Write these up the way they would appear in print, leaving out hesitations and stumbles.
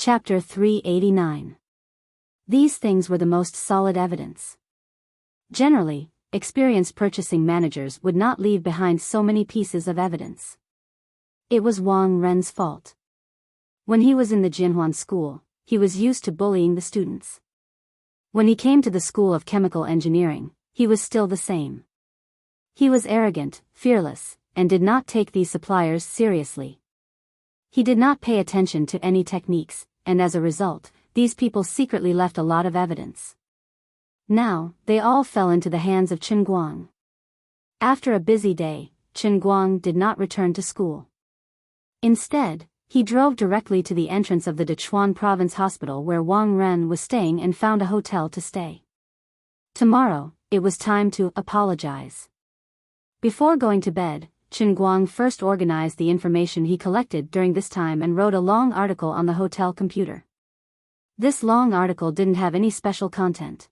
Chapter 389. These things were the most solid evidence. Generally, experienced purchasing managers would not leave behind so many pieces of evidence. It was Wang Ren's fault. When he was in the Jinhuan school, he was used to bullying the students. When he came to the School of Chemical Engineering, he was still the same. He was arrogant, fearless, and did not take these suppliers seriously. He did not pay attention to any techniques, and as a result, these people secretly left a lot of evidence. Now, they all fell into the hands of Chen Guang. After a busy day, Chen Guang did not return to school. Instead, he drove directly to the entrance of the Dechuan Province Hospital where Wang Ren was staying and found a hotel to stay. Tomorrow, it was time to apologize. Before going to bed, Chen Guang first organized the information he collected during this time and wrote a long article on the hotel computer. This long article didn't have any special content.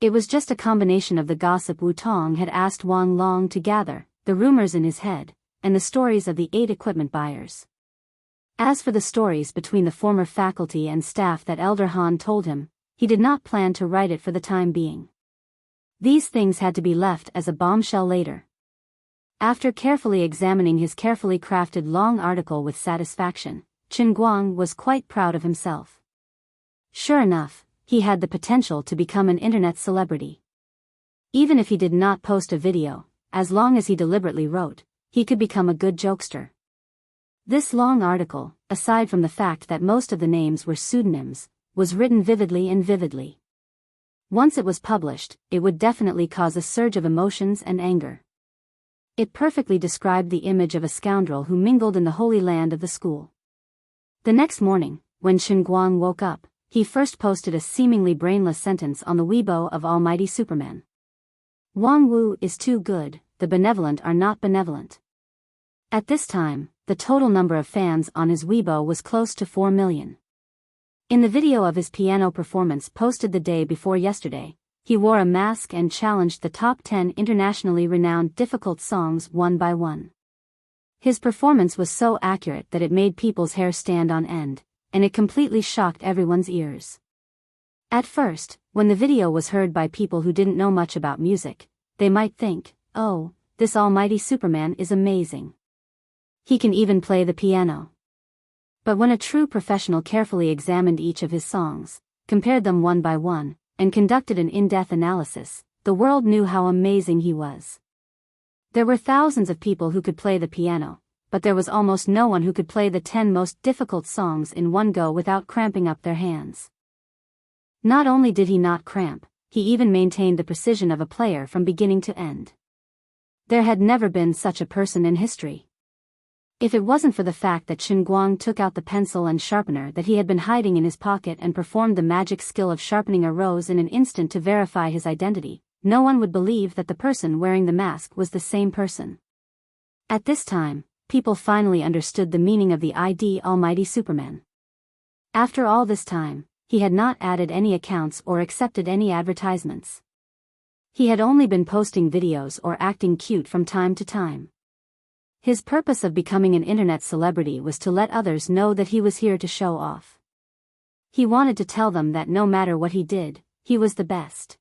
It was just a combination of the gossip Wu Tong had asked Wang Long to gather, the rumors in his head, and the stories of the 8 equipment buyers. As for the stories between the former faculty and staff that Elder Han told him, he did not plan to write it for the time being. These things had to be left as a bombshell later. After carefully examining his carefully crafted long article with satisfaction, Chen Guang was quite proud of himself. Sure enough, he had the potential to become an internet celebrity. Even if he did not post a video, as long as he deliberately wrote, he could become a good jokester. This long article, aside from the fact that most of the names were pseudonyms, was written vividly and vividly. Once it was published, it would definitely cause a surge of emotions and anger. It perfectly described the image of a scoundrel who mingled in the holy land of the school. The next morning, when Chen Guang woke up, he first posted a seemingly brainless sentence on the Weibo of Almighty Superman. Wang Wu is too good, the benevolent are not benevolent. At this time, the total number of fans on his Weibo was close to 4 million. In the video of his piano performance posted the day before yesterday, he wore a mask and challenged the top 10 internationally renowned difficult songs one by one. His performance was so accurate that it made people's hair stand on end, and it completely shocked everyone's ears. At first, when the video was heard by people who didn't know much about music, they might think, "Oh, this almighty Superman is amazing. He can even play the piano." But when a true professional carefully examined each of his songs, compared them one by one, and conducted an in-depth analysis, the world knew how amazing he was. There were thousands of people who could play the piano, but there was almost no one who could play the 10 most difficult songs in one go without cramping up their hands. Not only did he not cramp, he even maintained the precision of a player from beginning to end. There had never been such a person in history. If it wasn't for the fact that Chen Guang took out the pencil and sharpener that he had been hiding in his pocket and performed the magic skill of sharpening a rose in an instant to verify his identity, no one would believe that the person wearing the mask was the same person. At this time, people finally understood the meaning of the ID Almighty Superman. After all this time, he had not added any accounts or accepted any advertisements. He had only been posting videos or acting cute from time to time. His purpose of becoming an internet celebrity was to let others know that he was here to show off. He wanted to tell them that no matter what he did, he was the best.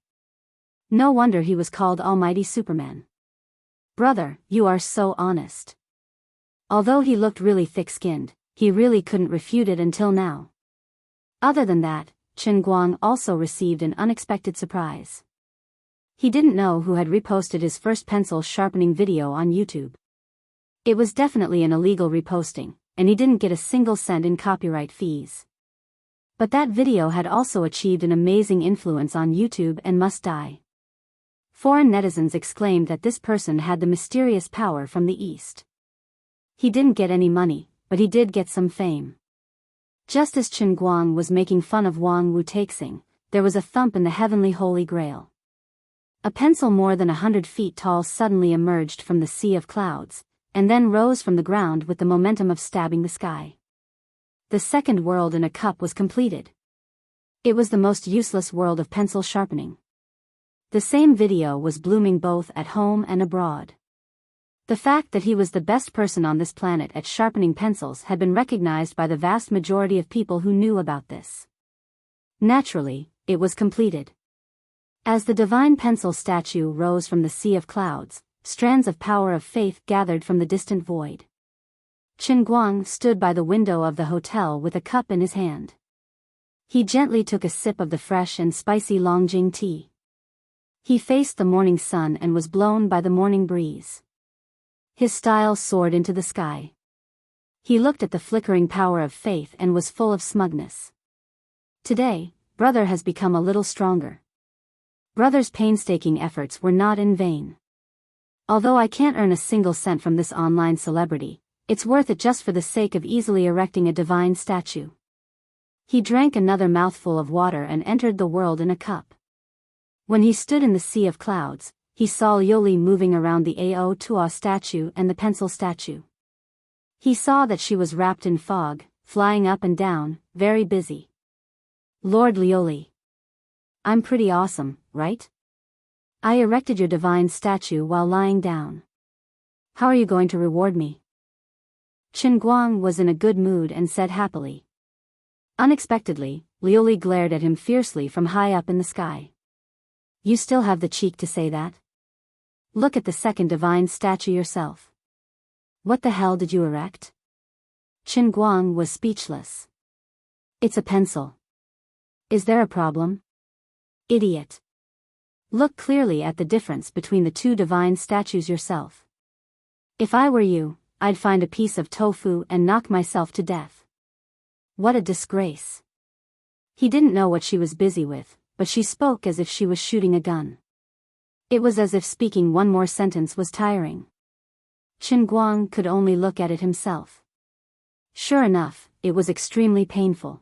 No wonder he was called Almighty Superman. Brother, you are so honest. Although he looked really thick-skinned, he really couldn't refute it until now. Other than that, Chen Guang also received an unexpected surprise. He didn't know who had reposted his first pencil sharpening video on YouTube. It was definitely an illegal reposting, and he didn't get a single cent in copyright fees. But that video had also achieved an amazing influence on YouTube and must die. Foreign netizens exclaimed that this person had the mysterious power from the East. He didn't get any money, but he did get some fame. Just as Chen Guang was making fun of Wang Wu Taixing, there was a thump in the heavenly Holy Grail. A pencil more than 100 feet tall suddenly emerged from the sea of clouds, and then rose from the ground with the momentum of stabbing the sky. The second world in a cup was completed. It was the most useless world of pencil sharpening. The same video was blooming both at home and abroad. The fact that he was the best person on this planet at sharpening pencils had been recognized by the vast majority of people who knew about this. Naturally, it was completed. As the divine pencil statue rose from the sea of clouds, strands of power of faith gathered from the distant void. Qin Guang stood by the window of the hotel with a cup in his hand. He gently took a sip of the fresh and spicy Longjing tea. He faced the morning sun and was blown by the morning breeze. His style soared into the sky. He looked at the flickering power of faith and was full of smugness. Today, brother has become a little stronger. Brother's painstaking efforts were not in vain. Although I can't earn a single cent from this online celebrity, it's worth it just for the sake of easily erecting a divine statue. He drank another mouthful of water and entered the world in a cup. When he stood in the sea of clouds, he saw Liuli moving around the Ao Tua statue and the pencil statue. He saw that she was wrapped in fog, flying up and down, very busy. Lord Liuli. I'm pretty awesome, right? I erected your divine statue while lying down. How are you going to reward me? Qin Guang was in a good mood and said happily. Unexpectedly, Liuli glared at him fiercely from high up in the sky. You still have the cheek to say that? Look at the second divine statue yourself. What the hell did you erect? Qin Guang was speechless. It's a pencil. Is there a problem? Idiot. Look clearly at the difference between the two divine statues yourself. If I were you, I'd find a piece of tofu and knock myself to death. What a disgrace. He didn't know what she was busy with, but she spoke as if she was shooting a gun. It was as if speaking one more sentence was tiring. Qin Guang could only look at it himself. Sure enough, it was extremely painful.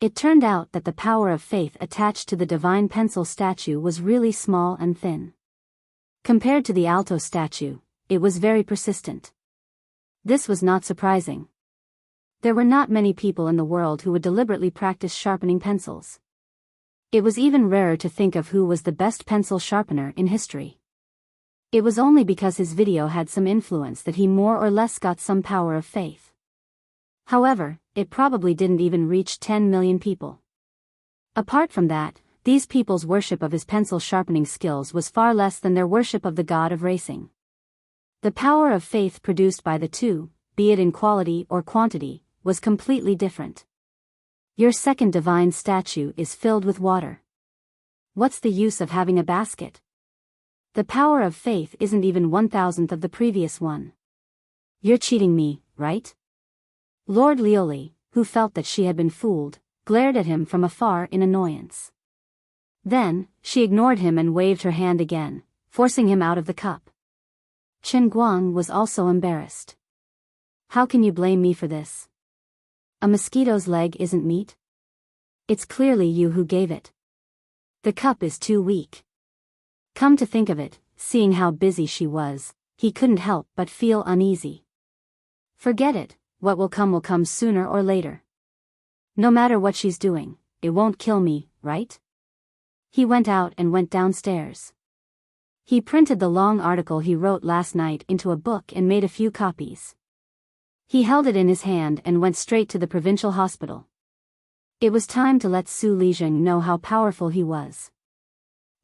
It turned out that the power of faith attached to the divine pencil statue was really small and thin. Compared to the alto statue, it was very persistent. This was not surprising. There were not many people in the world who would deliberately practice sharpening pencils. It was even rarer to think of who was the best pencil sharpener in history. It was only because his video had some influence that he more or less got some power of faith. However, it probably didn't even reach 10 million people. Apart from that, these people's worship of his pencil sharpening skills was far less than their worship of the god of racing. The power of faith produced by the two, be it in quality or quantity, was completely different. Your second divine statue is filled with water. What's the use of having a basket? The power of faith isn't even 1,000th of the previous one. You're cheating me, right? Lord Liuli, who felt that she had been fooled, glared at him from afar in annoyance. Then, she ignored him and waved her hand again, forcing him out of the cup. Qin Guang was also embarrassed. How can you blame me for this? A mosquito's leg isn't meat? It's clearly you who gave it. The cup is too weak. Come to think of it, seeing how busy she was, he couldn't help but feel uneasy. Forget it, what will come sooner or later. No matter what she's doing, it won't kill me, right? He went out and went downstairs. He printed the long article he wrote last night into a book and made a few copies. He held it in his hand and went straight to the provincial hospital. It was time to let Su Lijing know how powerful he was.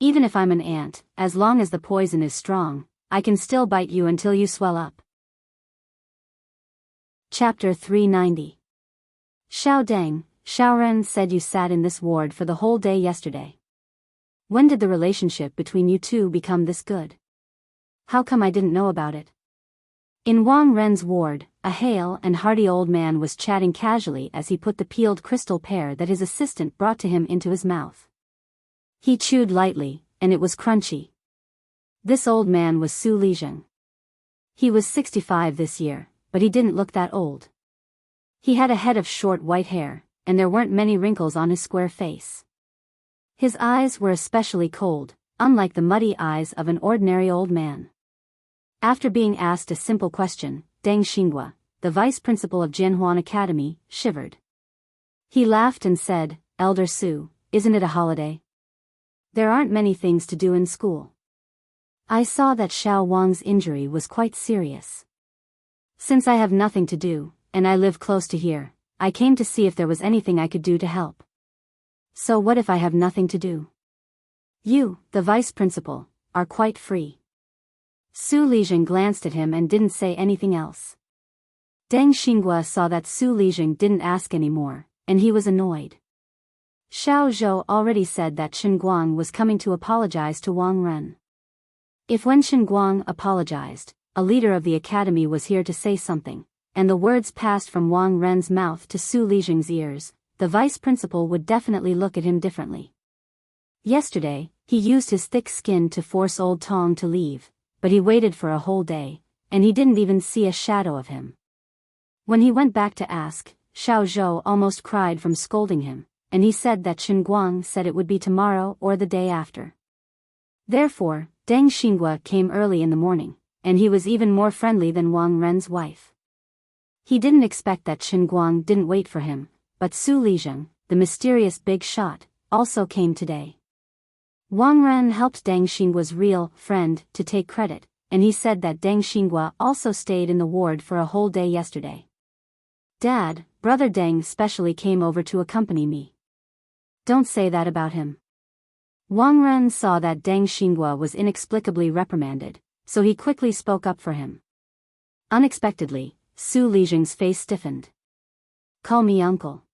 Even if I'm an ant, as long as the poison is strong, I can still bite you until you swell up. Chapter 390. Xiao Deng, Xiaoren said you sat in this ward for the whole day yesterday. When did the relationship between you two become this good? How come I didn't know about it? In Wang Ren's ward, a hale and hearty old man was chatting casually as he put the peeled crystal pear that his assistant brought to him into his mouth. He chewed lightly, and it was crunchy. This old man was Su Lijing. He was 65 this year, but he didn't look that old. He had a head of short white hair, and there weren't many wrinkles on his square face. His eyes were especially cold, unlike the muddy eyes of an ordinary old man. After being asked a simple question, Deng Xinghua, the vice principal of Jianhuan Academy, shivered. He laughed and said, "Elder Su, isn't it a holiday? There aren't many things to do in school." I saw that Xiao Wang's injury was quite serious. Since I have nothing to do, and I live close to here, I came to see if there was anything I could do to help. So what if I have nothing to do? You, the vice principal, are quite free. Su Lijing glanced at him and didn't say anything else. Deng Xinghua saw that Su Lijing didn't ask anymore, and he was annoyed. Xiao Zhou already said that Chen Guang was coming to apologize to Wang Ren. If when Chen Guang apologized, a leader of the academy was here to say something, and the words passed from Wang Ren's mouth to Su Lijing's ears, the vice principal would definitely look at him differently. Yesterday, he used his thick skin to force old Tong to leave, but he waited for a whole day, and he didn't even see a shadow of him. When he went back to ask, Xiao Zhou almost cried from scolding him, and he said that Chen Guang said it would be tomorrow or the day after. Therefore, Deng Xinghua came early in the morning, and he was even more friendly than Wang Ren's wife. He didn't expect that Chen Guang didn't wait for him, but Su Lijing, the mysterious big shot, also came today. Wang Ren helped Deng Xinghua's real friend to take credit, and he said that Deng Xinghua also stayed in the ward for a whole day yesterday. Dad, brother Deng specially came over to accompany me. Don't say that about him. Wang Ren saw that Deng Xinghua was inexplicably reprimanded, so he quickly spoke up for him. Unexpectedly, Su Lijing's face stiffened. Call me uncle.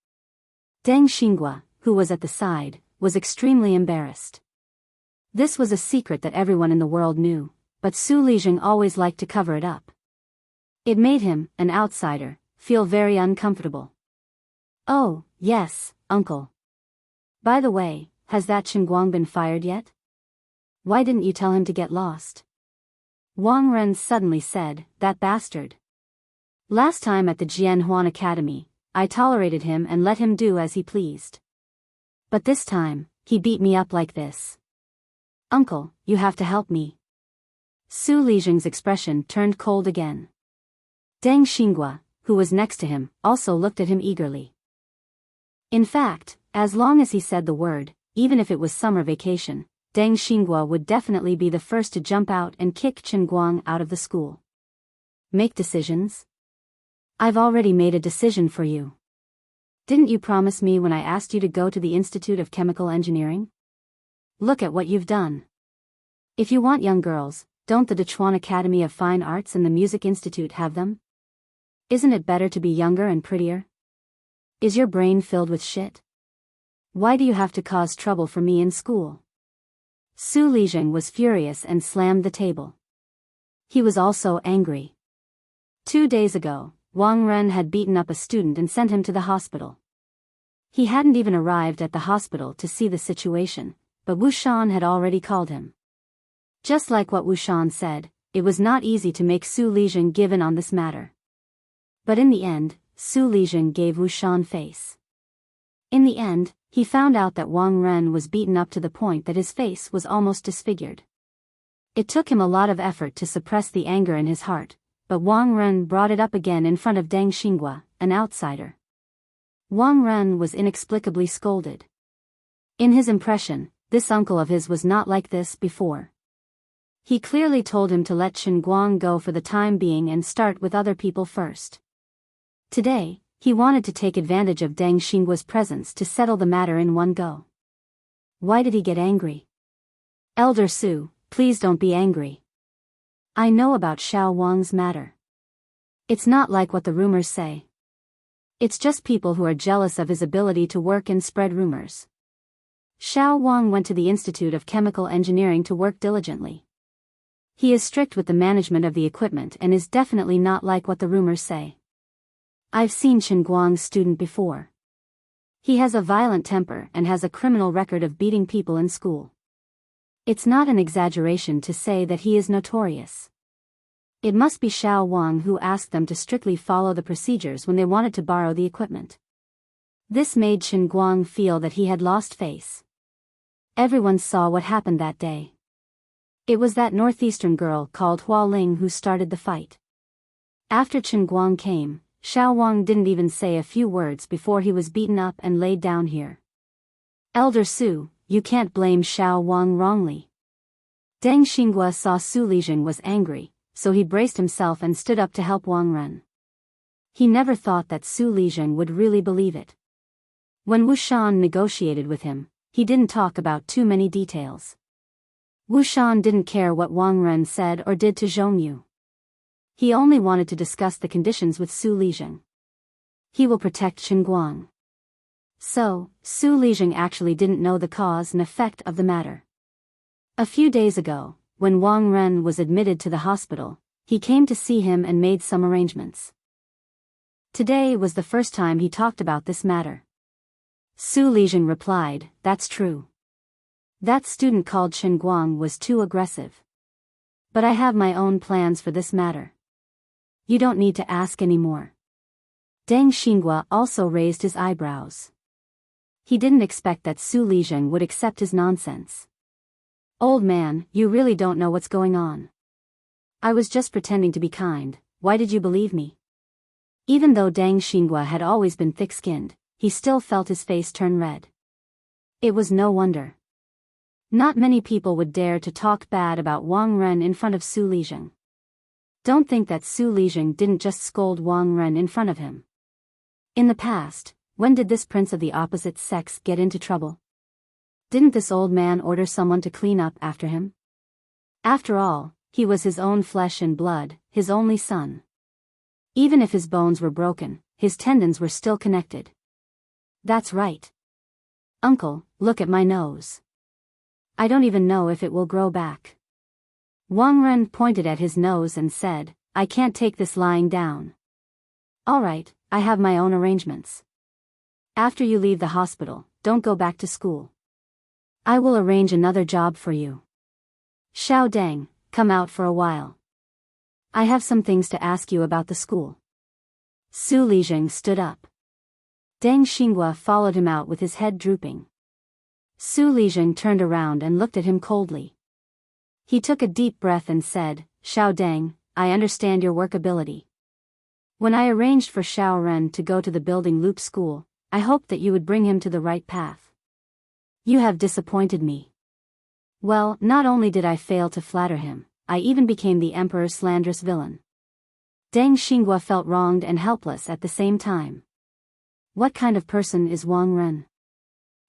Deng Xinghua, who was at the side, was extremely embarrassed. This was a secret that everyone in the world knew, but Su Lijing always liked to cover it up. It made him, an outsider, feel very uncomfortable. Oh, yes, uncle. By the way, has that Chen Guang been fired yet? Why didn't you tell him to get lost? Wang Ren suddenly said, that bastard. Last time at the Jianhuan Academy, I tolerated him and let him do as he pleased. But this time, he beat me up like this. Uncle, you have to help me. Su Lijing's expression turned cold again. Deng Xinghua, who was next to him, also looked at him eagerly. In fact, as long as he said the word, even if it was summer vacation, Deng Xinghua would definitely be the first to jump out and kick Chen Guang out of the school. Make decisions? I've already made a decision for you. Didn't you promise me when I asked you to go to the Institute of Chemical Engineering? Look at what you've done. If you want young girls, don't the Dechuan Academy of Fine Arts and the Music Institute have them? Isn't it better to be younger and prettier? Is your brain filled with shit? Why do you have to cause trouble for me in school? Su Lijing was furious and slammed the table. He was also angry. 2 days ago, Wang Ren had beaten up a student and sent him to the hospital. He hadn't even arrived at the hospital to see the situation, but Wu Shan had already called him. Just like what Wu Shan said, it was not easy to make Su Lijing give in on this matter. But in the end, Su Lijing gave Wu Shan face. In the end, he found out that Wang Ren was beaten up to the point that his face was almost disfigured. It took him a lot of effort to suppress the anger in his heart, but Wang Ren brought it up again in front of Deng Xinghua, an outsider. Wang Ren was inexplicably scolded. In his impression, this uncle of his was not like this before. He clearly told him to let Chen Guang go for the time being and start with other people first. Today, he wanted to take advantage of Deng Xinghua's presence to settle the matter in one go. Why did he get angry? Elder Su, please don't be angry. I know about Xiao Wang's matter. It's not like what the rumors say. It's just people who are jealous of his ability to work and spread rumors. Xiao Wang went to the Institute of Chemical Engineering to work diligently. He is strict with the management of the equipment and is definitely not like what the rumors say. I've seen Chen Guang's student before. He has a violent temper and has a criminal record of beating people in school. It's not an exaggeration to say that he is notorious. It must be Xiao Wang who asked them to strictly follow the procedures when they wanted to borrow the equipment. This made Chen Guang feel that he had lost face. Everyone saw what happened that day. It was that northeastern girl called Hua Ling who started the fight. After Chen Guang came, Xiao Wang didn't even say a few words before he was beaten up and laid down here. Elder Su, you can't blame Xiao Wang wrongly. Deng Xinghua saw Su Lijing was angry, so he braced himself and stood up to help Wang Ren. He never thought that Su Lijing would really believe it. When Wu Shan negotiated with him, he didn't talk about too many details. Wu Shan didn't care what Wang Ren said or did to Zhongyu. He only wanted to discuss the conditions with Su Lijing. He will protect Qinguang. So, Su Lijing actually didn't know the cause and effect of the matter. A few days ago, when Wang Ren was admitted to the hospital, he came to see him and made some arrangements. Today was the first time he talked about this matter. Su Lijing replied, "That's true. That student called Qinguang was too aggressive. But I have my own plans for this matter. You don't need to ask anymore." Deng Xinghua also raised his eyebrows. He didn't expect that Su Lijing would accept his nonsense. "Old man, you really don't know what's going on. I was just pretending to be kind, why did you believe me?" Even though Deng Xinghua had always been thick-skinned, he still felt his face turn red. It was no wonder. Not many people would dare to talk bad about Wang Ren in front of Su Lijing. Don't think that Su Lijing didn't just scold Wang Ren in front of him. In the past, when did this prince of the opposite sex get into trouble? Didn't this old man order someone to clean up after him? After all, he was his own flesh and blood, his only son. Even if his bones were broken, his tendons were still connected. That's right. Uncle, look at my nose. I don't even know if it will grow back. Wang Ren pointed at his nose and said, "I can't take this lying down." "All right, I have my own arrangements. After you leave the hospital, don't go back to school. I will arrange another job for you. Xiao Deng, come out for a while. I have some things to ask you about the school." Su Lijing stood up. Deng Xinghua followed him out with his head drooping. Su Lijing turned around and looked at him coldly. He took a deep breath and said, "Xiao Deng, I understand your work ability. When I arranged for Xiao Ren to go to the building loop school, I hoped that you would bring him to the right path. You have disappointed me. Well, not only did I fail to flatter him, I even became the emperor's slanderous villain." Deng Xinghua felt wronged and helpless at the same time. What kind of person is Wang Ren?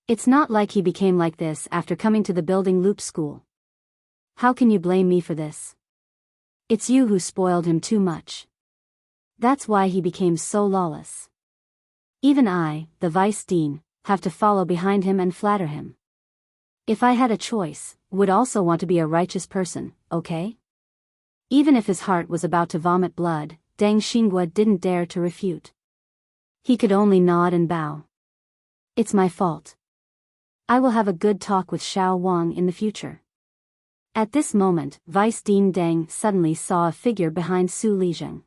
It's not like he became like this after coming to the building loop school. How can you blame me for this? It's you who spoiled him too much. That's why he became so lawless. Even I, the vice dean, have to follow behind him and flatter him. If I had a choice, would also want to be a righteous person, okay? Even if his heart was about to vomit blood, Deng Xinghua didn't dare to refute. He could only nod and bow. "It's my fault. I will have a good talk with Xiao Wang in the future." At this moment, Vice Dean Deng suddenly saw a figure behind Su Lijing.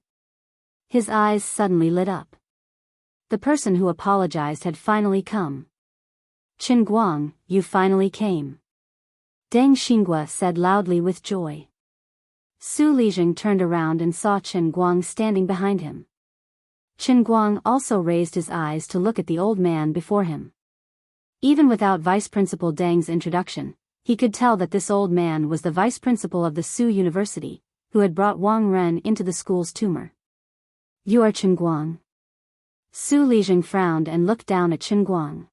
His eyes suddenly lit up. The person who apologized had finally come. "Qinguang, you finally came," Deng Xinghua said loudly with joy. Su Lijing turned around and saw Qinguang standing behind him. Qinguang also raised his eyes to look at the old man before him. Even without Vice Principal Deng's introduction, he could tell that this old man was the Vice Principal of the Su University, who had brought Wang Ren into the school's tumor. "You are Qinguang?" Su Lijing frowned and looked down at Qinguang.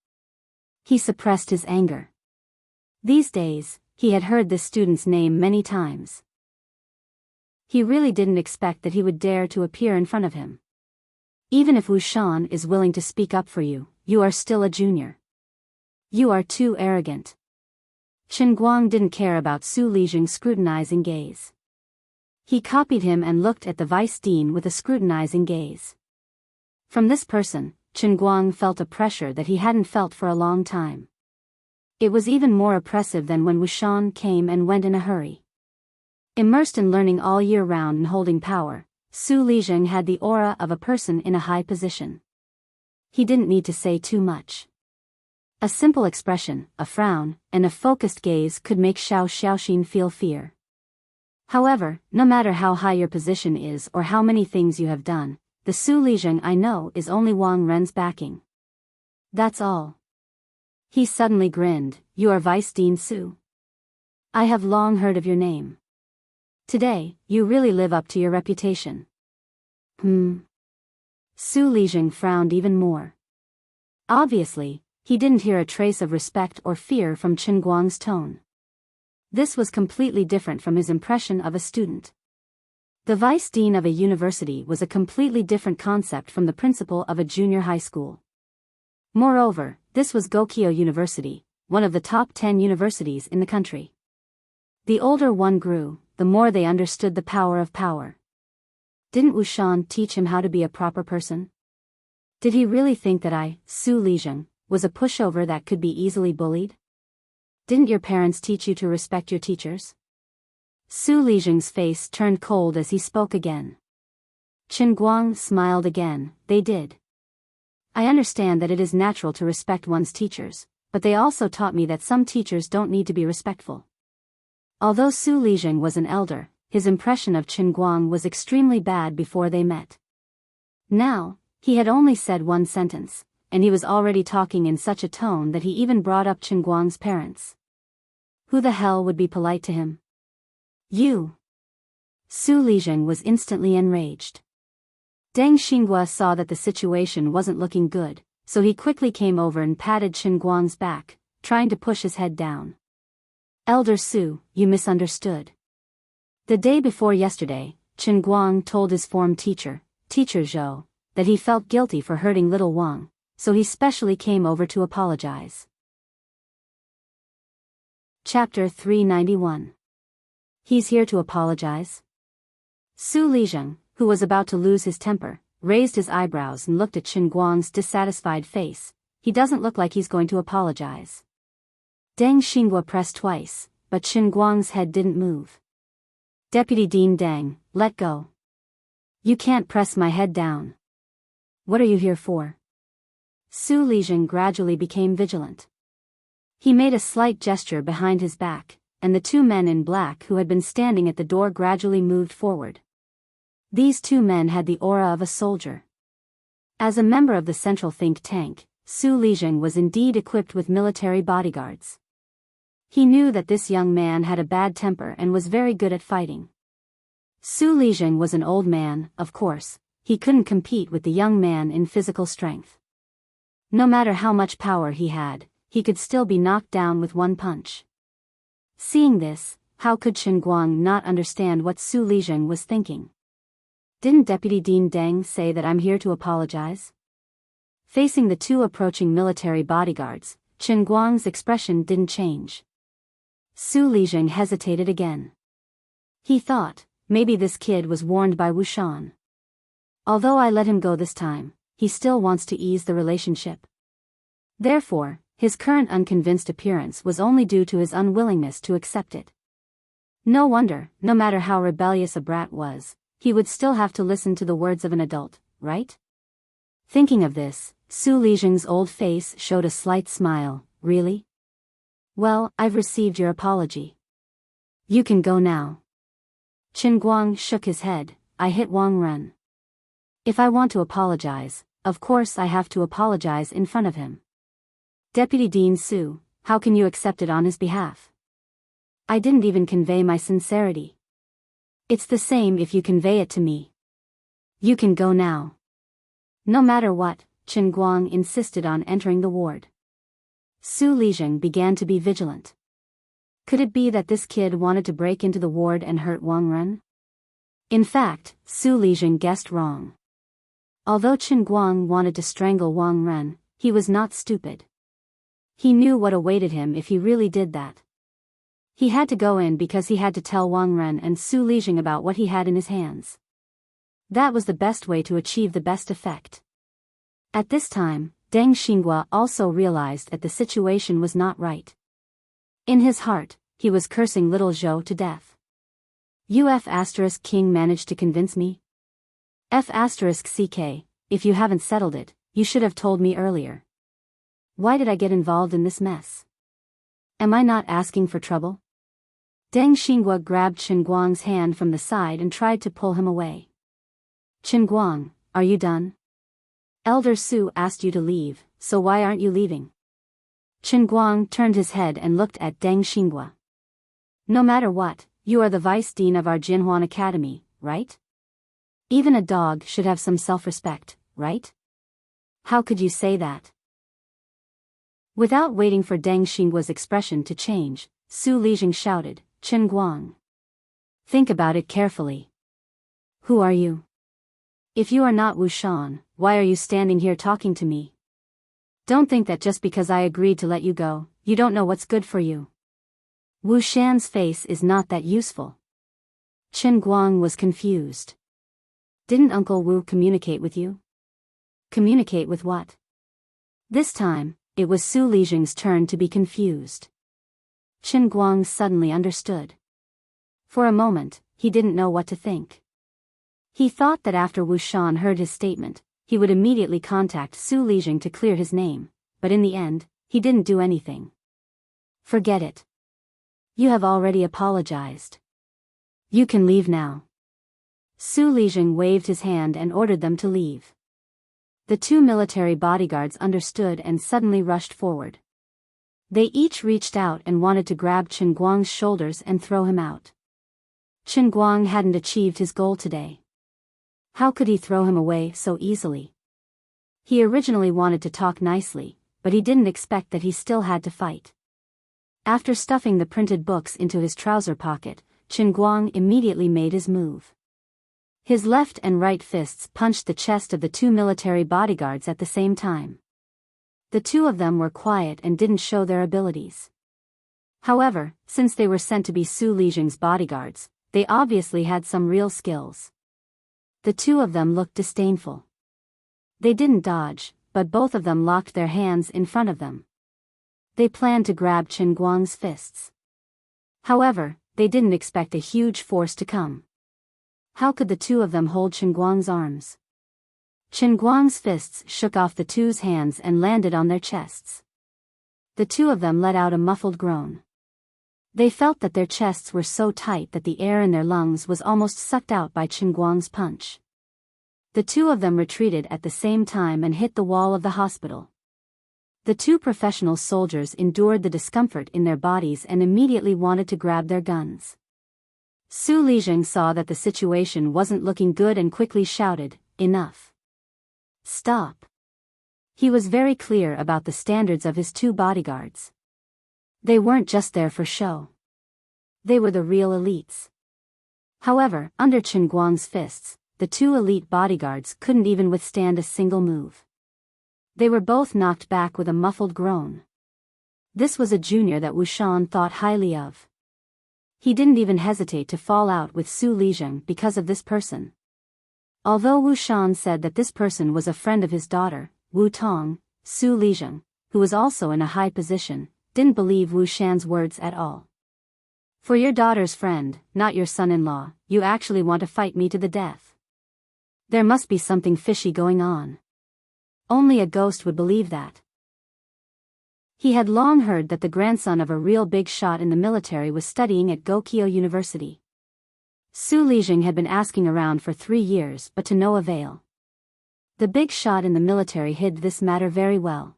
He suppressed his anger. These days, he had heard this student's name many times. He really didn't expect that he would dare to appear in front of him. Even if Wu Shan is willing to speak up for you, you are still a junior. You are too arrogant. Qinguang didn't care about Su Lijing's scrutinizing gaze. He copied him and looked at the vice dean with a scrutinizing gaze. From this person, Qinguang felt a pressure that he hadn't felt for a long time. It was even more oppressive than when Wu Shan came and went in a hurry. Immersed in learning all year round and holding power, Su Lijing had the aura of a person in a high position. He didn't need to say too much. A simple expression, a frown, and a focused gaze could make Xiao Xiaoxin feel fear. However, no matter how high your position is or how many things you have done, the Su Lijing I know is only Wang Ren's backing. That's all. He suddenly grinned, "You are Vice Dean Su?" I have long heard of your name. Today, you really live up to your reputation. Su Lijing frowned even more. Obviously, he didn't hear a trace of respect or fear from Chen Guang's tone. This was completely different from his impression of a student. The vice dean of a university was a completely different concept from the principal of a junior high school. Moreover, this was Gokyo University, one of the top 10 universities in the country. The older one grew, the more they understood the power of power. Didn't Wushan teach him how to be a proper person? Did he really think that I, Su Lijing, was a pushover that could be easily bullied? Didn't your parents teach you to respect your teachers? Su Lijing's face turned cold as he spoke again. Chen Guang smiled again. They did. I understand that it is natural to respect one's teachers, but they also taught me that some teachers don't need to be respectful. Although Su Lijing was an elder, his impression of Chen Guang was extremely bad before they met. Now, he had only said one sentence, and he was already talking in such a tone that he even brought up Chen Guang's parents. Who the hell would be polite to him? You! Su Lijing was instantly enraged. Deng Xinghua saw that the situation wasn't looking good, so he quickly came over and patted Chen Guang's back, trying to push his head down. Elder Su, you misunderstood. The day before yesterday, Chen Guang told his form teacher, Teacher Zhou, that he felt guilty for hurting little Wang, so he specially came over to apologize. Chapter 391. He's here to apologize? Su Lijing, who was about to lose his temper, raised his eyebrows and looked at Chen Guang's dissatisfied face. He doesn't look like he's going to apologize. Deng Xinghua pressed twice, but Chen Guang's head didn't move. Deputy Dean Deng, let go. You can't press my head down. What are you here for? Su Lijing gradually became vigilant. He made a slight gesture behind his back, and the two men in black who had been standing at the door gradually moved forward. These two men had the aura of a soldier. As a member of the central think tank, Su Lijing was indeed equipped with military bodyguards. He knew that this young man had a bad temper and was very good at fighting. Su Lijing was an old man, of course. He couldn't compete with the young man in physical strength. No matter how much power he had, he could still be knocked down with one punch. Seeing this, how could Chen Guang not understand what Su Lijing was thinking? Didn't Deputy Dean Deng say that I'm here to apologize? Facing the two approaching military bodyguards, Chen Guang's expression didn't change. Su Lijing hesitated again. He thought, maybe this kid was warned by Wushan. Although I let him go this time, he still wants to ease the relationship. Therefore, his current unconvinced appearance was only due to his unwillingness to accept it. No wonder, no matter how rebellious a brat was, he would still have to listen to the words of an adult, right? Thinking of this, Su Lijing's old face showed a slight smile. Really? Well, I've received your apology. You can go now. Chen Guang shook his head. I hit Wang Ren. If I want to apologize, of course I have to apologize in front of him. Deputy Dean Su, how can you accept it on his behalf? I didn't even convey my sincerity. It's the same if you convey it to me. You can go now. No matter what, Chen Guang insisted on entering the ward. Su Lijing began to be vigilant. Could it be that this kid wanted to break into the ward and hurt Wang Ren? In fact, Su Lijing guessed wrong. Although Chen Guang wanted to strangle Wang Ren, he was not stupid. He knew what awaited him if he really did that. He had to go in because he had to tell Wang Ren and Su Lijing about what he had in his hands. That was the best way to achieve the best effect. At this time, Deng Xinghua also realized that the situation was not right. In his heart, he was cursing little Zhou to death. King managed to convince me? CK, if you haven't settled it, you should have told me earlier. Why did I get involved in this mess? Am I not asking for trouble? Deng Xinghua grabbed Chen Guang's hand from the side and tried to pull him away. Chen Guang, are you done? Elder Su asked you to leave, so why aren't you leaving? Chen Guang turned his head and looked at Deng Xinghua. No matter what, you are the vice dean of our Jinhuan Academy, right? Even a dog should have some self-respect, right? How could you say that? Without waiting for Deng Xingguo's expression to change, Su Lijing shouted, Chen Guang. Think about it carefully. Who are you? If you are not Wu Shan, why are you standing here talking to me? Don't think that just because I agreed to let you go, you don't know what's good for you. Wu Shan's face is not that useful. Chen Guang was confused. Didn't Uncle Wu communicate with you? Communicate with what? This time, it was Su Lijing's turn to be confused. Chen Guang suddenly understood. For a moment, he didn't know what to think. He thought that after Wu Shan heard his statement, he would immediately contact Su Lijing to clear his name, but in the end, he didn't do anything. Forget it. You have already apologized. You can leave now. Su Lijing waved his hand and ordered them to leave. The two military bodyguards understood and suddenly rushed forward. They each reached out and wanted to grab Chen Guang's shoulders and throw him out. Chen Guang hadn't achieved his goal today. How could he throw him away so easily? He originally wanted to talk nicely, but he didn't expect that he still had to fight. After stuffing the printed books into his trouser pocket, Chen Guang immediately made his move. His left and right fists punched the chest of the two military bodyguards at the same time. The two of them were quiet and didn't show their abilities. However, since they were sent to be Su Lijing's bodyguards, they obviously had some real skills. The two of them looked disdainful. They didn't dodge, but both of them locked their hands in front of them. They planned to grab Chen Guang's fists. However, they didn't expect a huge force to come. How could the two of them hold Chen Guang's arms? Chen Guang's fists shook off the two's hands and landed on their chests. The two of them let out a muffled groan. They felt that their chests were so tight that the air in their lungs was almost sucked out by Chen Guang's punch. The two of them retreated at the same time and hit the wall of the hospital. The two professional soldiers endured the discomfort in their bodies and immediately wanted to grab their guns. Su Lijing saw that the situation wasn't looking good and quickly shouted, "Enough. Stop." He was very clear about the standards of his two bodyguards. They weren't just there for show. They were the real elites. However, under Chen Guang's fists, the two elite bodyguards couldn't even withstand a single move. They were both knocked back with a muffled groan. This was a junior that Wu Shan thought highly of. He didn't even hesitate to fall out with Su Lijing because of this person. Although Wu Shan said that this person was a friend of his daughter, Wu Tong, Su Lijing, who was also in a high position, didn't believe Wu Shan's words at all. For your daughter's friend, not your son-in-law, you actually want to fight me to the death. There must be something fishy going on. Only a ghost would believe that. He had long heard that the grandson of a real big shot in the military was studying at Gokyo University. Su Lijing had been asking around for 3 years but to no avail. The big shot in the military hid this matter very well.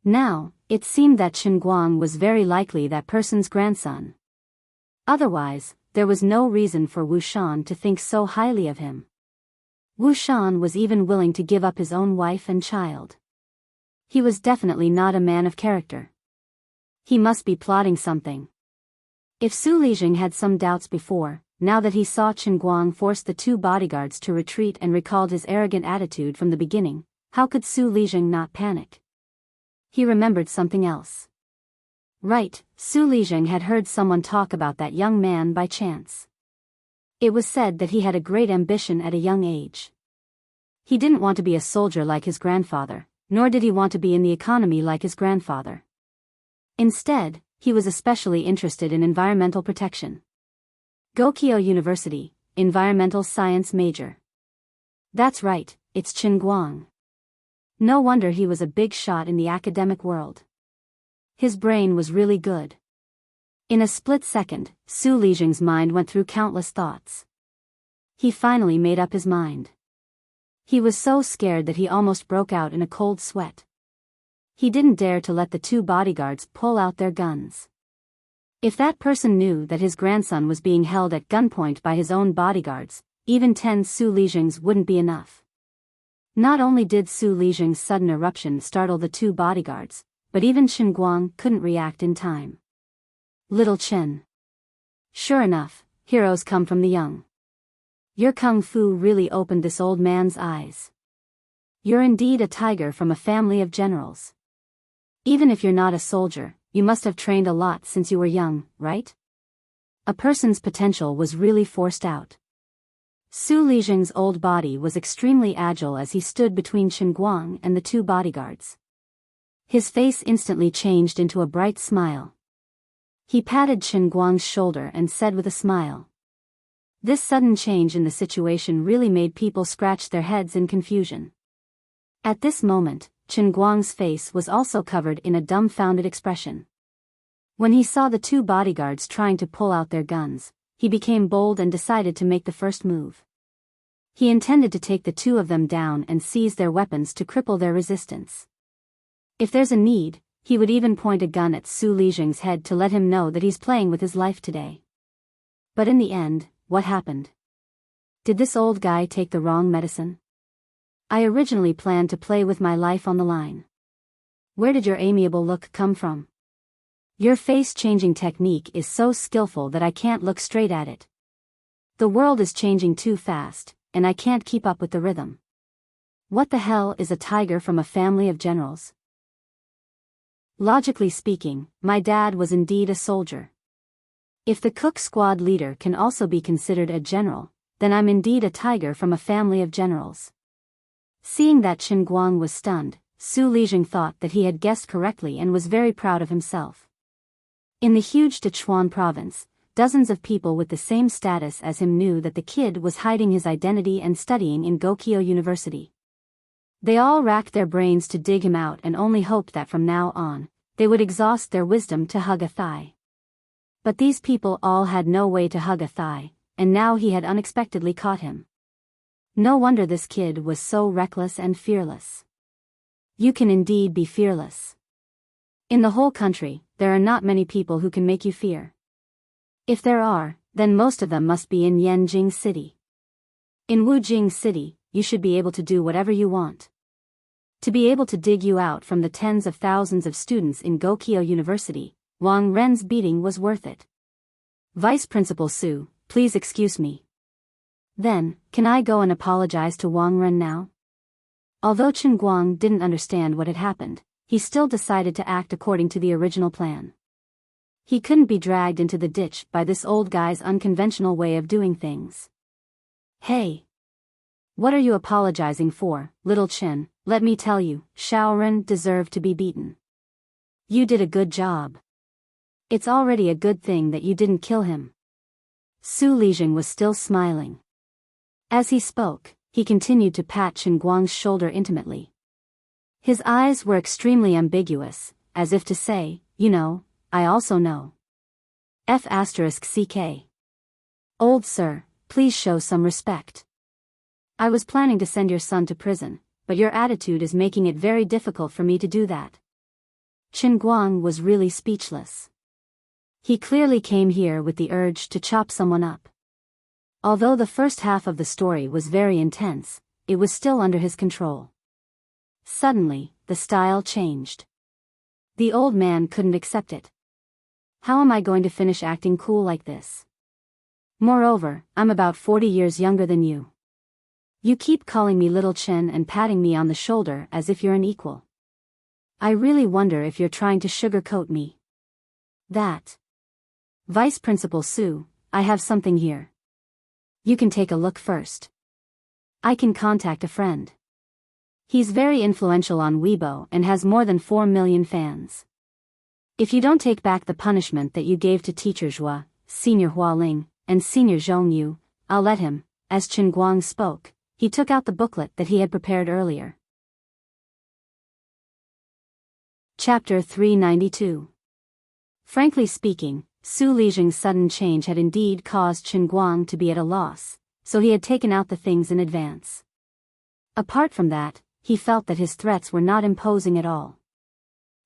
Now, it seemed that Chen Guang was very likely that person's grandson. Otherwise, there was no reason for Wu Shan to think so highly of him. Wu Shan was even willing to give up his own wife and child. He was definitely not a man of character. He must be plotting something. If Su Lijing had some doubts before, now that he saw Chen Guang force the two bodyguards to retreat and recalled his arrogant attitude from the beginning, how could Su Lijing not panic? He remembered something else. Right, Su Lijing had heard someone talk about that young man by chance. It was said that he had a great ambition at a young age. He didn't want to be a soldier like his grandfather, nor did he want to be in the economy like his grandfather. Instead, he was especially interested in environmental protection. Gokyo University, environmental science major. That's right, it's Chen Guang. No wonder he was a big shot in the academic world. His brain was really good. In a split second, Su Lijing's mind went through countless thoughts. He finally made up his mind. He was so scared that he almost broke out in a cold sweat. He didn't dare to let the two bodyguards pull out their guns. If that person knew that his grandson was being held at gunpoint by his own bodyguards, even 10 Su Lijings wouldn't be enough. Not only did Su Lijing's sudden eruption startle the 2 bodyguards, but even Chen Guang couldn't react in time. Little Chen. Sure enough, heroes come from the young. Your kung fu really opened this old man's eyes. You're indeed a tiger from a family of generals. Even if you're not a soldier, you must have trained a lot since you were young, right? A person's potential was really forced out. Su Lijing's old body was extremely agile as he stood between Chen Guang and the 2 bodyguards. His face instantly changed into a bright smile. He patted Chen Guang's shoulder and said with a smile. This sudden change in the situation really made people scratch their heads in confusion. At this moment, Chen Guang's face was also covered in a dumbfounded expression. When he saw the 2 bodyguards trying to pull out their guns, he became bold and decided to make the first move. He intended to take the 2 of them down and seize their weapons to cripple their resistance. If there's a need, he would even point a gun at Su Lijing's head to let him know that he's playing with his life today. But in the end, what happened? Did this old guy take the wrong medicine? I originally planned to play with my life on the line. Where did your amiable look come from? Your face-changing technique is so skillful that I can't look straight at it. The world is changing too fast, and I can't keep up with the rhythm. What the hell is a tiger from a family of generals? Logically speaking, my dad was indeed a soldier. If the cook squad leader can also be considered a general, then I'm indeed a tiger from a family of generals. Seeing that Chen Guang was stunned, Su Lijing thought that he had guessed correctly and was very proud of himself. In the huge Sichuan province, dozens of people with the same status as him knew that the kid was hiding his identity and studying in Gokyo University. They all racked their brains to dig him out and only hoped that from now on, they would exhaust their wisdom to hug a thigh. But these people all had no way to hug a thigh, and now he had unexpectedly caught him. No wonder this kid was so reckless and fearless. You can indeed be fearless. In the whole country, there are not many people who can make you fear. If there are, then most of them must be in Yanjing City. In Wujing City, you should be able to do whatever you want. To be able to dig you out from the tens of thousands of students in Gokyo University, Wang Ren's beating was worth it. Vice Principal Su, please excuse me. Then, can I go and apologize to Wang Ren now? Although Chen Guang didn't understand what had happened, he still decided to act according to the original plan. He couldn't be dragged into the ditch by this old guy's unconventional way of doing things. Hey! What are you apologizing for, little Chen? Let me tell you, Shaoren deserved to be beaten. You did a good job. It's already a good thing that you didn't kill him. Su Lijing was still smiling. As he spoke, he continued to pat Chen Guang's shoulder intimately. His eyes were extremely ambiguous, as if to say, you know, I also know. F***CK. Old sir, please show some respect. I was planning to send your son to prison, but your attitude is making it very difficult for me to do that. Chen Guang was really speechless. He clearly came here with the urge to chop someone up. Although the first half of the story was very intense, it was still under his control. Suddenly, the style changed. The old man couldn't accept it. How am I going to finish acting cool like this? Moreover, I'm about 40 years younger than you. You keep calling me Little Chen and patting me on the shoulder as if you're an equal. I really wonder if you're trying to sugarcoat me. That. Vice Principal Su, I have something here. You can take a look first. I can contact a friend. He's very influential on Weibo and has more than 4 million fans. If you don't take back the punishment that you gave to Teacher Zhua, Senior Hualing, and Senior Zhongyu, I'll let him. As Chen Guang spoke, he took out the booklet that he had prepared earlier. Chapter 392. Frankly speaking, Su Lijing's sudden change had indeed caused Chen Guang to be at a loss, so he had taken out the things in advance. Apart from that, he felt that his threats were not imposing at all.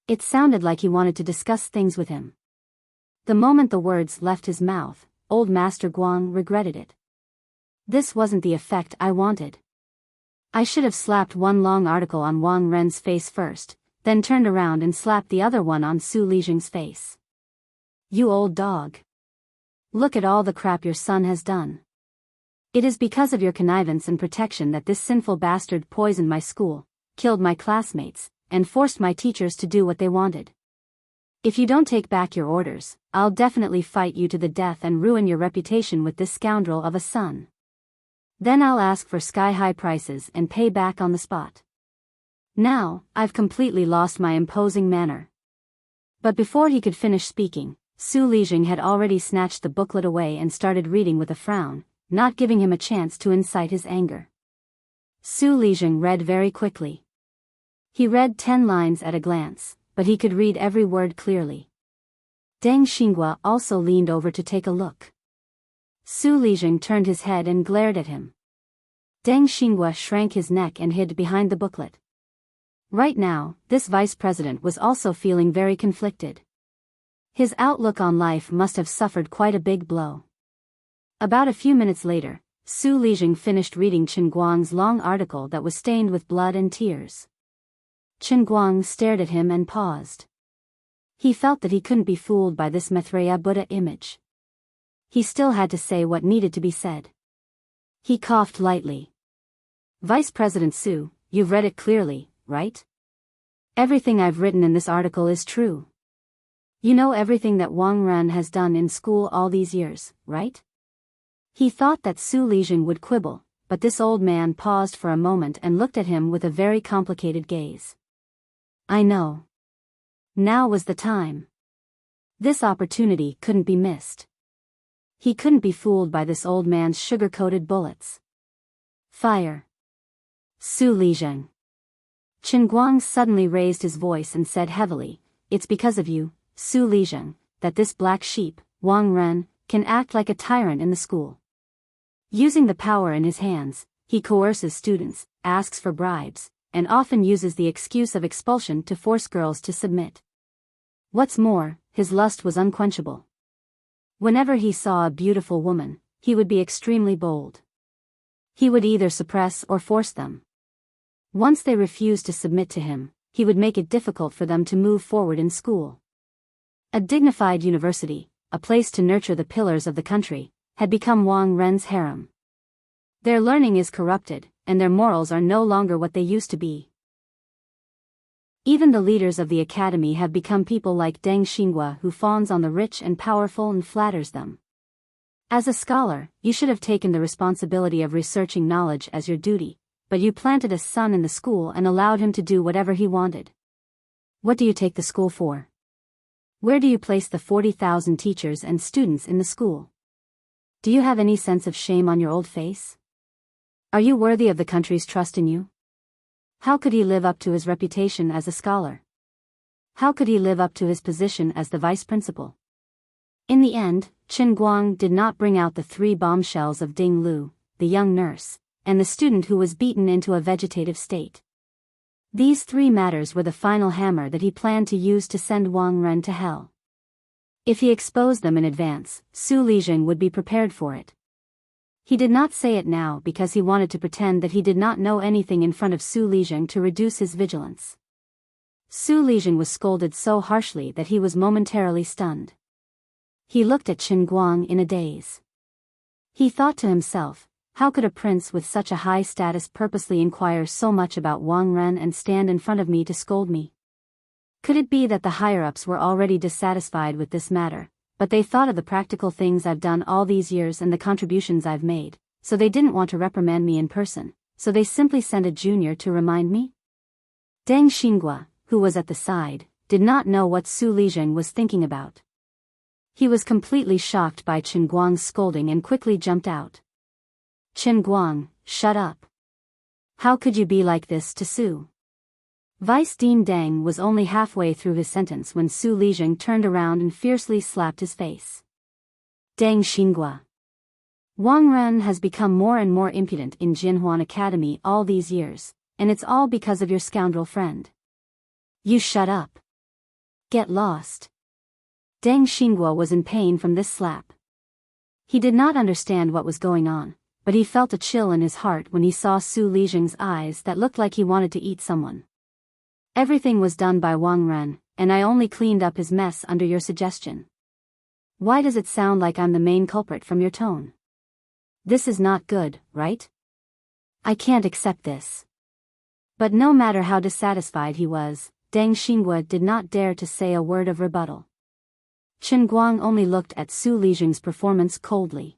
It sounded like he wanted to discuss things with him. The moment the words left his mouth, old Master Guang regretted it. This wasn't the effect I wanted. I should have slapped one long article on Wang Ren's face first, then turned around and slapped the other one on Su Lijing's face. You old dog. Look at all the crap your son has done. It is because of your connivance and protection that this sinful bastard poisoned my school, killed my classmates, and forced my teachers to do what they wanted. If you don't take back your orders, I'll definitely fight you to the death and ruin your reputation with this scoundrel of a son. Then I'll ask for sky-high prices and pay back on the spot. Now, I've completely lost my imposing manner. But before he could finish speaking, Su Lijing had already snatched the booklet away and started reading with a frown, not giving him a chance to incite his anger. Su Lijing read very quickly. He read 10 lines at a glance, but he could read every word clearly. Deng Xinghua also leaned over to take a look. Su Lijing turned his head and glared at him. Deng Xinghua shrank his neck and hid behind the booklet. Right now, this vice president was also feeling very conflicted. His outlook on life must have suffered quite a big blow. About a few minutes later, Su Lijing finished reading Chen Guang's long article that was stained with blood and tears. Chen Guang stared at him and paused. He felt that he couldn't be fooled by this Maitreya Buddha image. He still had to say what needed to be said. He coughed lightly. Vice President Su, you've read it clearly, right? Everything I've written in this article is true. You know everything that Wang Ren has done in school all these years, right? He thought that Su Lijing would quibble, but this old man paused for a moment and looked at him with a very complicated gaze. I know. Now was the time. This opportunity couldn't be missed. He couldn't be fooled by this old man's sugar-coated bullets. Fire. Su Lijing. Chen Guang suddenly raised his voice and said heavily, It's because of you, Su Lijing, that this black sheep, Wang Ren, can act like a tyrant in the school. Using the power in his hands, he coerces students, asks for bribes, and often uses the excuse of expulsion to force girls to submit. What's more, his lust was unquenchable. Whenever he saw a beautiful woman, he would be extremely bold. He would either suppress or force them. Once they refused to submit to him, he would make it difficult for them to move forward in school. A dignified university, a place to nurture the pillars of the country, had become Wang Ren's harem. Their learning is corrupted, and their morals are no longer what they used to be. Even the leaders of the academy have become people like Deng Xinghua, who fawns on the rich and powerful and flatters them. As a scholar, you should have taken the responsibility of researching knowledge as your duty, but you planted a son in the school and allowed him to do whatever he wanted. What do you take the school for? Where do you place the 40,000 teachers and students in the school? Do you have any sense of shame on your old face? Are you worthy of the country's trust in you? How could he live up to his reputation as a scholar? How could he live up to his position as the vice principal? In the end, Chen Guang did not bring out the 3 bombshells of Ding Lu, the young nurse, and the student who was beaten into a vegetative state. These 3 matters were the final hammer that he planned to use to send Wang Ren to hell. If he exposed them in advance, Su Lijing would be prepared for it. He did not say it now because he wanted to pretend that he did not know anything in front of Su Lijing to reduce his vigilance. Su Lijing was scolded so harshly that he was momentarily stunned. He looked at Chen Guang in a daze. He thought to himself, how could a prince with such a high status purposely inquire so much about Wang Ren and stand in front of me to scold me? Could it be that the higher-ups were already dissatisfied with this matter, but they thought of the practical things I've done all these years and the contributions I've made, so they didn't want to reprimand me in person, so they simply sent a junior to remind me? Deng Xinghua, who was at the side, did not know what Su Lijing was thinking about. He was completely shocked by Chen Guang's scolding and quickly jumped out. Chen Guang, shut up. How could you be like this to Su? Vice Dean Deng was only halfway through his sentence when Su Lijing turned around and fiercely slapped his face. Deng Xinghua. Wang Ren has become more and more impudent in Jinhuan Academy all these years, and it's all because of your scoundrel friend. You shut up. Get lost. Deng Xingguo was in pain from this slap. He did not understand what was going on, but he felt a chill in his heart when he saw Su Lizheng's eyes that looked like he wanted to eat someone. Everything was done by Wang Ren, and I only cleaned up his mess under your suggestion. Why does it sound like I'm the main culprit from your tone? This is not good, right? I can't accept this. But no matter how dissatisfied he was, Deng Xingguo did not dare to say a word of rebuttal. Chen Guang only looked at Su Lizheng's performance coldly.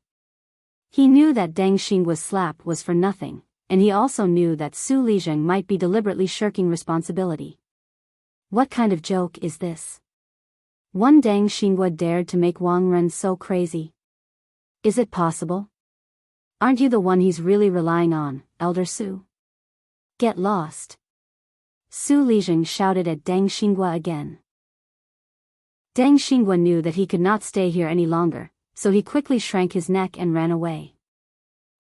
He knew that Deng Xingguo's slap was for nothing, and he also knew that Su Lizheng might be deliberately shirking responsibility. What kind of joke is this? One Deng Xingguo dared to make Wang Ren so crazy. Is it possible? Aren't you the one he's really relying on, Elder Su? Get lost. Su Lizheng shouted at Deng Xingguo again. Deng Xingguo knew that he could not stay here any longer, so he quickly shrank his neck and ran away.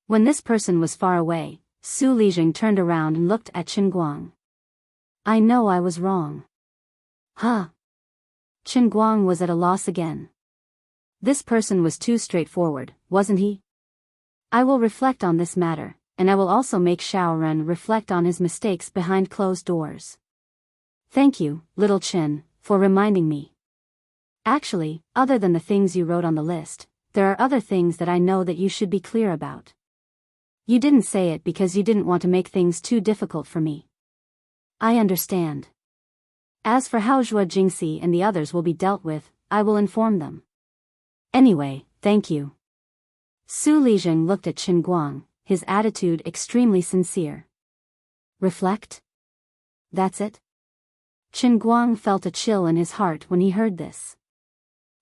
When this person was far away, Su Lizheng turned around and looked at Chen Guang. I know I was wrong. Huh? Chen Guang was at a loss again. This person was too straightforward, wasn't he? I will reflect on this matter, and I will also make Xiao Ren reflect on his mistakes behind closed doors. Thank you, little Chen, for reminding me. Actually, other than the things you wrote on the list, there are other things that I know that you should be clear about. You didn't say it because you didn't want to make things too difficult for me. I understand. As for how Zhuo Jingxi and the others will be dealt with, I will inform them. Anyway, thank you. Su Lizheng looked at Chen Guang, his attitude extremely sincere. Reflect? That's it? Chen Guang felt a chill in his heart when he heard this.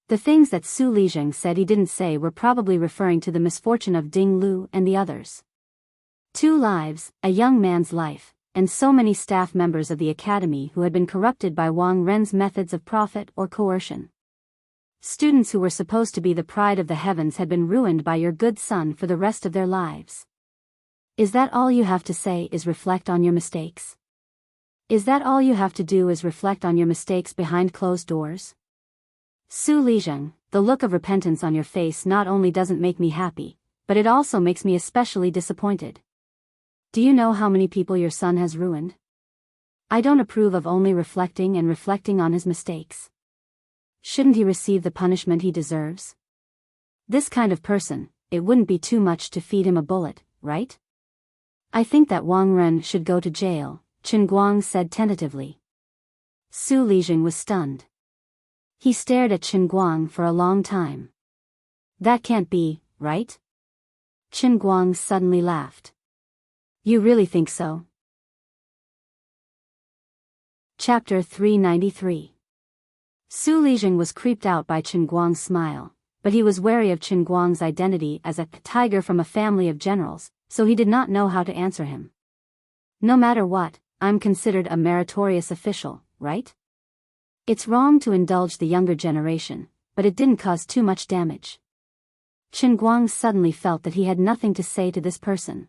The things that Su Lizheng said he didn't say were probably referring to the misfortune of Ding Lu and the others. 2 lives, a young man's life, and so many staff members of the academy who had been corrupted by Wang Ren's methods of profit or coercion. Students who were supposed to be the pride of the heavens had been ruined by your good son for the rest of their lives. Is that all you have to say is reflect on your mistakes? Is that all you have to do is reflect on your mistakes behind closed doors? Su Lizheng, the look of repentance on your face not only doesn't make me happy, but it also makes me especially disappointed. Do you know how many people your son has ruined? I don't approve of only reflecting on his mistakes. Shouldn't he receive the punishment he deserves? This kind of person, it wouldn't be too much to feed him a bullet, right? I think that Wang Ren should go to jail, Chen Guang said tentatively. Su Lizheng was stunned. He stared at Chen Guang for a long time. That can't be, right? Chen Guang suddenly laughed. You really think so? Chapter 393. Su Lizheng was creeped out by Chen Guang's smile, but he was wary of Chen Guang's identity as a tiger from a family of generals, so he did not know how to answer him. No matter what, I'm considered a meritorious official, right? It's wrong to indulge the younger generation, but it didn't cause too much damage. Chen Guang suddenly felt that he had nothing to say to this person.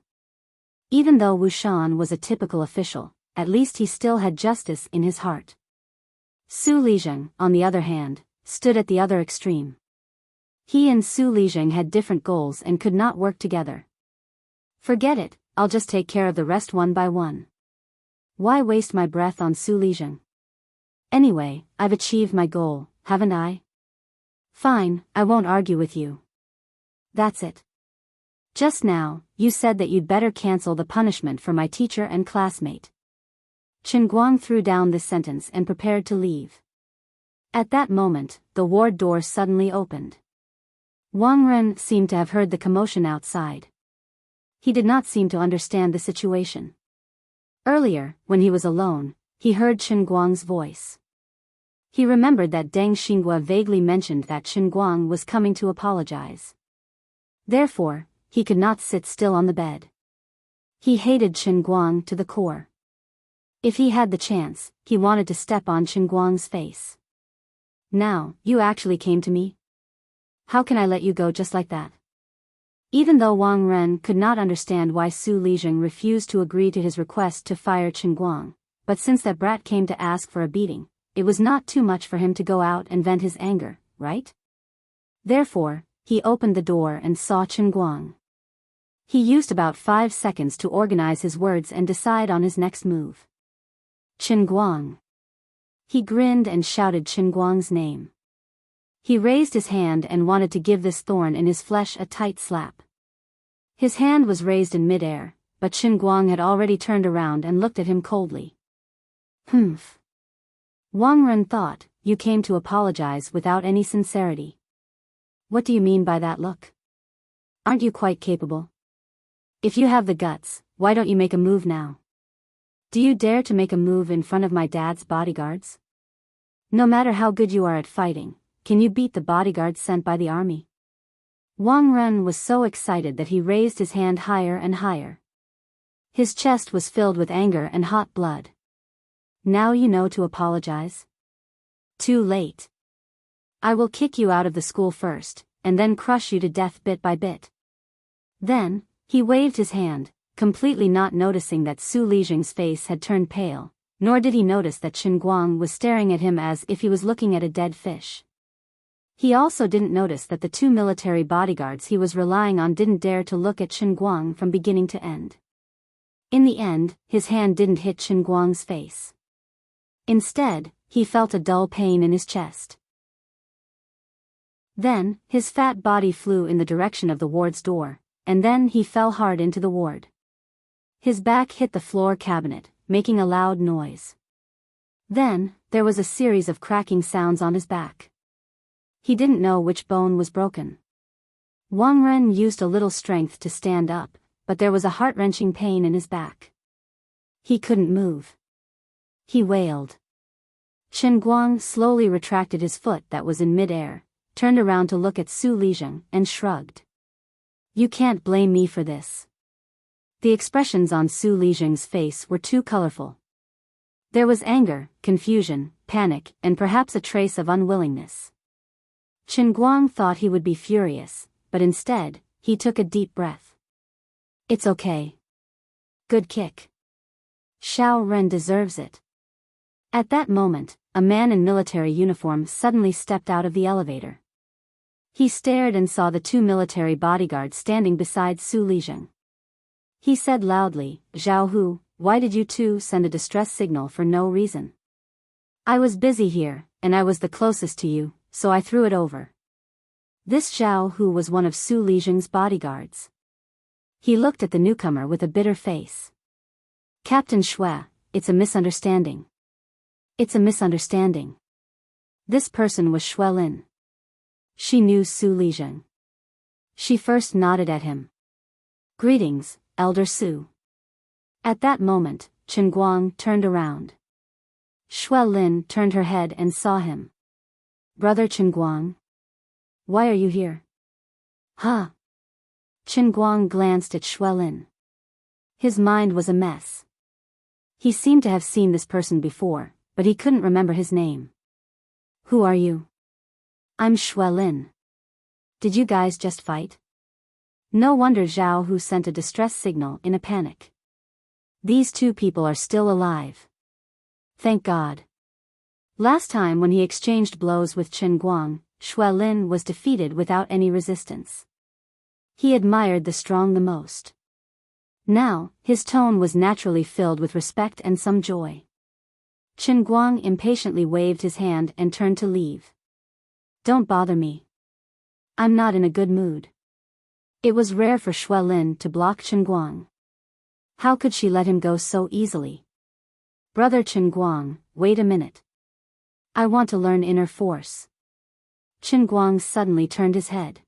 Even though Wu Shan was a typical official, at least he still had justice in his heart. Su Lizheng, on the other hand, stood at the other extreme. He and Su Lizheng had different goals and could not work together. Forget it, I'll just take care of the rest one by one. Why waste my breath on Su Lizheng? Anyway, I've achieved my goal, haven't I? Fine, I won't argue with you. That's it. Just now, you said that you'd better cancel the punishment for my teacher and classmate. Chen Guang threw down this sentence and prepared to leave. At that moment, the ward door suddenly opened. Wang Ren seemed to have heard the commotion outside. He did not seem to understand the situation. Earlier, when he was alone, he heard Chen Guang's voice. He remembered that Deng Xingguo vaguely mentioned that Chen Guang was coming to apologize. Therefore, he could not sit still on the bed. He hated Chen Guang to the core. If he had the chance, he wanted to step on Chen Guang's face. Now, you actually came to me? How can I let you go just like that? Even though Wang Ren could not understand why Su Lizheng refused to agree to his request to fire Chen Guang, but since that brat came to ask for a beating, it was not too much for him to go out and vent his anger, right? Therefore, he opened the door and saw Chen Guang. He used about 5 seconds to organize his words and decide on his next move. Chen Guang. He grinned and shouted Chen Guang's name. He raised his hand and wanted to give this thorn in his flesh a tight slap. His hand was raised in midair, but Chen Guang had already turned around and looked at him coldly. Humph. Wang Ren thought, you came to apologize without any sincerity. What do you mean by that look? Aren't you quite capable? If you have the guts, why don't you make a move now? Do you dare to make a move in front of my dad's bodyguards? No matter how good you are at fighting, can you beat the bodyguards sent by the army? Wang Ren was so excited that he raised his hand higher and higher. His chest was filled with anger and hot blood. Now you know to apologize? Too late. I will kick you out of the school first, and then crush you to death bit by bit. Then, he waved his hand, completely not noticing that Su Lijing's face had turned pale, nor did he notice that Chen Guang was staring at him as if he was looking at a dead fish. He also didn't notice that the 2 military bodyguards he was relying on didn't dare to look at Chen Guang from beginning to end. In the end, his hand didn't hit Chen Guang's face. Instead, he felt a dull pain in his chest. Then, his fat body flew in the direction of the ward's door, and then he fell hard into the ward. His back hit the floor cabinet, making a loud noise. Then, there was a series of cracking sounds on his back. He didn't know which bone was broken. Wang Ren used a little strength to stand up, but there was a heart-wrenching pain in his back. He couldn't move. He wailed. Chen Guang slowly retracted his foot that was in midair, turned around to look at Su Lijing, and shrugged. You can't blame me for this. The expressions on Su Lijing's face were too colorful. There was anger, confusion, panic, and perhaps a trace of unwillingness. Chen Guang thought he would be furious, but instead, he took a deep breath. It's okay. Good kick. Xiao Ren deserves it. At that moment, a man in military uniform suddenly stepped out of the elevator. He stared and saw the 2 military bodyguards standing beside Su Lijing. He said loudly, Zhao Hu, why did you 2 send a distress signal for no reason? I was busy here, and I was the closest to you, so I threw it over. This Zhao Hu was one of Su Lijing's bodyguards. He looked at the newcomer with a bitter face. Captain Xue, it's a misunderstanding. It's a misunderstanding. This person was Xue Lin. She knew Su Lijing. She first nodded at him. Greetings, Elder Su. At that moment, Chen Guang turned around. Xue Lin turned her head and saw him. Brother Chen Guang? Why are you here? Huh? Chen Guang glanced at Xue Lin. His mind was a mess. He seemed to have seen this person before, but he couldn't remember his name. Who are you? I'm Xue Lin. Did you guys just fight? No wonder Zhao Hu sent a distress signal in a panic. These 2 people are still alive. Thank God. Last time when he exchanged blows with Chen Guang, Xue Lin was defeated without any resistance. He admired the strong the most. Now, his tone was naturally filled with respect and some joy. Chen Guang impatiently waved his hand and turned to leave. Don't bother me. I'm not in a good mood. It was rare for Xue Lin to block Chen Guang. How could she let him go so easily? Brother Chen Guang, wait a minute. I want to learn inner force. Chen Guang suddenly turned his head.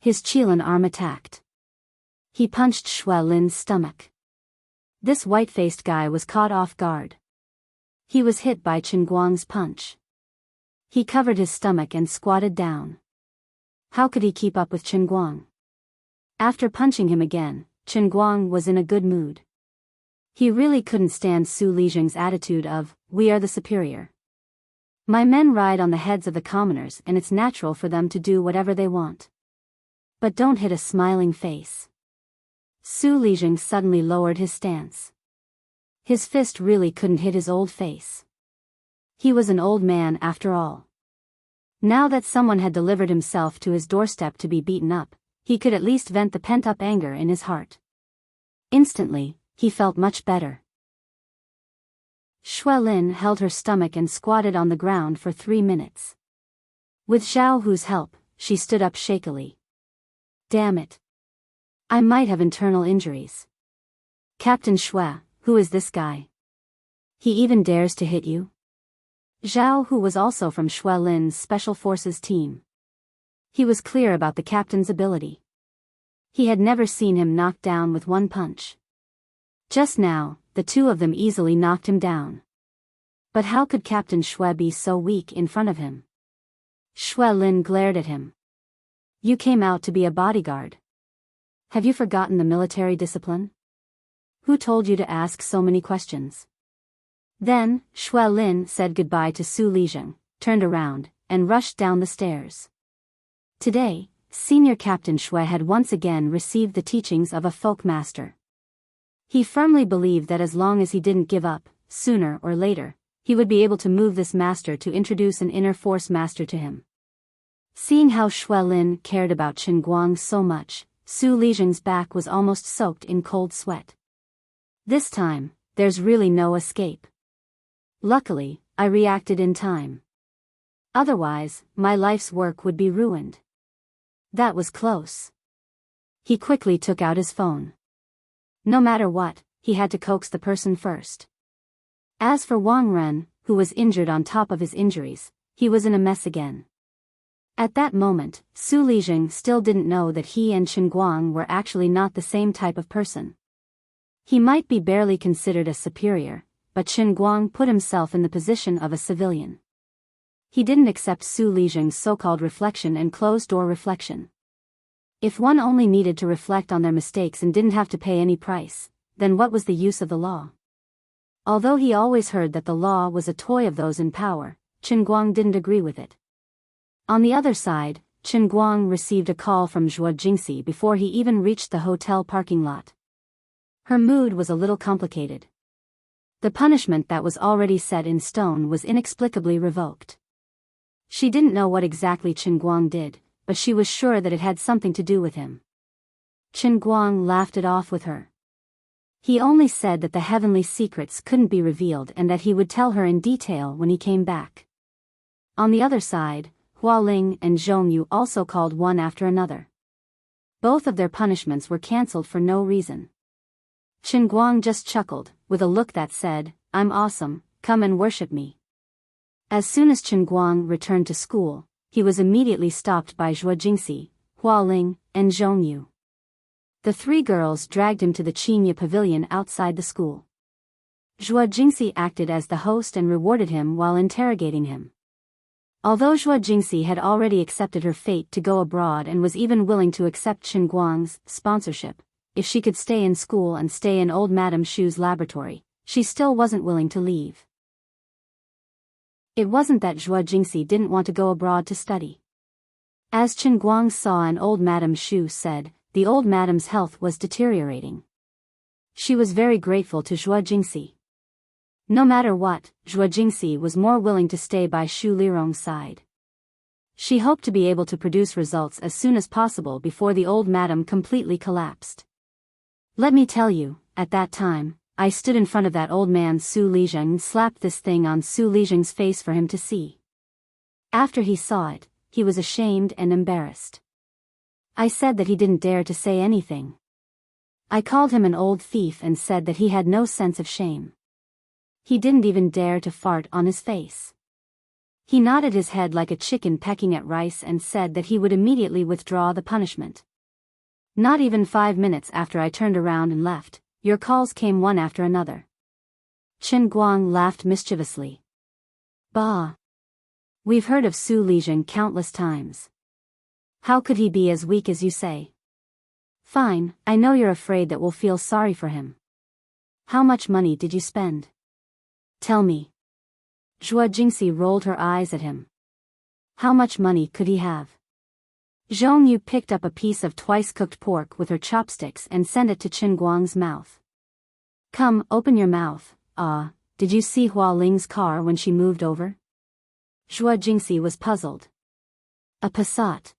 His Qilin arm attacked. He punched Xue Lin's stomach. This white-faced guy was caught off guard. He was hit by Chen Guang's punch. He covered his stomach and squatted down. How could he keep up with Chen Guang? After punching him again, Chen Guang was in a good mood. He really couldn't stand Su Lijing's attitude of, we are the superior. My men ride on the heads of the commoners and it's natural for them to do whatever they want. But don't hit a smiling face. Su Lijing suddenly lowered his stance. His fist really couldn't hit his old face. He was an old man after all. Now that someone had delivered himself to his doorstep to be beaten up, he could at least vent the pent-up anger in his heart. Instantly, he felt much better. Xuelin held her stomach and squatted on the ground for 3 minutes. With Zhao Hu's help, she stood up shakily. Damn it. I might have internal injuries. Captain Xue, who is this guy? He even dares to hit you? Zhao Hu was also from Xuelin's Special Forces team. He was clear about the captain's ability. He had never seen him knocked down with one punch. Just now, the two of them easily knocked him down. But how could Captain Xue be so weak in front of him? Xuelin glared at him. You came out to be a bodyguard. Have you forgotten the military discipline? Who told you to ask so many questions? Then, Xuelin said goodbye to Su Lizheng, turned around, and rushed down the stairs. Today, Senior Captain Xue had once again received the teachings of a folk master. He firmly believed that as long as he didn't give up, sooner or later, he would be able to move this master to introduce an inner force master to him. Seeing how Xuelin cared about Qin Guang so much, Su Lizheng's back was almost soaked in cold sweat. This time, there's really no escape. Luckily, I reacted in time. Otherwise, my life's work would be ruined. That was close. He quickly took out his phone. No matter what, he had to coax the person first. As for Wang Ren, who was injured on top of his injuries, he was in a mess again. At that moment, Su Lizheng still didn't know that he and Qin Guang were actually not the same type of person. He might be barely considered a superior, but Qin Guang put himself in the position of a civilian. He didn't accept Su Lizheng's so-called reflection and closed-door reflection. If one only needed to reflect on their mistakes and didn't have to pay any price, then what was the use of the law? Although he always heard that the law was a toy of those in power, Qin Guang didn't agree with it. On the other side, Qin Guang received a call from Zhuo Jingxi before he even reached the hotel parking lot. Her mood was a little complicated. The punishment that was already set in stone was inexplicably revoked. She didn't know what exactly Qin Guang did, but she was sure that it had something to do with him. Qin Guang laughed it off with her. He only said that the heavenly secrets couldn't be revealed and that he would tell her in detail when he came back. On the other side, Hualing and Zhongyu also called one after another. Both of their punishments were cancelled for no reason. Qin Guang just chuckled, with a look that said, I'm awesome, come and worship me. As soon as Qin Guang returned to school, he was immediately stopped by Zhuo Jingxi, Hualing, and Zhongyu. The 3 girls dragged him to the Qinya pavilion outside the school. Zhuo Jingxi acted as the host and rewarded him while interrogating him. Although Zhuo Jingxi had already accepted her fate to go abroad and was even willing to accept Qin Guang's sponsorship, if she could stay in school and stay in old Madame Shu's laboratory, she still wasn't willing to leave. It wasn't that Zhuo Jingxi didn't want to go abroad to study. As Qin Guang saw and old Madame Shu said, the old madame's health was deteriorating. She was very grateful to Zhuo Jingxi. No matter what, Zhuo Jingxi was more willing to stay by Shu Lirong's side. She hoped to be able to produce results as soon as possible before the old madame completely collapsed. Let me tell you, at that time, I stood in front of that old man Su Lizheng and slapped this thing on Su Lizheng's face for him to see. After he saw it, he was ashamed and embarrassed. I said that he didn't dare to say anything. I called him an old thief and said that he had no sense of shame. He didn't even dare to fart on his face. He nodded his head like a chicken pecking at rice and said that he would immediately withdraw the punishment. Not even 5 minutes after I turned around and left, your calls came one after another. Qin Guang laughed mischievously. Bah! We've heard of Su Lizheng countless times. How could he be as weak as you say? Fine, I know you're afraid that we'll feel sorry for him. How much money did you spend? Tell me. Zhuo Jingxi rolled her eyes at him. How much money could he have? Zhongyu picked up a piece of twice-cooked pork with her chopsticks and sent it to Qin Guang's mouth. Come, open your mouth. Did you see Hua Ling's car when she moved over? Zhuo Jingxi was puzzled. A Passat.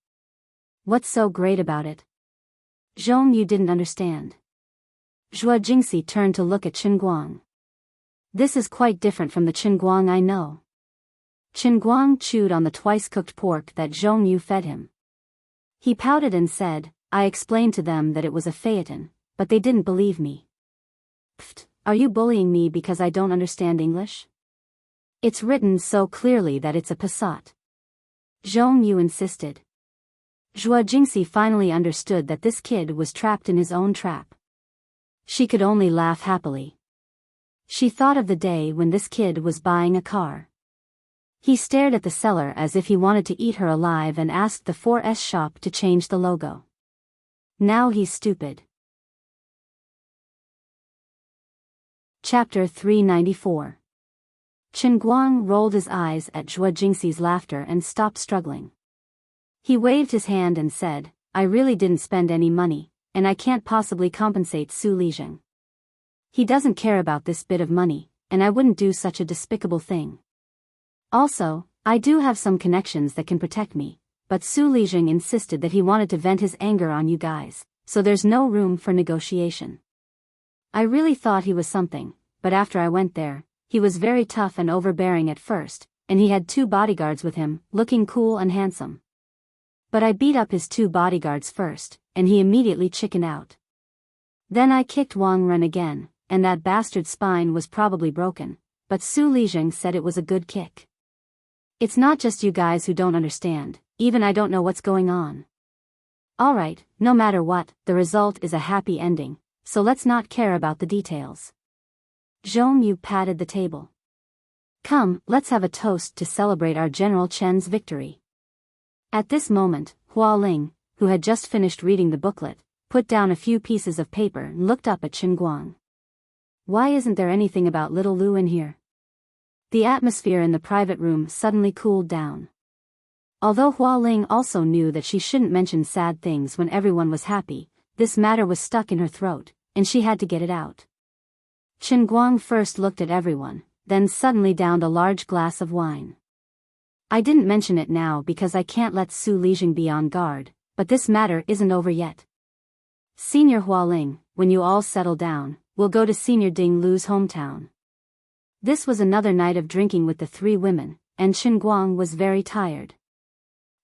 What's so great about it? Zhong Yu didn't understand. Zhuo Jingxi turned to look at Qin Guang. This is quite different from the Qin Guang I know. Qin Guang chewed on the twice-cooked pork that Zhong Yu fed him. He pouted and said, I explained to them that it was a Phaeton, but they didn't believe me. Pfft, are you bullying me because I don't understand English? It's written so clearly that it's a Passat. Zhong Yu insisted. Zhuo Jingxi finally understood that this kid was trapped in his own trap. She could only laugh happily. She thought of the day when this kid was buying a car. He stared at the seller as if he wanted to eat her alive and asked the 4S shop to change the logo. Now he's stupid. Chapter 394. Qin Guang rolled his eyes at Zhuo Jingxi's laughter and stopped struggling. He waved his hand and said, I really didn't spend any money, and I can't possibly compensate Su Lijing. He doesn't care about this bit of money, and I wouldn't do such a despicable thing. Also, I do have some connections that can protect me, but Su Lijing insisted that he wanted to vent his anger on you guys, so there's no room for negotiation. I really thought he was something, but after I went there, he was very tough and overbearing at first, and he had 2 bodyguards with him, looking cool and handsome. But I beat up his 2 bodyguards first, and he immediately chickened out. Then I kicked Wang Ren again, and that bastard's spine was probably broken, but Su Lijing said it was a good kick. It's not just you guys who don't understand, even I don't know what's going on. Alright, no matter what, the result is a happy ending, so let's not care about the details. Zhong Yu patted the table. Come, let's have a toast to celebrate our General Chen's victory. At this moment, Hua Ling, who had just finished reading the booklet, put down a few pieces of paper and looked up at Qin Guang. Why isn't there anything about little Lu in here? The atmosphere in the private room suddenly cooled down. Although Hua Ling also knew that she shouldn't mention sad things when everyone was happy, this matter was stuck in her throat, and she had to get it out. Qin Guang first looked at everyone, then suddenly downed a large glass of wine. I didn't mention it now because I can't let Su Lijing be on guard, but this matter isn't over yet. Senior Hua Ling, when you all settle down, we'll go to Senior Ding Lu's hometown. This was another night of drinking with the 3 women, and Qin Guang was very tired.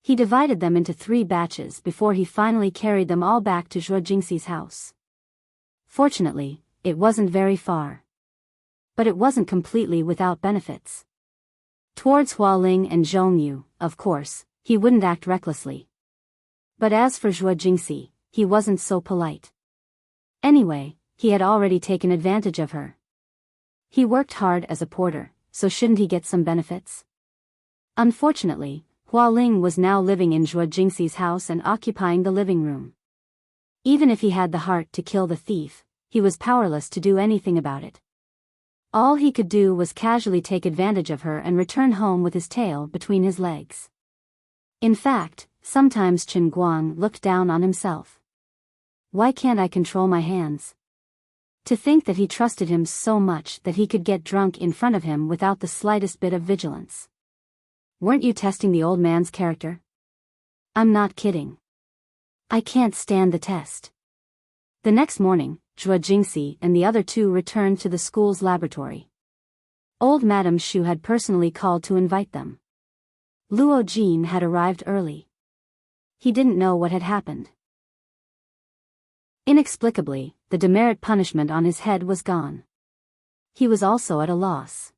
He divided them into 3 batches before he finally carried them all back to Zhuo Jingxi's house. Fortunately, it wasn't very far. But it wasn't completely without benefits. Towards Hua Ling and Zhong Yu, of course, he wouldn't act recklessly. But as for Zhuo Jingxi, he wasn't so polite. Anyway, he had already taken advantage of her. He worked hard as a porter, so shouldn't he get some benefits? Unfortunately, Hua Ling was now living in Zhuo Jingxi's house and occupying the living room. Even if he had the heart to kill the thief, he was powerless to do anything about it. All he could do was casually take advantage of her and return home with his tail between his legs. In fact, sometimes Qin Guang looked down on himself. Why can't I control my hands? To think that he trusted him so much that he could get drunk in front of him without the slightest bit of vigilance. Weren't you testing the old man's character? I'm not kidding. I can't stand the test. The next morning, Zhuo Jingxi and the other 2 returned to the school's laboratory. Old Madame Xu had personally called to invite them. Luo Jin had arrived early. He didn't know what had happened. Inexplicably, the demerit punishment on his head was gone. He was also at a loss.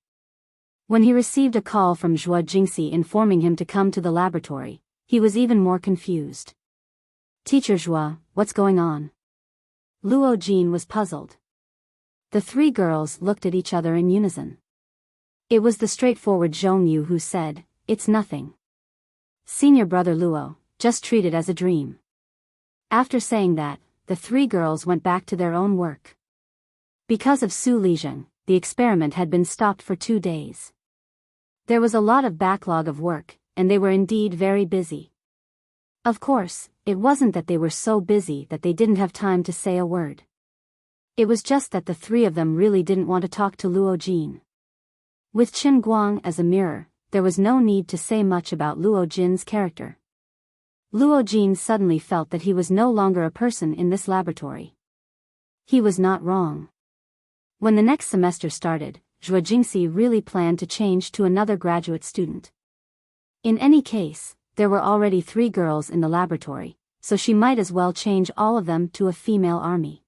When he received a call from Zhuo Jingxi informing him to come to the laboratory, he was even more confused. Teacher Zhuo, what's going on? Luo Jin was puzzled. The 3 girls looked at each other in unison. It was the straightforward Zhong Yu who said, it's nothing. Senior brother Luo, just treat it as a dream. After saying that, the 3 girls went back to their own work. Because of Su Lijing, the experiment had been stopped for 2 days. There was a lot of backlog of work, and they were indeed very busy. Of course, it wasn't that they were so busy that they didn't have time to say a word. It was just that the 3 of them really didn't want to talk to Luo Jin. With Qin Guang as a mirror, there was no need to say much about Luo Jin's character. Luo Jin suddenly felt that he was no longer a person in this laboratory. He was not wrong. When the next semester started, Zhuo Jingxi really planned to change to another graduate student. In any case, there were already 3 girls in the laboratory, so she might as well change all of them to a female army.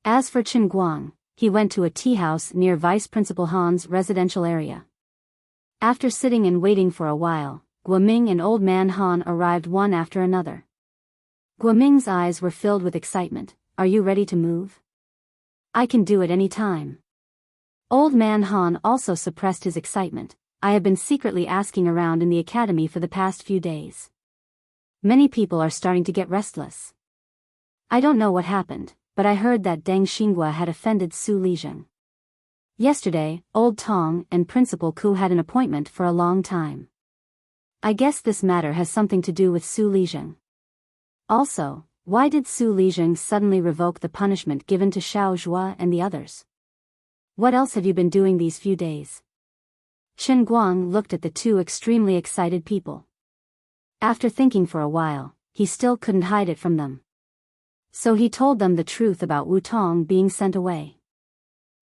As for Chen Guang, he went to a tea house near Vice Principal Han's residential area. After sitting and waiting for a while, Guoming and Old Man Han arrived one after another. Guoming's eyes were filled with excitement. "Are you ready to move? I can do it any time." Old Man Han also suppressed his excitement. "I have been secretly asking around in the academy for the past few days. Many people are starting to get restless. I don't know what happened, but I heard that Deng Xinghua had offended Su Lizheng. Yesterday, Old Tong and Principal Ku had an appointment for a long time. I guess this matter has something to do with Su Lizheng. Also, why did Su Lizheng suddenly revoke the punishment given to Xiao Zhua and the others? What else have you been doing these few days?" Chen Guang looked at the 2 extremely excited people. After thinking for a while, he still couldn't hide it from them. So he told them the truth about Wu Tong being sent away.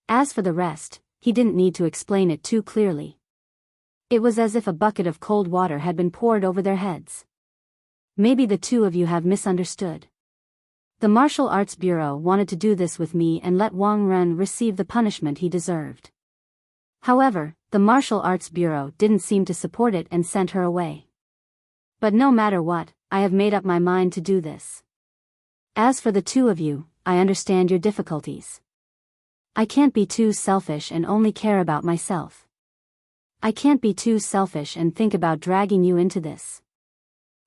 As for the rest, he didn't need to explain it too clearly. It was as if a bucket of cold water had been poured over their heads. "Maybe the 2 of you have misunderstood. The Martial Arts Bureau wanted to do this with me and let Wang Ren receive the punishment he deserved. However, the Martial Arts Bureau didn't seem to support it and sent her away. But no matter what, I have made up my mind to do this. As for the 2 of you, I understand your difficulties. I can't be too selfish and only care about myself. I can't be too selfish and think about dragging you into this."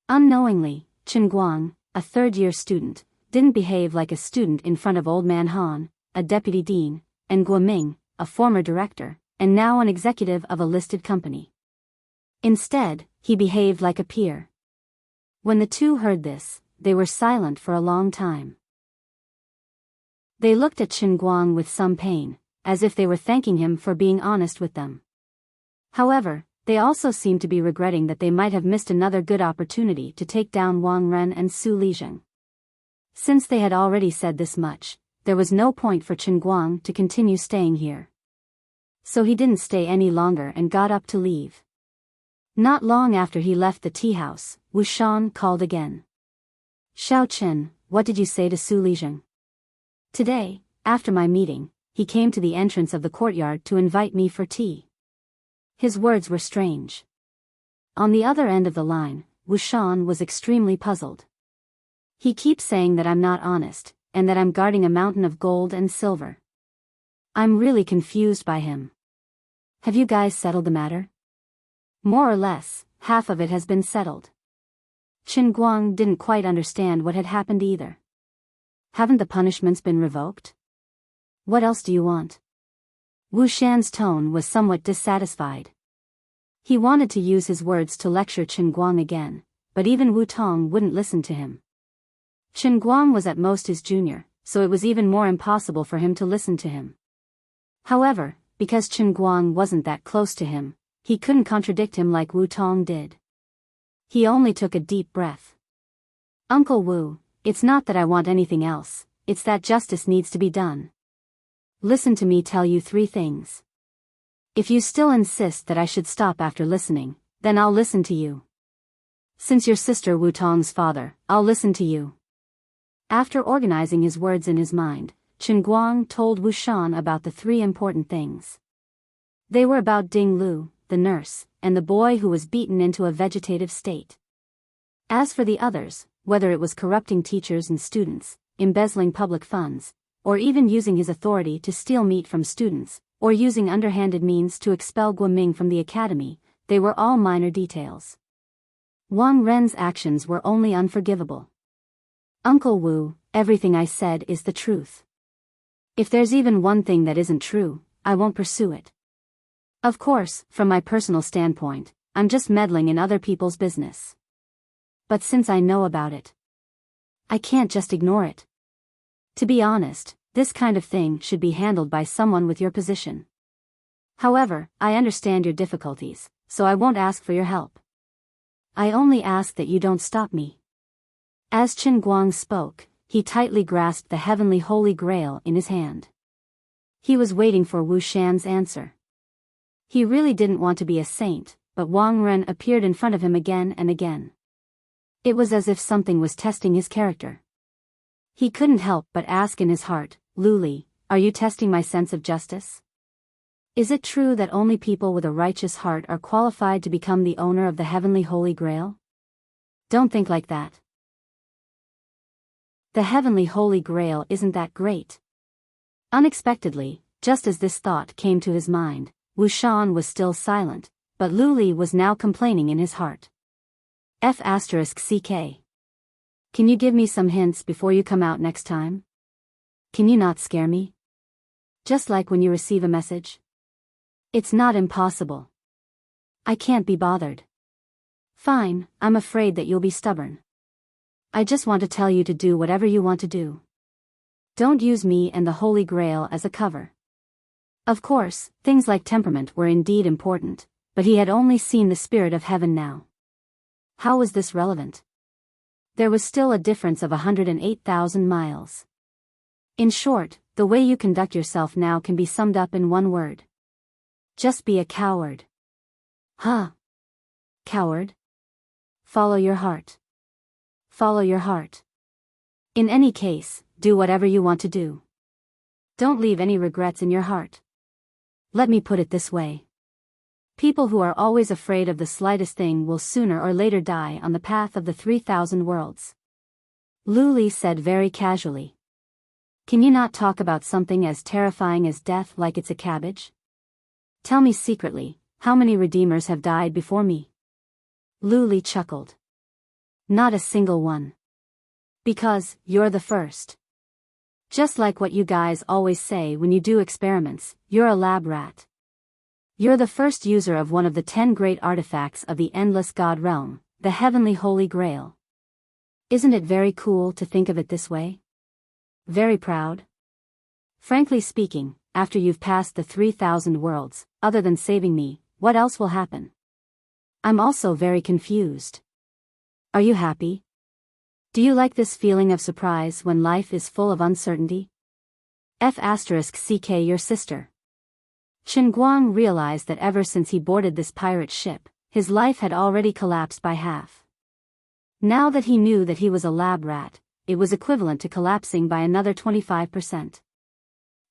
Unknowingly, Chen Guang, a third-year student, didn't behave like a student in front of Old Man Han, a deputy dean, and Guoming, a former director, and now an executive of a listed company. Instead, he behaved like a peer. When the 2 heard this, they were silent for a long time. They looked at Chen Guang with some pain, as if they were thanking him for being honest with them. However, they also seemed to be regretting that they might have missed another good opportunity to take down Wang Ren and Su Lizheng. Since they had already said this much, there was no point for Chen Guang to continue staying here. So he didn't stay any longer and got up to leave. Not long after he left the tea house, Wu Shan called again. "Xiao Chen, what did you say to Su Lizheng?" "Today, after my meeting, he came to the entrance of the courtyard to invite me for tea. His words were strange." On the other end of the line, Wu Shan was extremely puzzled. "He keeps saying that I'm not honest, and that I'm guarding a mountain of gold and silver. I'm really confused by him. Have you guys settled the matter?" "More or less, half of it has been settled." Chen Guang didn't quite understand what had happened either. "Haven't the punishments been revoked? What else do you want?" Wu Shan's tone was somewhat dissatisfied. He wanted to use his words to lecture Chen Guang again, but even Wu Tong wouldn't listen to him. Chen Guang was at most his junior, so it was even more impossible for him to listen to him. However, because Chen Guang wasn't that close to him, he couldn't contradict him like Wu Tong did. He only took a deep breath. "Uncle Wu, it's not that I want anything else, it's that justice needs to be done. Listen to me tell you 3 things. If you still insist that I should stop after listening, then I'll listen to you. Since you're sister Wu Tong's father, I'll listen to you." After organizing his words in his mind, Chen Guang told Wu Shan about the 3 important things. They were about Ding Lu, the nurse, and the boy who was beaten into a vegetative state. As for the others, whether it was corrupting teachers and students, embezzling public funds, or even using his authority to steal meat from students, or using underhanded means to expel Guoming from the academy, they were all minor details. Wang Ren's actions were only unforgivable. "Uncle Wu, everything I said is the truth. If there's even one thing that isn't true, I won't pursue it. Of course, from my personal standpoint, I'm just meddling in other people's business. But since I know about it, I can't just ignore it. To be honest, this kind of thing should be handled by someone with your position. However, I understand your difficulties, so I won't ask for your help. I only ask that you don't stop me." As Qin Guang spoke, he tightly grasped the heavenly Holy Grail in his hand. He was waiting for Wu Shan's answer. He really didn't want to be a saint, but Wang Ren appeared in front of him again and again. It was as if something was testing his character. He couldn't help but ask in his heart, "Lu Li, are you testing my sense of justice? Is it true that only people with a righteous heart are qualified to become the owner of the heavenly Holy Grail? Don't think like that. The heavenly Holy Grail isn't that great." Unexpectedly, just as this thought came to his mind, Wu Shan was still silent, but Lu Li was now complaining in his heart. F***CK. Can you give me some hints before you come out next time? Can you not scare me? Just like when you receive a message? It's not impossible. I can't be bothered. Fine, I'm afraid that you'll be stubborn. I just want to tell you to do whatever you want to do. Don't use me and the Holy Grail as a cover. Of course, things like temperament were indeed important, but he had only seen the spirit of heaven now. How was this relevant? There was still a difference of 108,000 miles. In short, the way you conduct yourself now can be summed up in one word. Just be a coward. Huh? Coward? Follow your heart. Follow your heart. In any case, do whatever you want to do. Don't leave any regrets in your heart. Let me put it this way. People who are always afraid of the slightest thing will sooner or later die on the path of the 3,000 worlds. Lu Li said very casually. Can you not talk about something as terrifying as death like it's a cabbage? Tell me secretly, how many redeemers have died before me? Lu Li chuckled. Not a single one. Because, you're the first. Just like what you guys always say when you do experiments, you're a lab rat. You're the first user of one of the 10 great artifacts of the Endless God Realm, the Heavenly Holy Grail. Isn't it very cool to think of it this way? Very proud? Frankly speaking, after you've passed the 3,000 worlds, other than saving me, what else will happen? I'm also very confused. Are you happy? Do you like this feeling of surprise when life is full of uncertainty? F***CK your sister. Qin Guang realized that ever since he boarded this pirate ship, his life had already collapsed by half. Now that he knew that he was a lab rat, it was equivalent to collapsing by another 25%.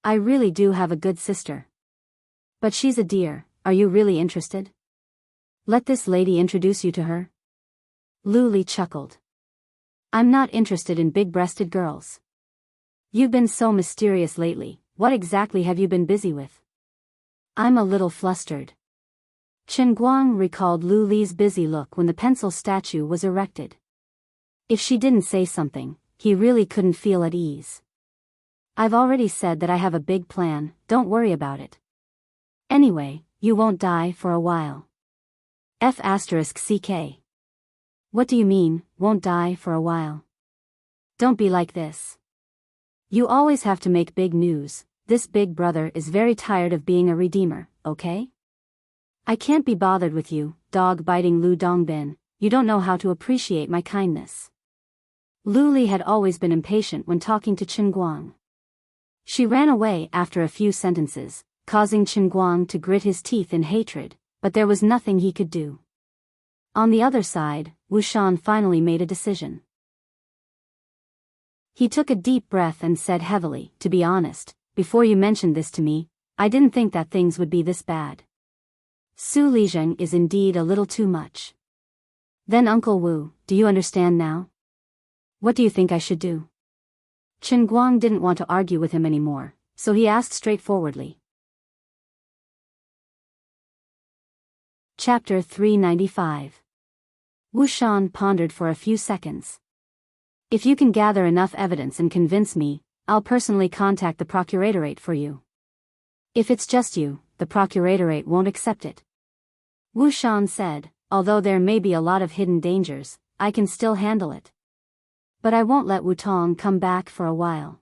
I really do have a good sister. But she's a dear, are you really interested? Let this lady introduce you to her. Lu Li chuckled. I'm not interested in big-breasted girls. You've been so mysterious lately, what exactly have you been busy with? I'm a little flustered. Qin Guang recalled Lu Li's busy look when the pencil statue was erected. If she didn't say something, he really couldn't feel at ease. I've already said that I have a big plan, don't worry about it. Anyway, you won't die for a while. F***CK. What do you mean, won't die for a while? Don't be like this. You always have to make big news. This big brother is very tired of being a redeemer, okay? I can't be bothered with you, dog-biting Lu Dongbin, you don't know how to appreciate my kindness. Lu Li had always been impatient when talking to Qin Guang. She ran away after a few sentences, causing Qin Guang to grit his teeth in hatred, but there was nothing he could do. On the other side, Wu Shan finally made a decision. He took a deep breath and said heavily, to be honest, before you mentioned this to me, I didn't think that things would be this bad. Su Lizheng is indeed a little too much. Then Uncle Wu, do you understand now? What do you think I should do? Qin Guang didn't want to argue with him anymore, so he asked straightforwardly. Chapter 395. Wu Shan pondered for a few seconds. If you can gather enough evidence and convince me, I'll personally contact the procuratorate for you. If it's just you, the procuratorate won't accept it. Wu Shan said, although there may be a lot of hidden dangers, I can still handle it. But I won't let Wu Tong come back for a while.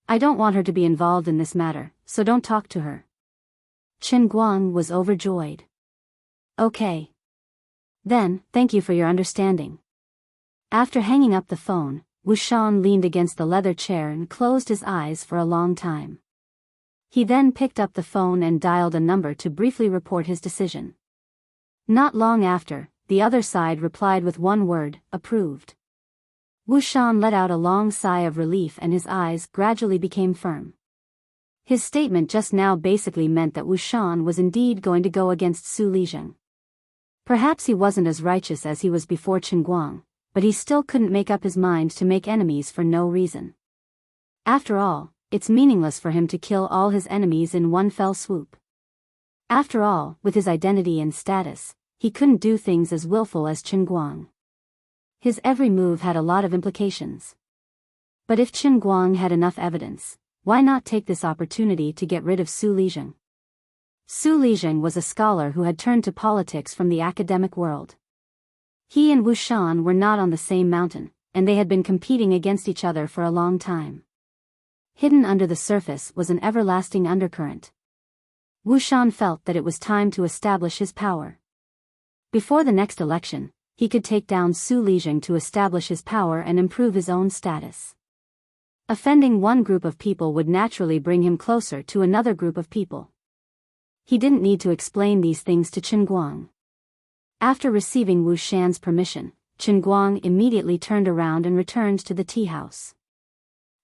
I don't want her to be involved in this matter, so don't talk to her. Qin Guang was overjoyed. Okay. Then, thank you for your understanding. After hanging up the phone, Wu Shan leaned against the leather chair and closed his eyes for a long time. He then picked up the phone and dialed a number to briefly report his decision. Not long after, the other side replied with one word, approved. Wu Shan let out a long sigh of relief and his eyes gradually became firm. His statement just now basically meant that Wu Shan was indeed going to go against Su Lizheng. Perhaps he wasn't as righteous as he was before Chen Guang, but he still couldn't make up his mind to make enemies for no reason. After all, it's meaningless for him to kill all his enemies in one fell swoop. After all, with his identity and status, he couldn't do things as willful as Chen Guang. His every move had a lot of implications. But if Chen Guang had enough evidence, why not take this opportunity to get rid of Su Lizheng? Su Lizheng was a scholar who had turned to politics from the academic world. He and Wu Shan were not on the same mountain, and they had been competing against each other for a long time. Hidden under the surface was an everlasting undercurrent. Wu Shan felt that it was time to establish his power. Before the next election, he could take down Su Lizheng to establish his power and improve his own status. Offending one group of people would naturally bring him closer to another group of people. He didn't need to explain these things to Chen Guang. After receiving Wu Shan's permission, Chen Guang immediately turned around and returned to the tea house.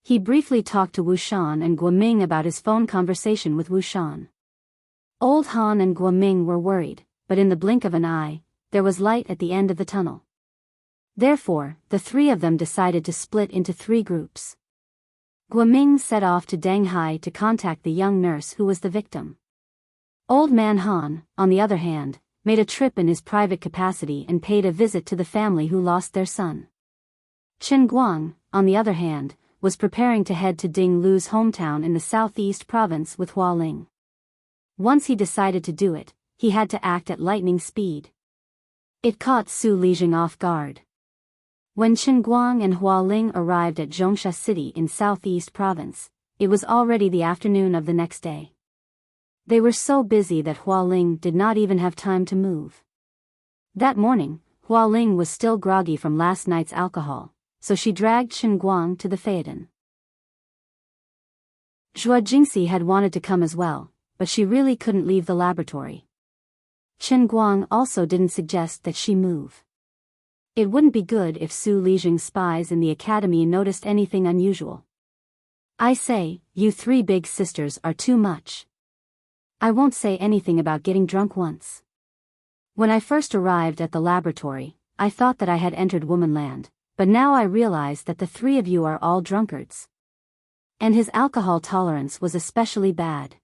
He briefly talked to Wu Shan and Guoming about his phone conversation with Wu Shan. Old Han and Guoming were worried, but in the blink of an eye, there was light at the end of the tunnel. Therefore, the three of them decided to split into 3 groups. Guoming set off to Danghai to contact the young nurse who was the victim. Old man Han, on the other hand, made a trip in his private capacity and paid a visit to the family who lost their son. Chen Guang, on the other hand, was preparing to head to Ding Lu's hometown in the southeast province with Hua Ling. Once he decided to do it, he had to act at lightning speed. It caught Su Lizheng off guard. When Chen Guang and Hua Ling arrived at Zhongsha City in southeast province, it was already the afternoon of the next day. They were so busy that Hua Ling did not even have time to move. That morning, Hua Ling was still groggy from last night's alcohol, so she dragged Chen Guang to the phaeton. Zhua Jingxi had wanted to come as well, but she really couldn't leave the laboratory. Chen Guang also didn't suggest that she move. It wouldn't be good if Su Lizheng's spies in the academy noticed anything unusual. I say, you 3 big sisters are too much. I won't say anything about getting drunk once. When I first arrived at the laboratory, I thought that I had entered womanland, but now I realize that the 3 of you are all drunkards. And his alcohol tolerance was especially bad.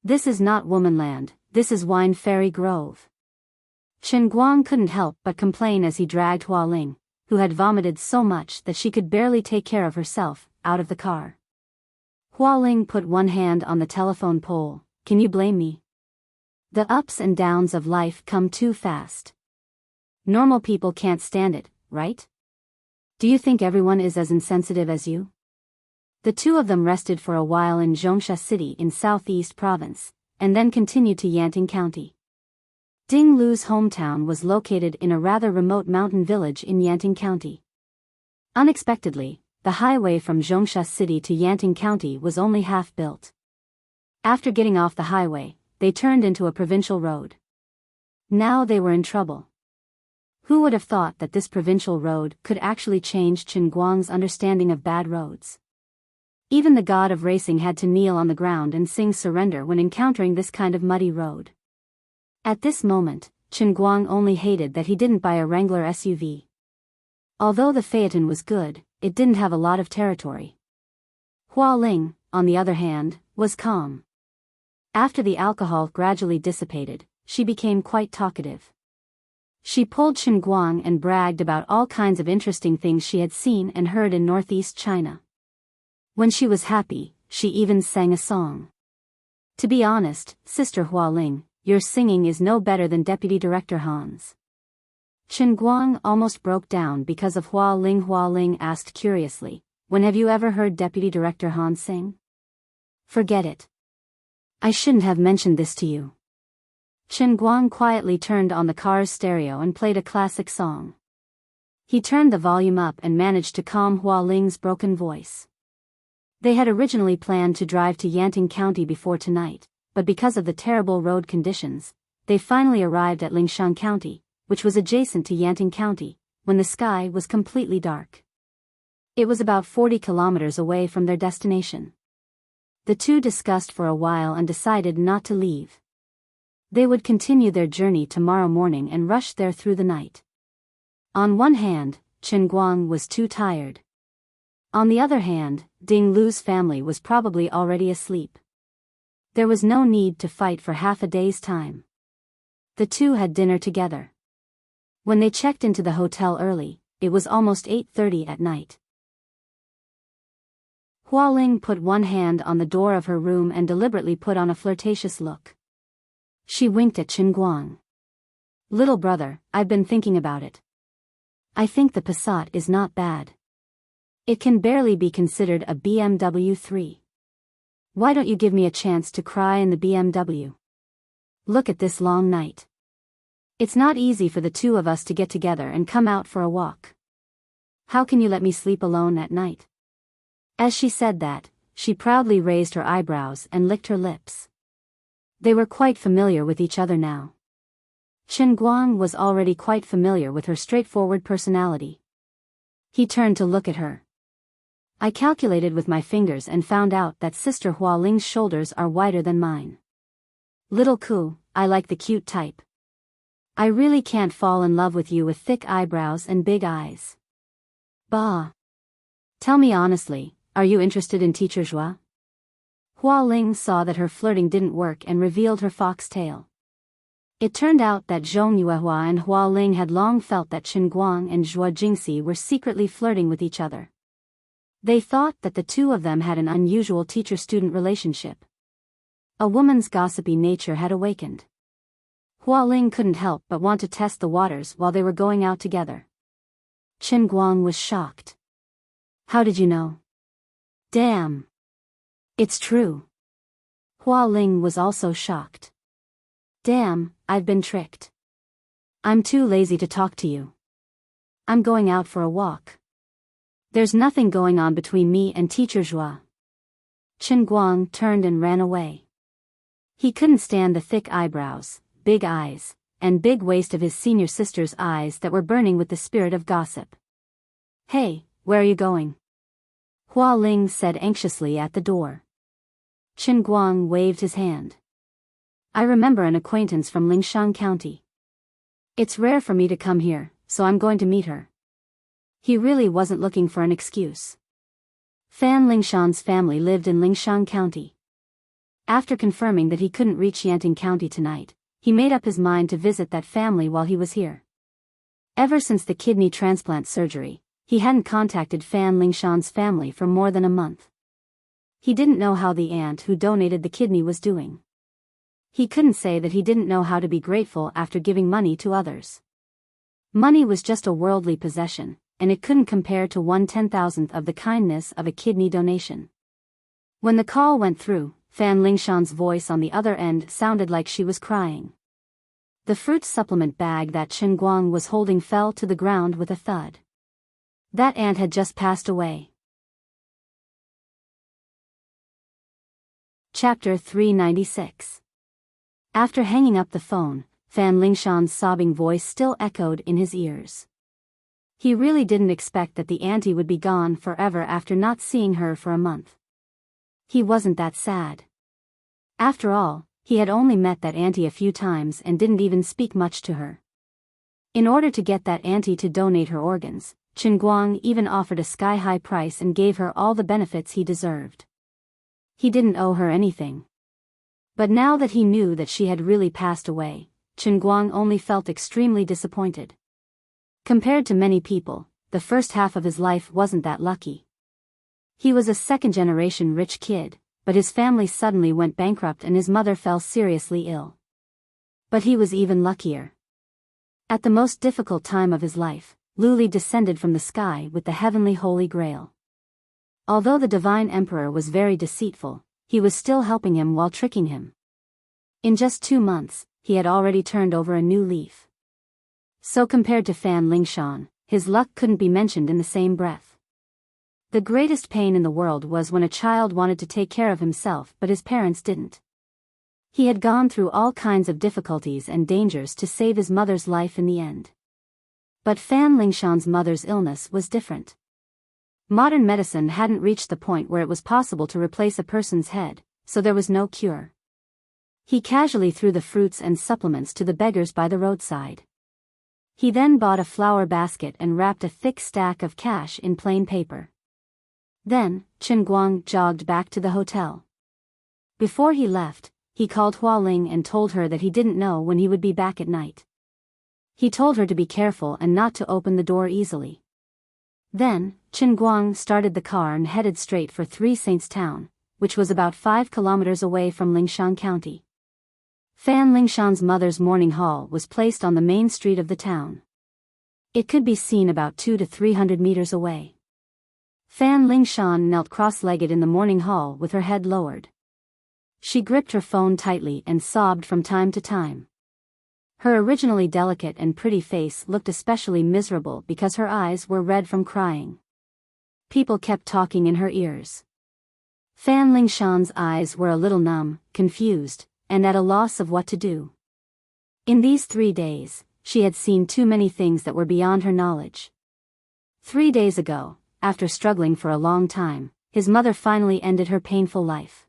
This is not womanland, this is Wine Fairy Grove. Chen Guang couldn't help but complain as he dragged Hua Ling, who had vomited so much that she could barely take care of herself, out of the car. Hua Ling put one hand on the telephone pole. Can you blame me? The ups and downs of life come too fast. Normal people can't stand it, right? Do you think everyone is as insensitive as you? The 2 of them rested for a while in Zhongsha City in southeast province, and then continued to Yanting County. Ding Lu's hometown was located in a rather remote mountain village in Yanting County. Unexpectedly, the highway from Zhongsha City to Yanting County was only half built. After getting off the highway, they turned into a provincial road. Now they were in trouble. Who would have thought that this provincial road could actually change Chen Guang's understanding of bad roads? Even the god of racing had to kneel on the ground and sing surrender when encountering this kind of muddy road. At this moment, Chen Guang only hated that he didn't buy a Wrangler SUV. Although the phaeton was good, it didn't have a lot of territory. Hua Ling, on the other hand, was calm. After the alcohol gradually dissipated, she became quite talkative. She pulled Chen Guang and bragged about all kinds of interesting things she had seen and heard in northeast China. When she was happy, she even sang a song. To be honest, Sister Hua Ling, your singing is no better than Deputy Director Han's. Chen Guang almost broke down because of Hua Ling. Hua Ling asked curiously, when have you ever heard Deputy Director Han sing? Forget it. I shouldn't have mentioned this to you. Chen Guang quietly turned on the car's stereo and played a classic song. He turned the volume up and managed to calm Hua Ling's broken voice. They had originally planned to drive to Enchanting County before tonight, but because of the terrible road conditions, they finally arrived at Lingshan County, which was adjacent to Enchanting County, when the sky was completely dark. It was about 40 kilometers away from their destination. The two discussed for a while and decided not to leave. They would continue their journey tomorrow morning and rush there through the night. On one hand, Chen Guang was too tired. On the other hand, Ding Lu's family was probably already asleep. There was no need to fight for half a day's time. The two had dinner together. When they checked into the hotel early, it was almost 8:30 at night. Hua Ling put one hand on the door of her room and deliberately put on a flirtatious look. She winked at Chen Guang. "Little brother, I've been thinking about it. I think the Passat is not bad. It can barely be considered a BMW 3. Why don't you give me a chance to cry in the BMW? Look at this long night. It's not easy for the two of us to get together and come out for a walk. How can you let me sleep alone at night?" As she said that, she proudly raised her eyebrows and licked her lips. They were quite familiar with each other now. Chen Guang was already quite familiar with her straightforward personality. He turned to look at her. "I calculated with my fingers and found out that Sister Hua Ling's shoulders are wider than mine. Little Ku, I like the cute type. I really can't fall in love with you with thick eyebrows and big eyes. Bah. Tell me honestly, are you interested in Teacher Zhua?" Hua Ling saw that her flirting didn't work and revealed her fox tail. It turned out that Zhong Yuehua and Hua Ling had long felt that Chen Guang and Zhua Jingxi were secretly flirting with each other. They thought that the two of them had an unusual teacher-student relationship. A woman's gossipy nature had awakened. Hua Ling couldn't help but want to test the waters while they were going out together. Chen Guang was shocked. "How did you know?" "Damn. It's true." Hua Ling was also shocked. "Damn, I've been tricked. I'm too lazy to talk to you. I'm going out for a walk. There's nothing going on between me and Teacher Zhua." Chen Guang turned and ran away. He couldn't stand the thick eyebrows, big eyes, and big waist of his senior sister's eyes that were burning with the spirit of gossip. "Hey, where are you going?" Hua Ling said anxiously at the door. Chen Guang waved his hand. "I remember an acquaintance from Lingshan County. It's rare for me to come here, so I'm going to meet her." He really wasn't looking for an excuse. Fan Lingshan's family lived in Lingshan County. After confirming that he couldn't reach Enchanting County tonight, he made up his mind to visit that family while he was here. Ever since the kidney transplant surgery, he hadn't contacted Fan Lingshan's family for more than a month. He didn't know how the aunt who donated the kidney was doing. He couldn't say that he didn't know how to be grateful after giving money to others. Money was just a worldly possession, and it couldn't compare to 1/10,000th of the kindness of a kidney donation. When the call went through, Fan Lingshan's voice on the other end sounded like she was crying. The fruit supplement bag that Chen Guang was holding fell to the ground with a thud. That aunt had just passed away. Chapter 396. After hanging up the phone, Fan Lingshan's sobbing voice still echoed in his ears. He really didn't expect that the auntie would be gone forever after not seeing her for a month. He wasn't that sad. After all, he had only met that auntie a few times and didn't even speak much to her. In order to get that auntie to donate her organs, Chen Guang even offered a sky-high price and gave her all the benefits he deserved. He didn't owe her anything. But now that he knew that she had really passed away, Chen Guang only felt extremely disappointed. Compared to many people, the first half of his life wasn't that lucky. He was a second-generation rich kid, but his family suddenly went bankrupt and his mother fell seriously ill. But he was even luckier. At the most difficult time of his life, Luli descended from the sky with the heavenly Holy Grail. Although the Divine Emperor was very deceitful, he was still helping him while tricking him. In just 2 months, he had already turned over a new leaf. So compared to Fan Lingshan, his luck couldn't be mentioned in the same breath. The greatest pain in the world was when a child wanted to take care of himself but his parents didn't. He had gone through all kinds of difficulties and dangers to save his mother's life in the end. But Fan Lingshan's mother's illness was different. Modern medicine hadn't reached the point where it was possible to replace a person's head, so there was no cure. He casually threw the fruits and supplements to the beggars by the roadside. He then bought a flower basket and wrapped a thick stack of cash in plain paper. Then, Chen Guang jogged back to the hotel. Before he left, he called Hua Ling and told her that he didn't know when he would be back at night. He told her to be careful and not to open the door easily. Then, Chen Guang started the car and headed straight for Three Saints Town, which was about 5 kilometers away from Lingshan County. Fan Lingshan's mother's mourning hall was placed on the main street of the town. It could be seen about 200 to 300 meters away. Fan Lingshan knelt cross-legged in the mourning hall with her head lowered. She gripped her phone tightly and sobbed from time to time. Her originally delicate and pretty face looked especially miserable because her eyes were red from crying. People kept talking in her ears. Fan Lingshan's eyes were a little numb, confused, and at a loss of what to do. In these 3 days, she had seen too many things that were beyond her knowledge. 3 days ago, after struggling for a long time, his mother finally ended her painful life.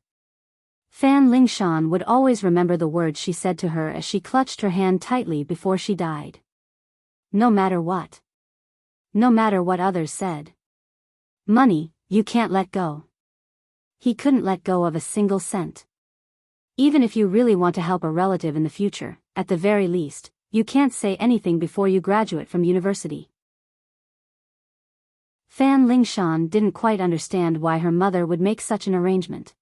Fan Lingshan would always remember the words she said to her as she clutched her hand tightly before she died. No matter what. No matter what others said. Money, you can't let go. He couldn't let go of a single cent. Even if you really want to help a relative in the future, at the very least, you can't say anything before you graduate from university. Fan Lingshan didn't quite understand why her mother would make such an arrangement.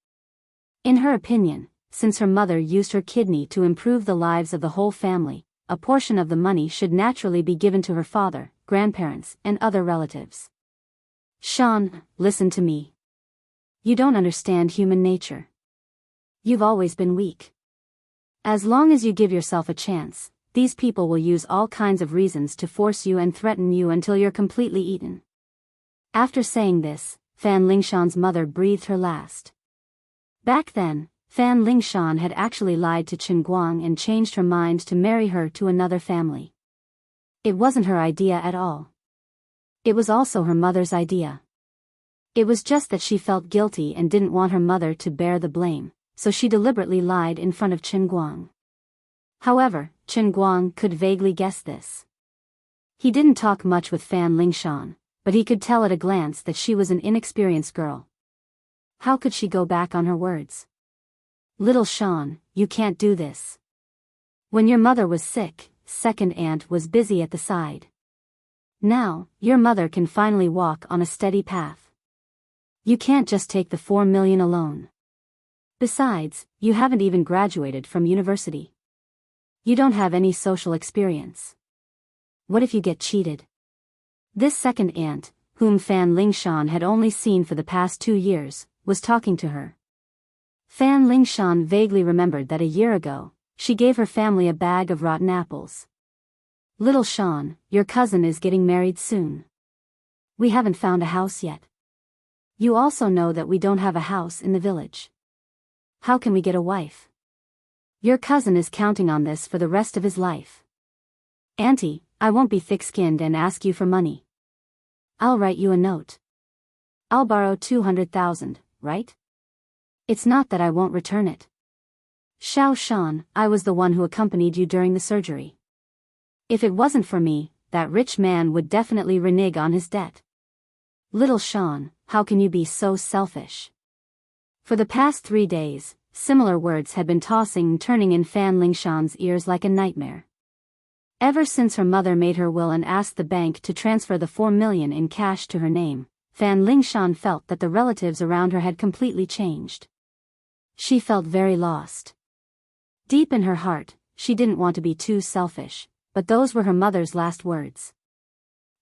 In her opinion, since her mother used her kidney to improve the lives of the whole family, a portion of the money should naturally be given to her father, grandparents, and other relatives. Shan, listen to me. You don't understand human nature. You've always been weak. As long as you give yourself a chance, these people will use all kinds of reasons to force you and threaten you until you're completely eaten. After saying this, Fan Lingshan's mother breathed her last. Back then, Fan Lingshan had actually lied to Chen Guang and changed her mind to marry her to another family. It wasn't her idea at all. It was also her mother's idea. It was just that she felt guilty and didn't want her mother to bear the blame, so she deliberately lied in front of Chen Guang. However, Chen Guang could vaguely guess this. He didn't talk much with Fan Lingshan, but he could tell at a glance that she was an inexperienced girl. How could she go back on her words? Little Shan, you can't do this. When your mother was sick, second aunt was busy at the side. Now, your mother can finally walk on a steady path. You can't just take the 4 million alone. Besides, you haven't even graduated from university. You don't have any social experience. What if you get cheated? This second aunt, whom Fan Lingshan had only seen for the past 2 years, was talking to her. Fan Lingshan vaguely remembered that a year ago, she gave her family a bag of rotten apples. Little Shan, your cousin is getting married soon. We haven't found a house yet. You also know that we don't have a house in the village. How can we get a wife? Your cousin is counting on this for the rest of his life. Auntie, I won't be thick-skinned and ask you for money. I'll write you a note. I'll borrow 200,000, right? It's not that I won't return it. Xiao Shan, I was the one who accompanied you during the surgery. If it wasn't for me, that rich man would definitely renege on his debt. Little Shan, how can you be so selfish? For the past 3 days, similar words had been tossing and turning in Fan Lingshan's ears like a nightmare. Ever since her mother made her will and asked the bank to transfer the 4 million in cash to her name, Fan Lingshan felt that the relatives around her had completely changed. She felt very lost. Deep in her heart, she didn't want to be too selfish, but those were her mother's last words.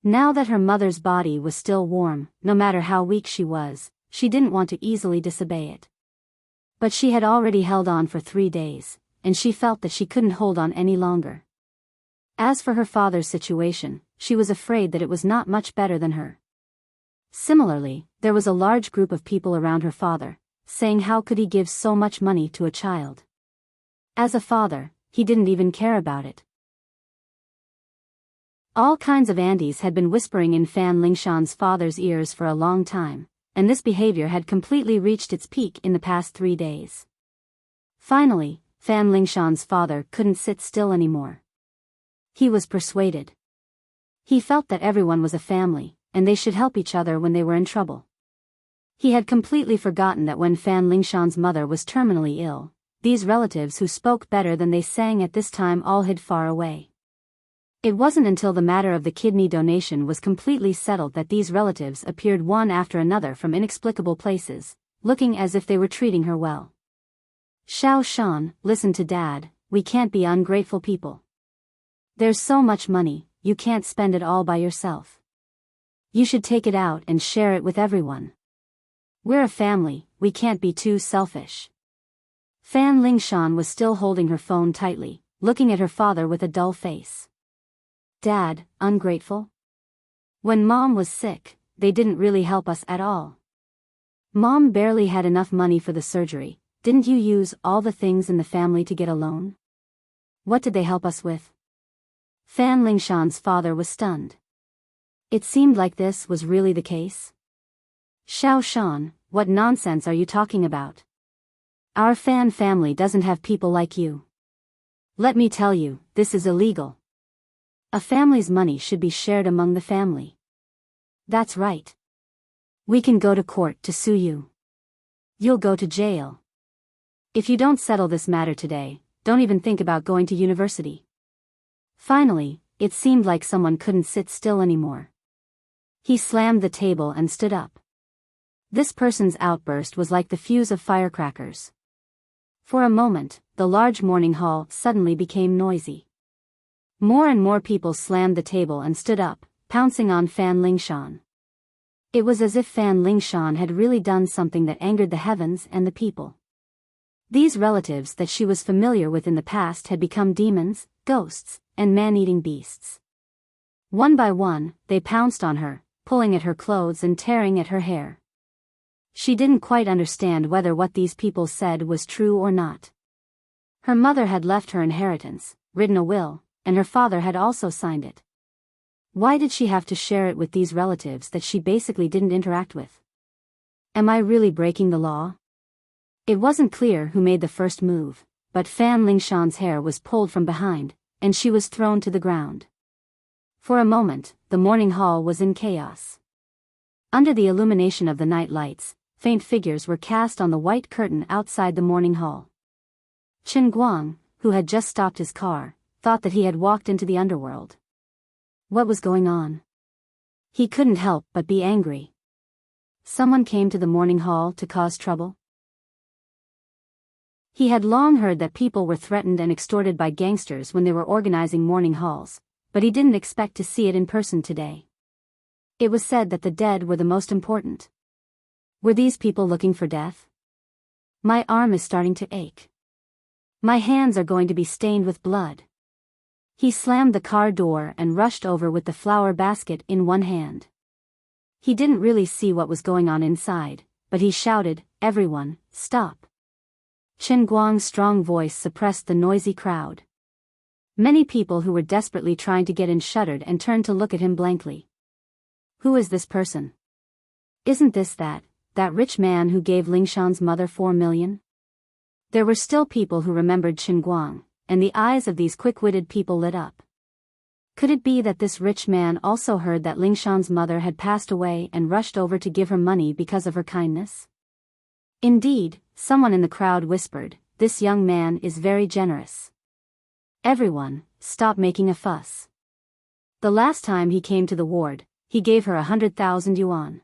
Now that her mother's body was still warm, no matter how weak she was, she didn't want to easily disobey it. But she had already held on for 3 days, and she felt that she couldn't hold on any longer. As for her father's situation, she was afraid that it was not much better than her. Similarly, there was a large group of people around her father, saying how could he give so much money to a child. As a father, he didn't even care about it. All kinds of Andes had been whispering in Fan Lingshan's father's ears for a long time, and this behavior had completely reached its peak in the past 3 days. Finally, Fan Lingshan's father couldn't sit still anymore. He was persuaded. He felt that everyone was a family, and they should help each other when they were in trouble. He had completely forgotten that when Fan Lingshan's mother was terminally ill, these relatives who spoke better than they sang at this time all hid far away. It wasn't until the matter of the kidney donation was completely settled that these relatives appeared one after another from inexplicable places, looking as if they were treating her well. Xiao Shan, listen to Dad, we can't be ungrateful people. There's so much money, you can't spend it all by yourself. You should take it out and share it with everyone. We're a family, we can't be too selfish. Fan Lingshan was still holding her phone tightly, looking at her father with a dull face. Dad, ungrateful? When Mom was sick, they didn't really help us at all. Mom barely had enough money for the surgery, didn't you use all the things in the family to get a loan? What did they help us with? Fan Lingshan's father was stunned. It seemed like this was really the case. Xiao Shan, what nonsense are you talking about? Our Fan family doesn't have people like you. Let me tell you, this is illegal. A family's money should be shared among the family. That's right. We can go to court to sue you. You'll go to jail. If you don't settle this matter today, don't even think about going to university. Finally, it seemed like someone couldn't sit still anymore. He slammed the table and stood up. This person's outburst was like the fuse of firecrackers. For a moment, the large morning hall suddenly became noisy. More and more people slammed the table and stood up, pouncing on Fan Lingshan. It was as if Fan Lingshan had really done something that angered the heavens and the people. These relatives that she was familiar with in the past had become demons, ghosts, and man-eating beasts. One by one, they pounced on her, pulling at her clothes and tearing at her hair. She didn't quite understand whether what these people said was true or not. Her mother had left her inheritance, written a will, and her father had also signed it. Why did she have to share it with these relatives that she basically didn't interact with? Am I really breaking the law? It wasn't clear who made the first move, but Fan Lingshan's hair was pulled from behind, and she was thrown to the ground. For a moment, the morning hall was in chaos. Under the illumination of the night lights, faint figures were cast on the white curtain outside the morning hall. Chen Guang, who had just stopped his car, thought that he had walked into the underworld. What was going on? He couldn't help but be angry. Someone came to the morning hall to cause trouble? He had long heard that people were threatened and extorted by gangsters when they were organizing morning halls, but he didn't expect to see it in person today. It was said that the dead were the most important. Were these people looking for death? My arm is starting to ache. My hands are going to be stained with blood. He slammed the car door and rushed over with the flower basket in one hand. He didn't really see what was going on inside, but he shouted, "Everyone, stop." Chen Guang's strong voice suppressed the noisy crowd. Many people who were desperately trying to get in shuddered and turned to look at him blankly. Who is this person? Isn't this that rich man who gave Lingshan's mother 4 million? There were still people who remembered Chen Guang, and the eyes of these quick-witted people lit up. Could it be that this rich man also heard that Lingshan's mother had passed away and rushed over to give her money because of her kindness? Indeed, someone in the crowd whispered, "This young man is very generous." Everyone, stop making a fuss. The last time he came to the ward, he gave her 100,000 yuan.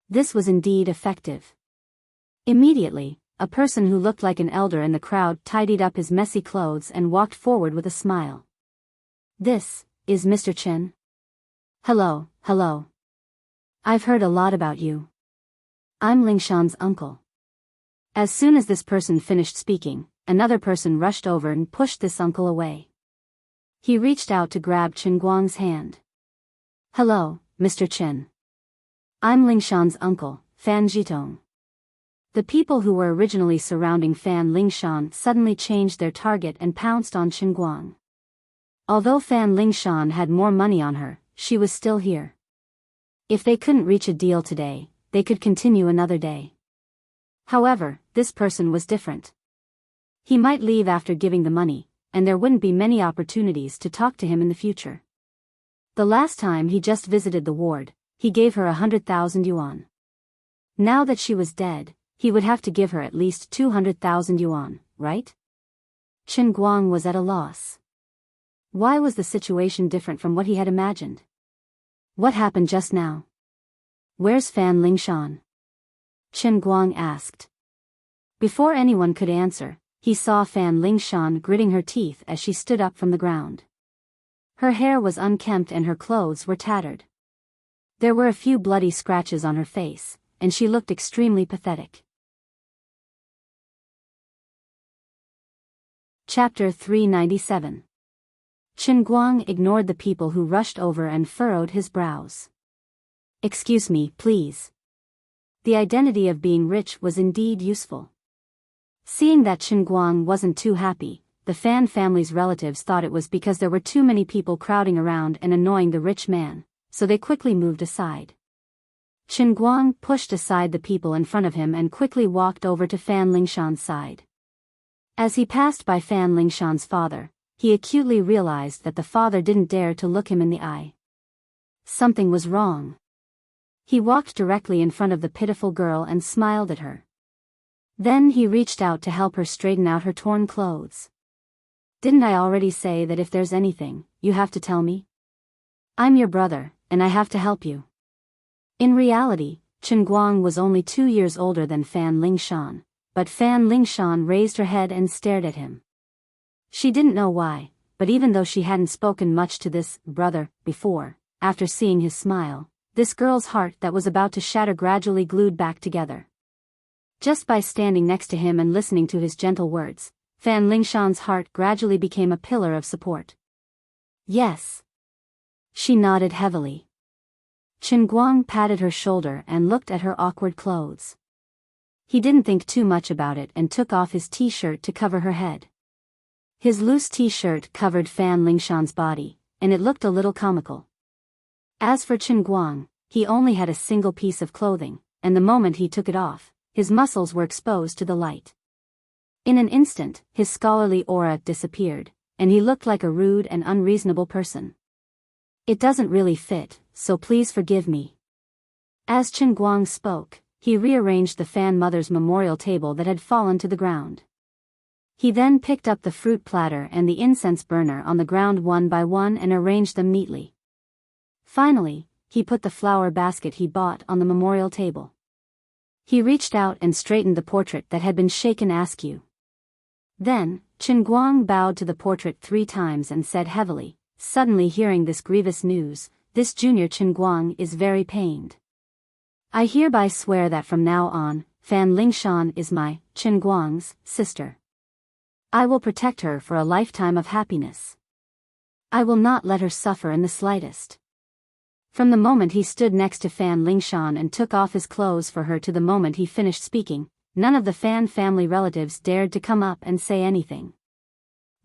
This was indeed effective. Immediately, a person who looked like an elder in the crowd tidied up his messy clothes and walked forward with a smile. "This is Mr. Chen. Hello, hello. I've heard a lot about you. I'm Lingshan's uncle." As soon as this person finished speaking, another person rushed over and pushed this uncle away. He reached out to grab Chen Guang's hand. Hello, Mr. Chen. I'm Lingshan's uncle, Fan Jitong. The people who were originally surrounding Fan Lingshan suddenly changed their target and pounced on Chen Guang. Although Fan Lingshan had more money on her, she was still here. If they couldn't reach a deal today, they could continue another day. However, this person was different. He might leave after giving the money, and there wouldn't be many opportunities to talk to him in the future. The last time he just visited the ward, he gave her 100,000 yuan. Now that she was dead, he would have to give her at least 200,000 yuan, right? Chen Guang was at a loss. Why was the situation different from what he had imagined? What happened just now? Where's Fan Lingshan? Chen Guang asked. Before anyone could answer, he saw Fan Lingshan gritting her teeth as she stood up from the ground. Her hair was unkempt and her clothes were tattered. There were a few bloody scratches on her face, and she looked extremely pathetic. Chapter 397. Chen Guang ignored the people who rushed over and furrowed his brows. Excuse me, please. The identity of being rich was indeed useful. Seeing that Chen Guang wasn't too happy, the Fan family's relatives thought it was because there were too many people crowding around and annoying the rich man, so they quickly moved aside. Chen Guang pushed aside the people in front of him and quickly walked over to Fan Lingshan's side. As he passed by Fan Lingshan's father, he acutely realized that the father didn't dare to look him in the eye. Something was wrong. He walked directly in front of the pitiful girl and smiled at her. Then he reached out to help her straighten out her torn clothes. Didn't I already say that if there's anything, you have to tell me? I'm your brother, and I have to help you. In reality, Chen Guang was only 2 years older than Fan Lingshan, but Fan Lingshan raised her head and stared at him. She didn't know why, but even though she hadn't spoken much to this brother before, after seeing his smile, this girl's heart that was about to shatter gradually glued back together. Just by standing next to him and listening to his gentle words, Fan Lingshan's heart gradually became a pillar of support. Yes. She nodded heavily. Chen Guang patted her shoulder and looked at her awkward clothes. He didn't think too much about it and took off his t-shirt to cover her head. His loose t-shirt covered Fan Lingshan's body, and it looked a little comical. As for Chen Guang, he only had a single piece of clothing, and the moment he took it off, his muscles were exposed to the light. In an instant, his scholarly aura disappeared, and he looked like a rude and unreasonable person. It doesn't really fit, so please forgive me. As Chen Guang spoke, he rearranged the Fan mother's memorial table that had fallen to the ground. He then picked up the fruit platter and the incense burner on the ground one by one and arranged them neatly. Finally, he put the flower basket he bought on the memorial table. He reached out and straightened the portrait that had been shaken askew. Then, Chen Guang bowed to the portrait 3 times and said heavily, suddenly hearing this grievous news, this junior Chen Guang is very pained. I hereby swear that from now on, Fan Lingshan is my, Chen Guang's, sister. I will protect her for a lifetime of happiness. I will not let her suffer in the slightest. From the moment he stood next to Fan Lingshan and took off his clothes for her to the moment he finished speaking, none of the Fan family relatives dared to come up and say anything.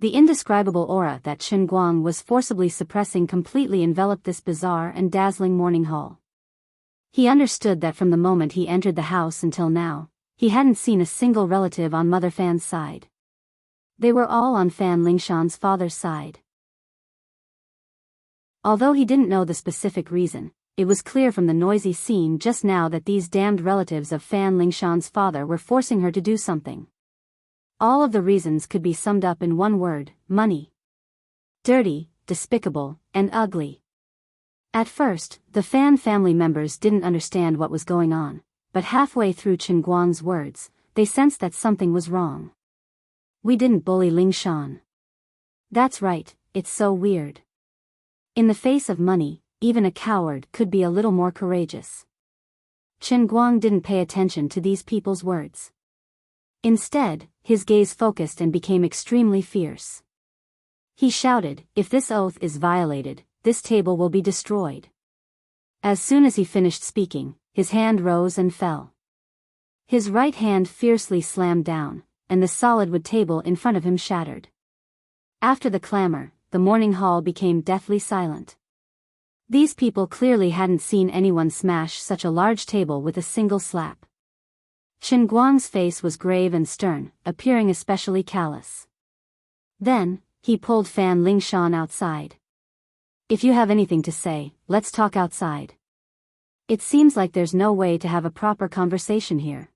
The indescribable aura that Chen Guang was forcibly suppressing completely enveloped this bizarre and dazzling morning hall. He understood that from the moment he entered the house until now, he hadn't seen a single relative on Mother Fan's side. They were all on Fan Lingshan's father's side. Although he didn't know the specific reason, it was clear from the noisy scene just now that these damned relatives of Fan Lingshan's father were forcing her to do something. All of the reasons could be summed up in one word: money. Dirty, despicable, and ugly. At first, the Fan family members didn't understand what was going on, but halfway through Chen Guang's words, they sensed that something was wrong. We didn't bully Lingshan. That's right, it's so weird. In the face of money, even a coward could be a little more courageous. Chen Guang didn't pay attention to these people's words. Instead, his gaze focused and became extremely fierce. He shouted, if this oath is violated, this table will be destroyed. As soon as he finished speaking, his hand rose and fell. His right hand fiercely slammed down, and the solid wood table in front of him shattered. After the clamor, the morning hall became deathly silent. These people clearly hadn't seen anyone smash such a large table with a single slap. Qin Guang's face was grave and stern, appearing especially callous. Then, he pulled Fan Lingshan outside. If you have anything to say, let's talk outside. It seems like there's no way to have a proper conversation here.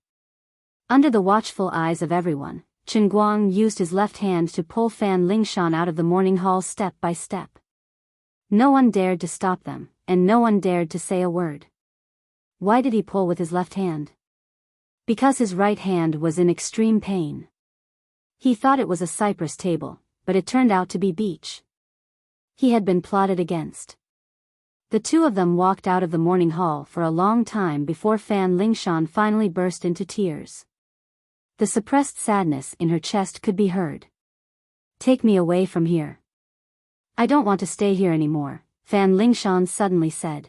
Under the watchful eyes of everyone, Qin Guang used his left hand to pull Fan Lingshan out of the morning hall step by step. No one dared to stop them, and no one dared to say a word. Why did he pull with his left hand? Because his right hand was in extreme pain. He thought it was a cypress table, but it turned out to be beech. He had been plotted against. The two of them walked out of the morning hall for a long time before Fan Lingshan finally burst into tears. The suppressed sadness in her chest could be heard. Take me away from here. I don't want to stay here anymore, Fan Lingshan suddenly said.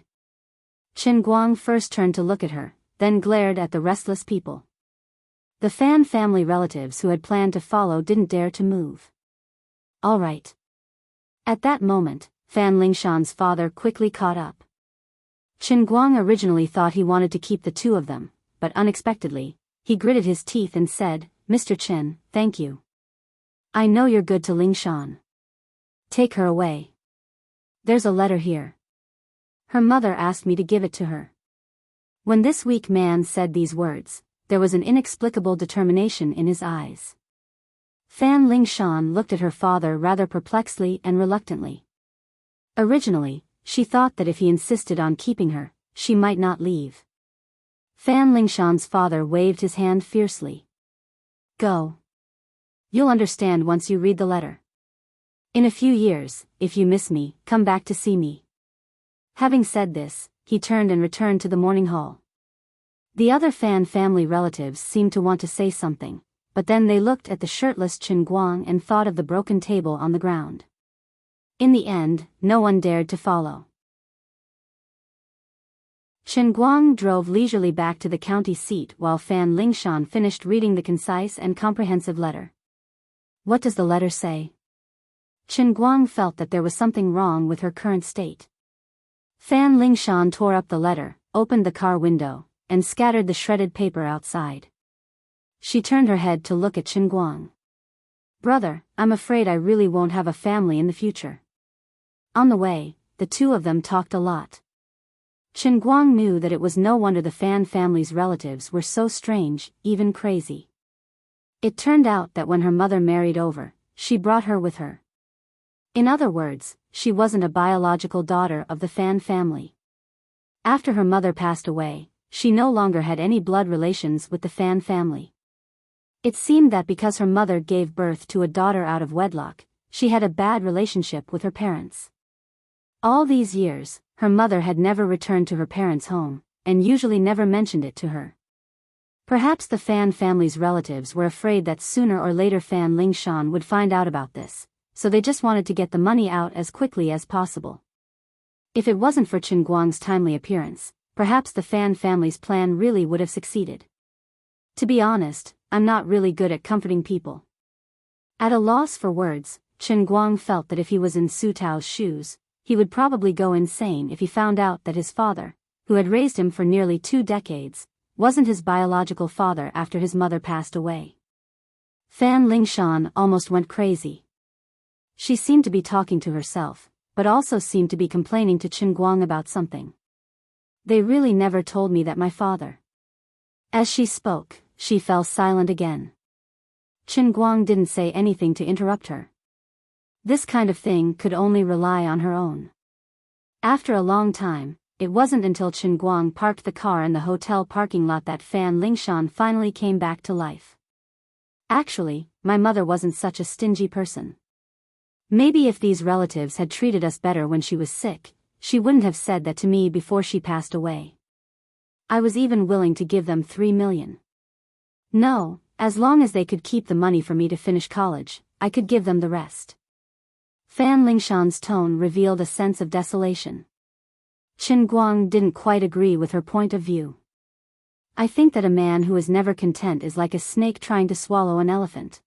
Qin Guang first turned to look at her, then glared at the restless people. The Fan family relatives who had planned to follow didn't dare to move. All right. At that moment, Fan Lingshan's father quickly caught up. Qin Guang originally thought he wanted to keep the two of them, but unexpectedly, he gritted his teeth and said, Mr. Qin, thank you. I know you're good to Lingshan. Take her away. There's a letter here. Her mother asked me to give it to her. When this weak man said these words, there was an inexplicable determination in his eyes. Fan Lingshan looked at her father rather perplexedly and reluctantly. Originally, she thought that if he insisted on keeping her, she might not leave. Fan Lingshan's father waved his hand fiercely. Go. You'll understand once you read the letter. In a few years, if you miss me, come back to see me. Having said this, he turned and returned to the morning hall. The other Fan family relatives seemed to want to say something, but then they looked at the shirtless Qin Guang and thought of the broken table on the ground. In the end, no one dared to follow. Qin Guang drove leisurely back to the county seat while Fan Lingshan finished reading the concise and comprehensive letter. What does the letter say? Qin Guang felt that there was something wrong with her current state. Fan Lingshan tore up the letter, opened the car window, and scattered the shredded paper outside. She turned her head to look at Qin Guang. Brother, I'm afraid I really won't have a family in the future. On the way, the two of them talked a lot. Qin Guang knew that it was no wonder the Fan family's relatives were so strange, even crazy. It turned out that when her mother married over, she brought her with her. In other words, she wasn't a biological daughter of the Fan family. After her mother passed away, she no longer had any blood relations with the Fan family. It seemed that because her mother gave birth to a daughter out of wedlock, she had a bad relationship with her parents. All these years, her mother had never returned to her parents' home, and usually never mentioned it to her. Perhaps the Fan family's relatives were afraid that sooner or later Fan Lingshan would find out about this, so they just wanted to get the money out as quickly as possible. If it wasn't for Qin Guang's timely appearance, perhaps the Fan family's plan really would have succeeded. To be honest, I'm not really good at comforting people. At a loss for words, Qin Guang felt that if he was in Su Tao's shoes, he would probably go insane if he found out that his father, who had raised him for nearly 2 decades, wasn't his biological father after his mother passed away. Fan Lingshan almost went crazy. She seemed to be talking to herself, but also seemed to be complaining to Qin Guang about something. They really never told me that my father. As she spoke, she fell silent again. Qin Guang didn't say anything to interrupt her. This kind of thing could only rely on her own. After a long time, it wasn't until Qin Guang parked the car in the hotel parking lot that Fan Lingshan finally came back to life. Actually, my mother wasn't such a stingy person. Maybe if these relatives had treated us better when she was sick, she wouldn't have said that to me before she passed away. I was even willing to give them 3 million. No, as long as they could keep the money for me to finish college, I could give them the rest. Fan Lingshan's tone revealed a sense of desolation. Qin Guang didn't quite agree with her point of view. I think that a man who is never content is like a snake trying to swallow an elephant.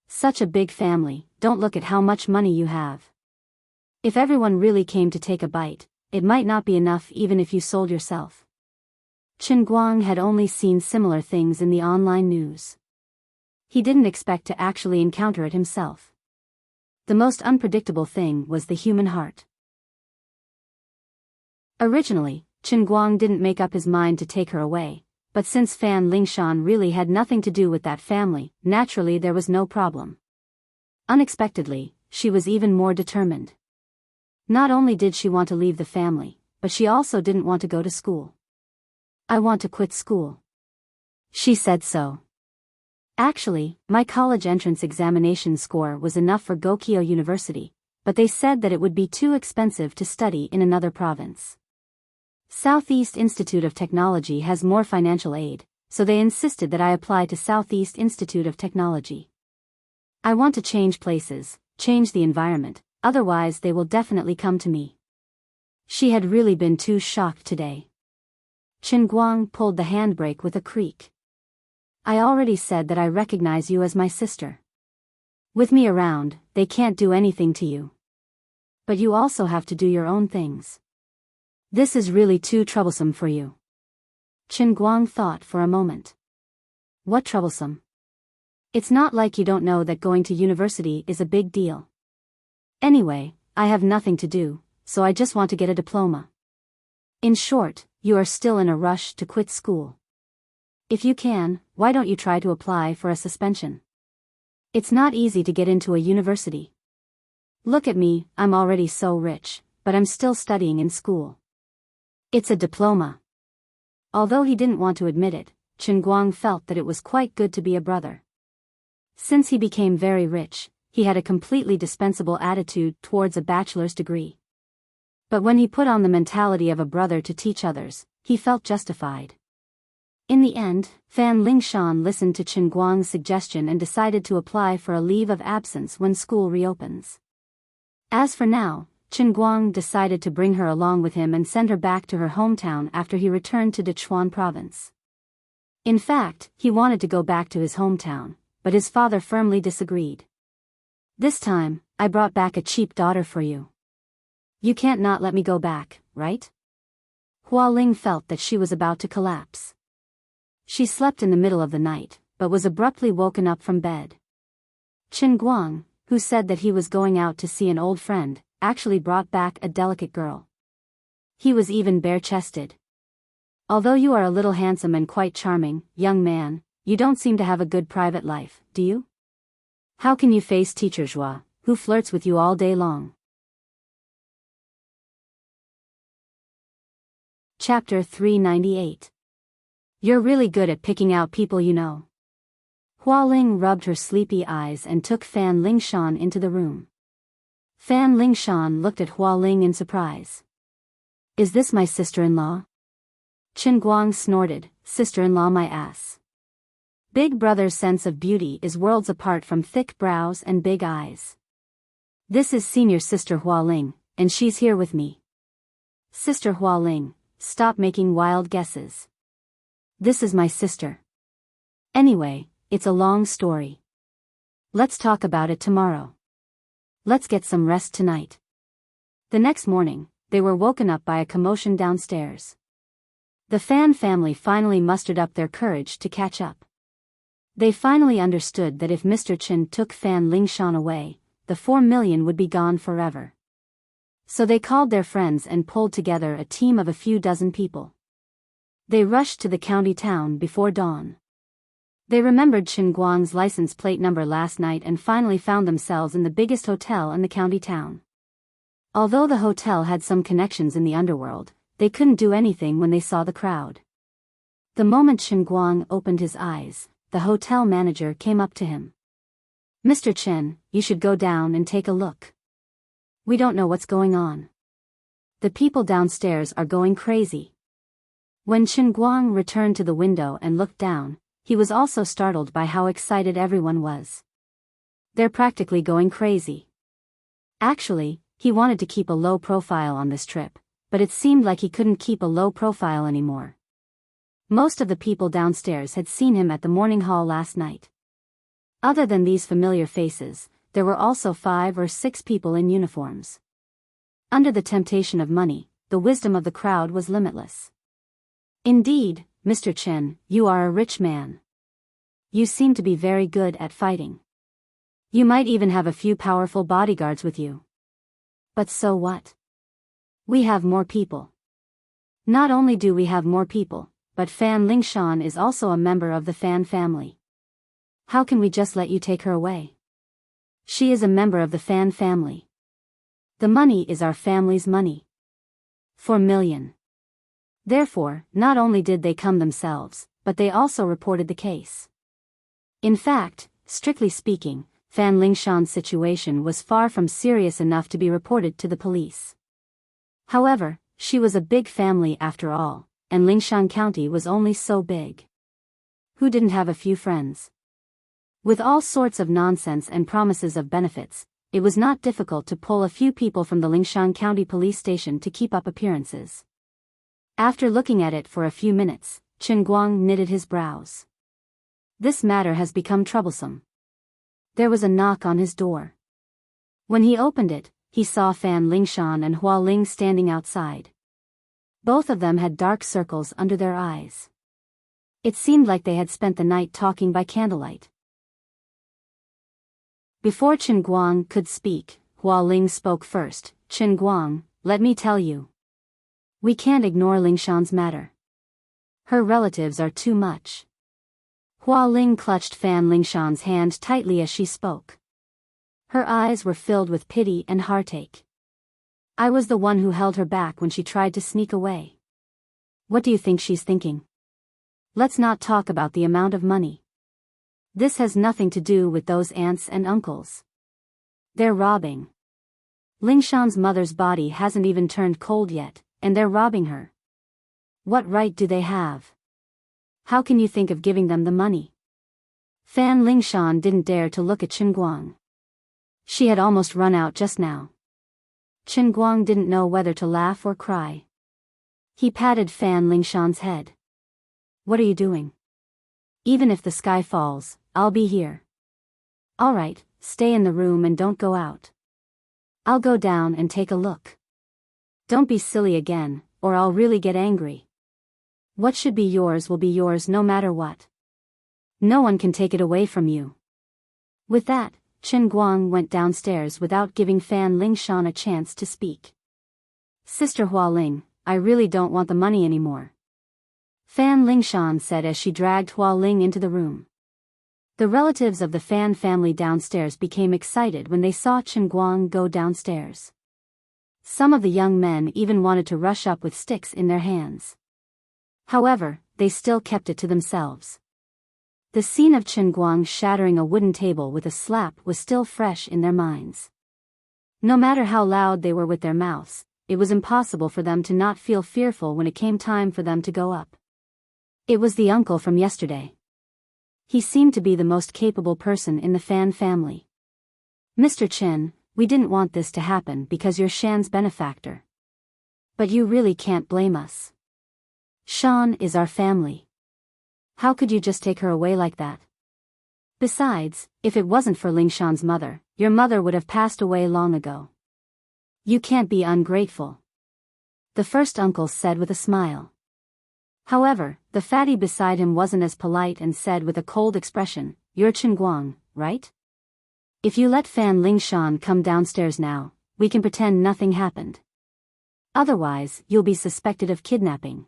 Such a big family, don't look at how much money you have. If everyone really came to take a bite, it might not be enough even if you sold yourself. Qin Guang had only seen similar things in the online news. He didn't expect to actually encounter it himself. The most unpredictable thing was the human heart. Originally, Qin Guang didn't make up his mind to take her away, but since Fan Lingshan really had nothing to do with that family, naturally there was no problem. Unexpectedly, she was even more determined. Not only did she want to leave the family, but she also didn't want to go to school. I want to quit school. She said so. Actually, my college entrance examination score was enough for Gokyo University, but they said that it would be too expensive to study in another province. Southeast Institute of Technology has more financial aid, so they insisted that I apply to Southeast Institute of Technology. I want to change places, change the environment, otherwise they will definitely come to me. She had really been too shocked today. Qin Guang pulled the handbrake with a creak. I already said that I recognize you as my sister. With me around, they can't do anything to you. But you also have to do your own things. This is really too troublesome for you. Qin Guang thought for a moment. What troublesome? It's not like you don't know that going to university is a big deal. Anyway, I have nothing to do, so I just want to get a diploma. In short, you are still in a rush to quit school. If you can, why don't you try to apply for a suspension? It's not easy to get into a university. Look at me, I'm already so rich, but I'm still studying in school. It's a diploma. Although he didn't want to admit it, Qin Guang felt that it was quite good to be a brother. Since he became very rich, he had a completely dispensable attitude towards a bachelor's degree. But when he put on the mentality of a brother to teach others, he felt justified. In the end, Fan Lingshan listened to Qin Guang's suggestion and decided to apply for a leave of absence when school reopens. As for now, Qin Guang decided to bring her along with him and send her back to her hometown after he returned to Sichuan province. In fact, he wanted to go back to his hometown, but his father firmly disagreed. This time, I brought back a cheap daughter for you. You can't not let me go back, right? Hua Ling felt that she was about to collapse. She slept in the middle of the night, but was abruptly woken up from bed. Qin Guang, who said that he was going out to see an old friend, actually brought back a delicate girl. He was even bare-chested. Although you are a little handsome and quite charming, young man, you don't seem to have a good private life, do you? How can you face Teacher Zhua, who flirts with you all day long? Chapter 398. You're really good at picking out people you know. Hua Ling rubbed her sleepy eyes and took Fan Lingshan into the room. Fan Lingshan looked at Hua Ling in surprise. Is this my sister-in-law? Qin Guang snorted, sister-in-law my ass. Big brother's sense of beauty is worlds apart from thick brows and big eyes. This is senior sister Hua Ling, and she's here with me. Sister Hua Ling, stop making wild guesses. This is my sister. Anyway, it's a long story. Let's talk about it tomorrow. Let's get some rest tonight. The next morning, they were woken up by a commotion downstairs. The Fan family finally mustered up their courage to catch up. They finally understood that if Mr. Qin took Fan Lingshan away, the 4 million would be gone forever. So they called their friends and pulled together a team of a few dozen people. They rushed to the county town before dawn. They remembered Qin Guang's license plate number last night and finally found themselves in the biggest hotel in the county town. Although the hotel had some connections in the underworld, they couldn't do anything when they saw the crowd. The moment Qin Guang opened his eyes, the hotel manager came up to him. Mr. Qin, you should go down and take a look. We don't know what's going on. The people downstairs are going crazy. When Qin Guang returned to the window and looked down, he was also startled by how excited everyone was. They're practically going crazy. Actually, he wanted to keep a low profile on this trip, but it seemed like he couldn't keep a low profile anymore. Most of the people downstairs had seen him at the morning hall last night. Other than these familiar faces, there were also 5 or 6 people in uniforms. Under the temptation of money, the wisdom of the crowd was limitless. Indeed, Mr. Chen, you are a rich man. You seem to be very good at fighting. You might even have a few powerful bodyguards with you. But so what? We have more people. Not only do we have more people, but Fan Lingshan is also a member of the Fan family. How can we just let you take her away? She is a member of the Fan family. The money is our family's money. 4 million. Therefore, not only did they come themselves, but they also reported the case. In fact, strictly speaking, Fan Lingshan's situation was far from serious enough to be reported to the police. However, she was a big family after all, and Lingshan County was only so big. Who didn't have a few friends? With all sorts of nonsense and promises of benefits, it was not difficult to pull a few people from the Lingshan County police station to keep up appearances. After looking at it for a few minutes, Chen Guang knitted his brows. This matter has become troublesome. There was a knock on his door. When he opened it, he saw Fan Lingshan and Hua Ling standing outside. Both of them had dark circles under their eyes. It seemed like they had spent the night talking by candlelight. Before Chen Guang could speak, Hua Ling spoke first. Chen Guang, let me tell you. We can't ignore Lingshan's matter. Her relatives are too much. Hua Ling clutched Fan Lingshan's hand tightly as she spoke. Her eyes were filled with pity and heartache. I was the one who held her back when she tried to sneak away. What do you think she's thinking? Let's not talk about the amount of money. This has nothing to do with those aunts and uncles. They're robbing. Lingshan's mother's body hasn't even turned cold yet, and they're robbing her. What right do they have? How can you think of giving them the money? Fan Lingshan didn't dare to look at Chen Guang. She had almost run out just now. Chen Guang didn't know whether to laugh or cry. He patted Fan Lingshan's head. What are you doing? Even if the sky falls, I'll be here. All right, stay in the room and don't go out. I'll go down and take a look. Don't be silly again, or I'll really get angry. What should be yours will be yours no matter what. No one can take it away from you. With that, Chen Guang went downstairs without giving Fan Lingshan a chance to speak. Sister Hua Ling, I really don't want the money anymore. Fan Lingshan said as she dragged Hua Ling into the room. The relatives of the Fan family downstairs became excited when they saw Chen Guang go downstairs. Some of the young men even wanted to rush up with sticks in their hands. However, they still kept it to themselves. The scene of Chen Guang shattering a wooden table with a slap was still fresh in their minds. No matter how loud they were with their mouths, it was impossible for them to not feel fearful when it came time for them to go up. It was the uncle from yesterday. He seemed to be the most capable person in the Fan family. Mr. Chen, we didn't want this to happen because you're Shan's benefactor. But you really can't blame us. Shan is our family. How could you just take her away like that? Besides, if it wasn't for Lingshan's mother, your mother would have passed away long ago. You can't be ungrateful. The first uncle said with a smile. However, the fatty beside him wasn't as polite and said with a cold expression, You're Chen Guang, right? If you let Fan Lingshan come downstairs now, we can pretend nothing happened. Otherwise, you'll be suspected of kidnapping.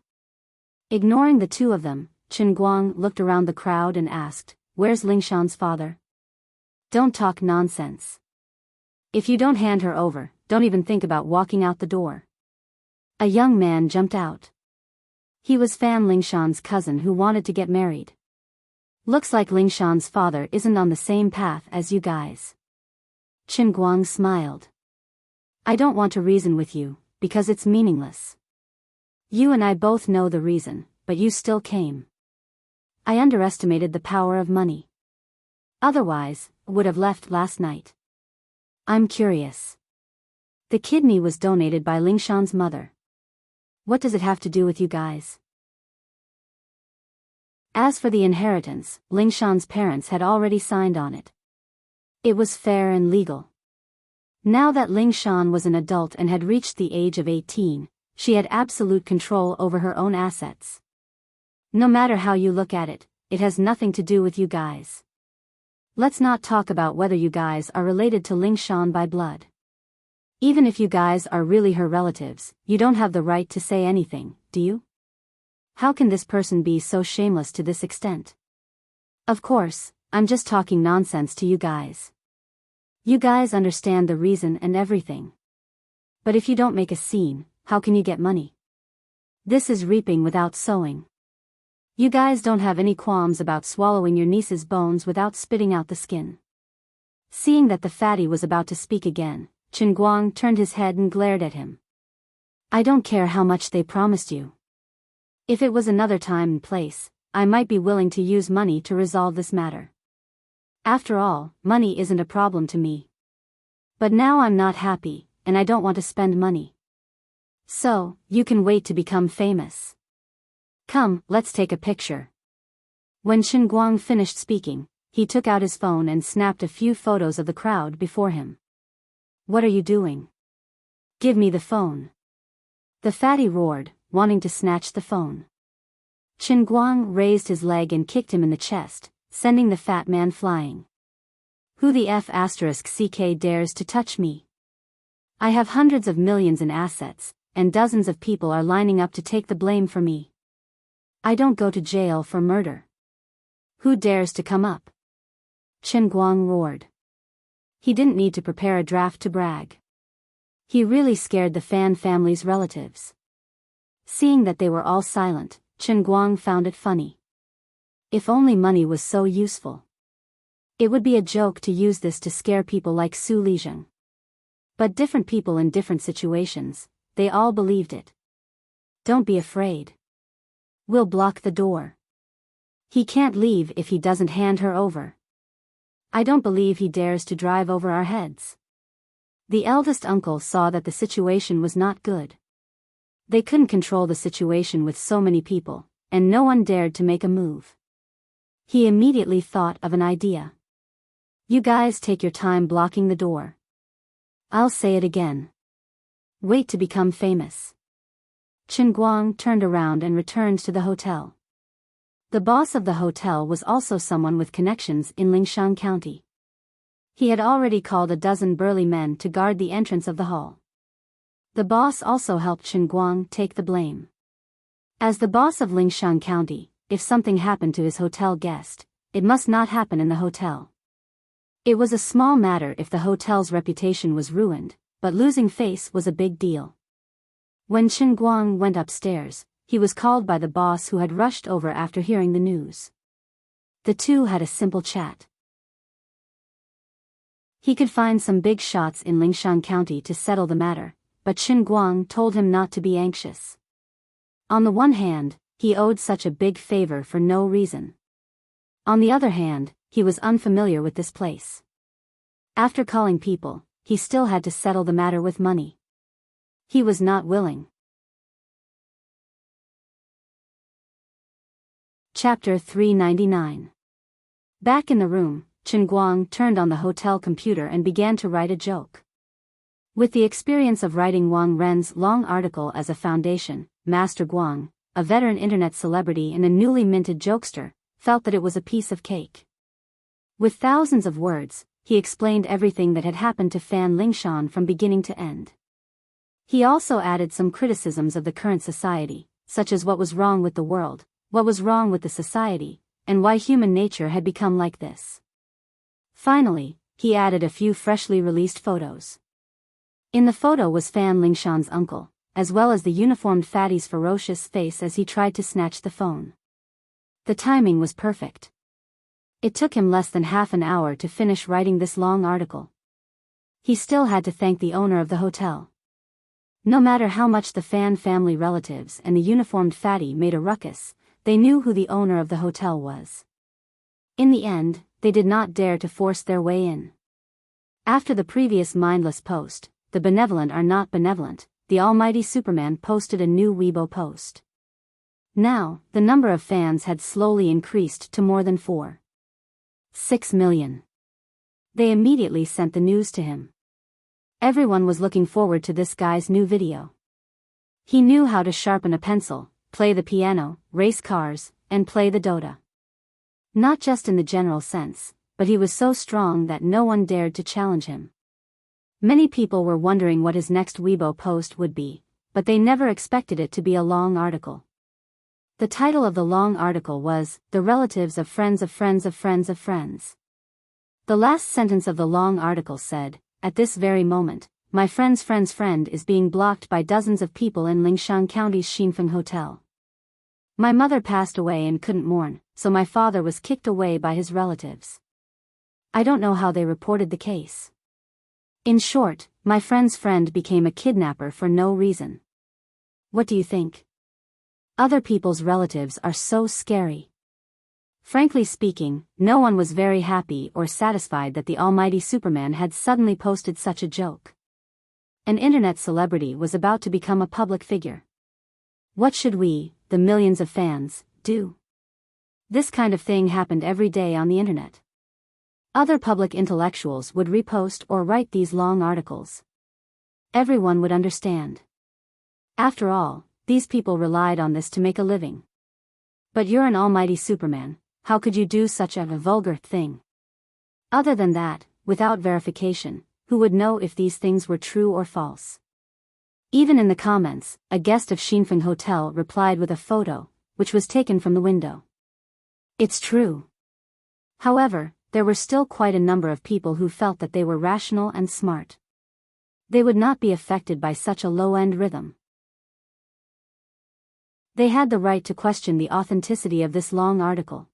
Ignoring the two of them, Chen Guang looked around the crowd and asked, Where's Lingshan's father? Don't talk nonsense. If you don't hand her over, don't even think about walking out the door. A young man jumped out. He was Fan Lingshan's cousin who wanted to get married. Looks like Lingshan's father isn't on the same path as you guys. Chen Guang smiled. I don't want to reason with you, because it's meaningless. You and I both know the reason, but you still came. I underestimated the power of money. Otherwise, I would have left last night. I'm curious. The kidney was donated by Lingshan's mother. What does it have to do with you guys? As for the inheritance, Lingshan's parents had already signed on it. It was fair and legal. Now that Lingshan was an adult and had reached the age of 18, she had absolute control over her own assets. No matter how you look at it, it has nothing to do with you guys. Let's not talk about whether you guys are related to Lingshan by blood. Even if you guys are really her relatives, you don't have the right to say anything, do you? How can this person be so shameless to this extent? Of course, I'm just talking nonsense to you guys. You guys understand the reason and everything. But if you don't make a scene, how can you get money? This is reaping without sowing. You guys don't have any qualms about swallowing your niece's bones without spitting out the skin. Seeing that the fatty was about to speak again, Chen Guang turned his head and glared at him. I don't care how much they promised you. If it was another time and place, I might be willing to use money to resolve this matter. After all, money isn't a problem to me. But now I'm not happy, and I don't want to spend money. So, you can wait to become famous. Come, let's take a picture. When Chen Guang finished speaking, he took out his phone and snapped a few photos of the crowd before him. What are you doing? Give me the phone. The fatty roared, wanting to snatch the phone. Chen Guang raised his leg and kicked him in the chest, sending the fat man flying. Who the F***ck dares to touch me? I have hundreds of millions in assets, and dozens of people are lining up to take the blame for me. I don't go to jail for murder. Who dares to come up? Chen Guang roared. He didn't need to prepare a draft to brag. He really scared the Fan family's relatives. Seeing that they were all silent, Chen Guang found it funny. If only money was so useful. It would be a joke to use this to scare people like Su Lizheng. But different people in different situations, they all believed it. Don't be afraid. We'll block the door. He can't leave if he doesn't hand her over. I don't believe he dares to drive over our heads. The eldest uncle saw that the situation was not good. They couldn't control the situation with so many people, and no one dared to make a move. He immediately thought of an idea. You guys take your time blocking the door. I'll say it again. Wait to become famous. Chen Guang turned around and returned to the hotel. The boss of the hotel was also someone with connections in Lingshan County. He had already called a dozen burly men to guard the entrance of the hall. The boss also helped Chen Guang take the blame. As the boss of Lingshan County, if something happened to his hotel guest, it must not happen in the hotel. It was a small matter if the hotel's reputation was ruined, but losing face was a big deal. When Chen Guang went upstairs, he was called by the boss who had rushed over after hearing the news. The two had a simple chat. He could find some big shots in Lingshan County to settle the matter, but Chen Guang told him not to be anxious. On the one hand, he owed such a big favor for no reason. On the other hand, he was unfamiliar with this place. After calling people, he still had to settle the matter with money. He was not willing. Chapter 399. Back in the room, Chen Guang turned on the hotel computer and began to write a joke. With the experience of writing Wang Ren's long article as a foundation, Master Guang, a veteran internet celebrity and a newly minted jokester, felt that it was a piece of cake. With thousands of words, he explained everything that had happened to Fan Lingshan from beginning to end. He also added some criticisms of the current society, such as what was wrong with the world, what was wrong with the society, and why human nature had become like this. Finally, he added a few freshly released photos. In the photo was Fan Lingshan's uncle, as well as the uniformed fatty's ferocious face as he tried to snatch the phone. The timing was perfect. It took him less than half an hour to finish writing this long article. He still had to thank the owner of the hotel. No matter how much the Fan family relatives and the uniformed fatty made a ruckus, they knew who the owner of the hotel was. In the end, they did not dare to force their way in. After the previous mindless post, the benevolent are not benevolent, the almighty Superman posted a new Weibo post. Now, the number of fans had slowly increased to more than 4.6 million. They immediately sent the news to him. Everyone was looking forward to this guy's new video. He knew how to sharpen a pencil, play the piano, race cars, and play the Dota. Not just in the general sense, but he was so strong that no one dared to challenge him. Many people were wondering what his next Weibo post would be, but they never expected it to be a long article. The title of the long article was, "The Relatives of Friends of Friends of Friends of Friends." The last sentence of the long article said, "At this very moment, my friend's friend's friend is being blocked by dozens of people in Lingshan County's Xinfeng Hotel. My mother passed away and couldn't mourn, so my father was kicked away by his relatives. I don't know how they reported the case. In short, my friend's friend became a kidnapper for no reason. What do you think? Other people's relatives are so scary." Frankly speaking, no one was very happy or satisfied that the almighty Superman had suddenly posted such a joke. An internet celebrity was about to become a public figure. What should we, the millions of fans, do? This kind of thing happened every day on the internet. Other public intellectuals would repost or write these long articles. Everyone would understand. After all, these people relied on this to make a living. But you're an almighty Superman, how could you do such a vulgar thing? Other than that, without verification, who would know if these things were true or false? Even in the comments, a guest of Xinfeng Hotel replied with a photo, which was taken from the window. It's true. However, there were still quite a number of people who felt that they were rational and smart. They would not be affected by such a low-end rhythm. They had the right to question the authenticity of this long article.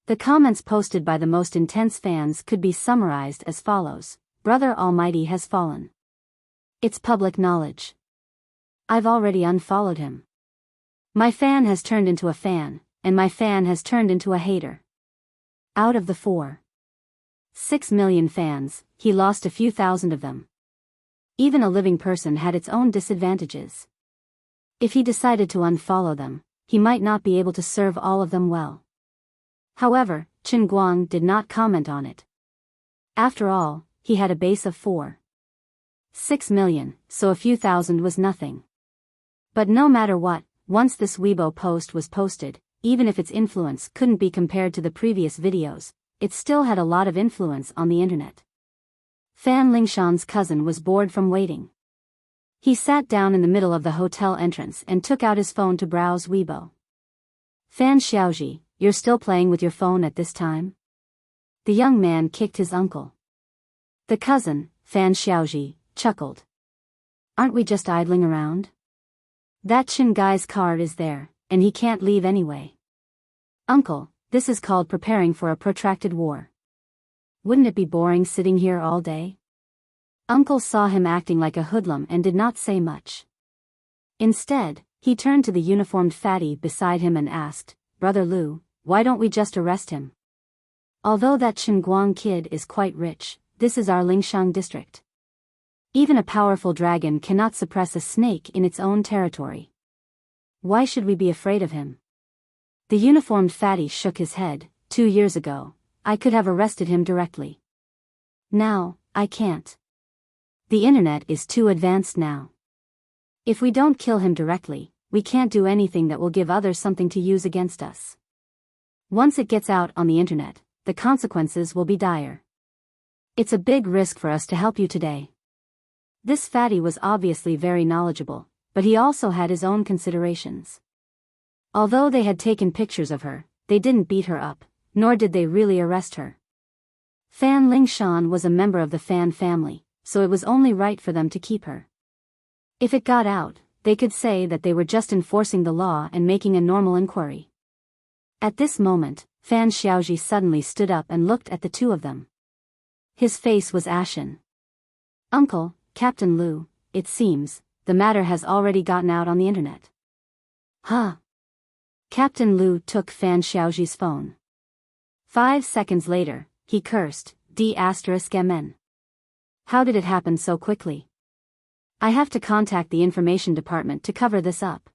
The comments posted by the most intense fans could be summarized as follows: "Brother Almighty has fallen. It's public knowledge. I've already unfollowed him. My fan has turned into a fan, and my fan has turned into a hater. Out of the 4.6 million fans, he lost a few thousand of them. Even a living person had its own disadvantages. If he decided to unfollow them, he might not be able to serve all of them well." However, Chen Guang did not comment on it. After all, he had a base of 4.6 million, so a few thousand was nothing. But no matter what, once this Weibo post was posted, even if its influence couldn't be compared to the previous videos, it still had a lot of influence on the internet. Fan Lingshan's cousin was bored from waiting. He sat down in the middle of the hotel entrance and took out his phone to browse Weibo. "Fan Xiaoji, you're still playing with your phone at this time?" The young man kicked his uncle. The cousin, Fan Xiaoji, chuckled. "Aren't we just idling around? That Chen guy's card is there, and he can't leave anyway. Uncle, this is called preparing for a protracted war. Wouldn't it be boring sitting here all day?" Uncle saw him acting like a hoodlum and did not say much. Instead, he turned to the uniformed fatty beside him and asked, "Brother Lu, why don't we just arrest him? Although that Chen Guang kid is quite rich, this is our Lingshan district. Even a powerful dragon cannot suppress a snake in its own territory. Why should we be afraid of him?" The uniformed fatty shook his head. 2 years ago, I could have arrested him directly. Now, I can't. The internet is too advanced now. If we don't kill him directly, we can't do anything that will give others something to use against us. Once it gets out on the internet, the consequences will be dire. It's a big risk for us to help you today." This fatty was obviously very knowledgeable, but he also had his own considerations. Although they had taken pictures of her, they didn't beat her up, nor did they really arrest her. Fan Lingshan was a member of the Fan family, so it was only right for them to keep her. If it got out, they could say that they were just enforcing the law and making a normal inquiry. At this moment, Fan Xiaoji suddenly stood up and looked at the two of them. His face was ashen. "Uncle, Captain Lu, it seems, the matter has already gotten out on the internet." "Huh?" Captain Lu took Fan Xiaoji's phone. 5 seconds later, he cursed, "D***mn. How did it happen so quickly? I have to contact the information department to cover this up.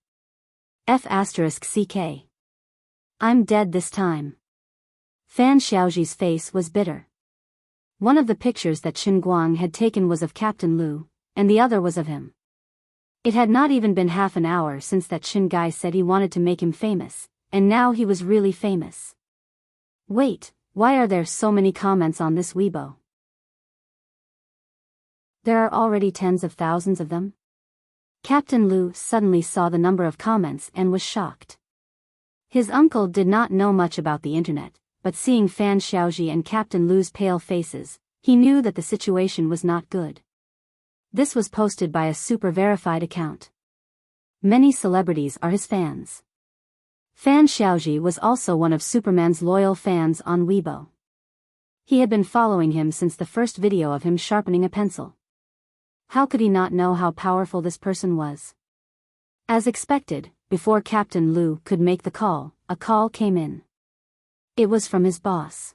F***CK. I'm dead this time. Fan Xiaoji's face was bitter. One of the pictures that Chen Guang had taken was of Captain Lu, and the other was of him. It had not even been half an hour since that Chen guy said he wanted to make him famous, and now he was really famous. Wait, why are there so many comments on this Weibo? There are already tens of thousands of them? Captain Lu suddenly saw the number of comments and was shocked. His uncle did not know much about the internet, but seeing Fan Xiaoji and Captain Lu's pale faces, he knew that the situation was not good. This was posted by a super verified account. Many celebrities are his fans. Fan Xiaoji was also one of Superman's loyal fans on Weibo. He had been following him since the first video of him sharpening a pencil. How could he not know how powerful this person was? As expected, before Captain Lu could make the call, a call came in. It was from his boss.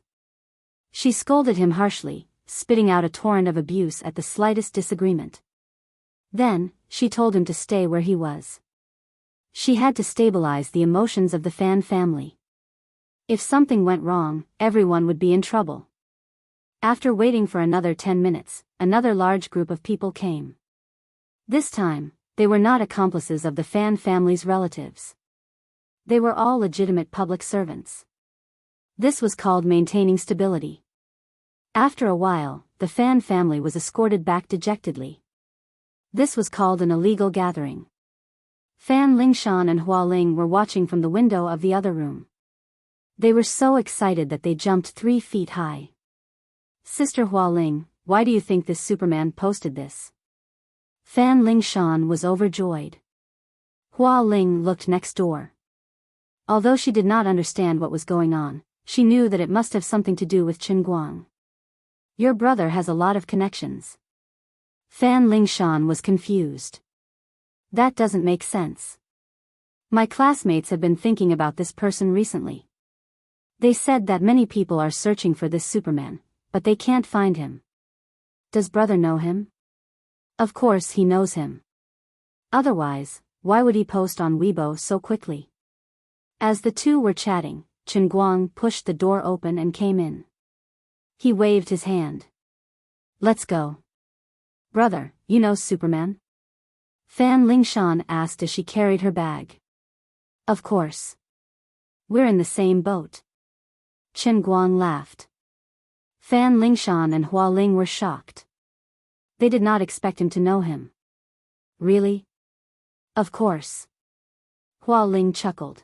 She scolded him harshly, spitting out a torrent of abuse at the slightest disagreement. Then, she told him to stay where he was. She had to stabilize the emotions of the Fan family. If something went wrong, everyone would be in trouble. After waiting for another 10 minutes, another large group of people came. This time, they were not accomplices of the Fan family's relatives. They were all legitimate public servants. This was called maintaining stability. After a while, the Fan family was escorted back dejectedly. This was called an illegal gathering. Fan Lingshan and Hua Ling were watching from the window of the other room. They were so excited that they jumped 3 feet high. Sister Hua Ling, why do you think this Superman posted this? Fan Lingshan was overjoyed. Hua Ling looked next door. Although she did not understand what was going on, she knew that it must have something to do with Chen Guang. Your brother has a lot of connections. Fan Lingshan was confused. That doesn't make sense. My classmates have been thinking about this person recently. They said that many people are searching for this Superman, but they can't find him. Does brother know him? Of course he knows him. Otherwise, why would he post on Weibo so quickly? As the two were chatting, Chen Guang pushed the door open and came in. He waved his hand. Let's go. Brother, you know Superman? Fan Lingshan asked as she carried her bag. Of course. We're in the same boat. Chen Guang laughed. Fan Lingshan and Hua Ling were shocked. They did not expect him to know him. Really? Of course. Hua Ling chuckled.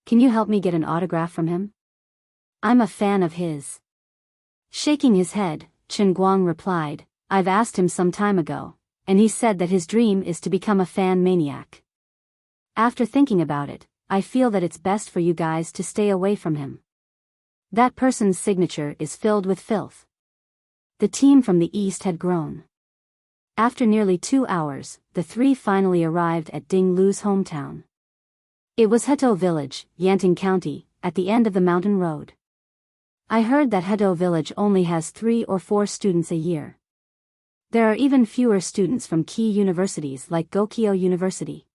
Can you help me get an autograph from him? I'm a fan of his. Shaking his head, Chen Guang replied, I've asked him some time ago, and he said that his dream is to become a fan maniac. After thinking about it, I feel that it's best for you guys to stay away from him. That person's signature is filled with filth. The team from the east had grown. After nearly 2 hours, the three finally arrived at Ding Lu's hometown. It was Hetou Village, Yanting County, at the end of the mountain road. I heard that Hetou Village only has 3 or 4 students a year. There are even fewer students from key universities like Gokyo University.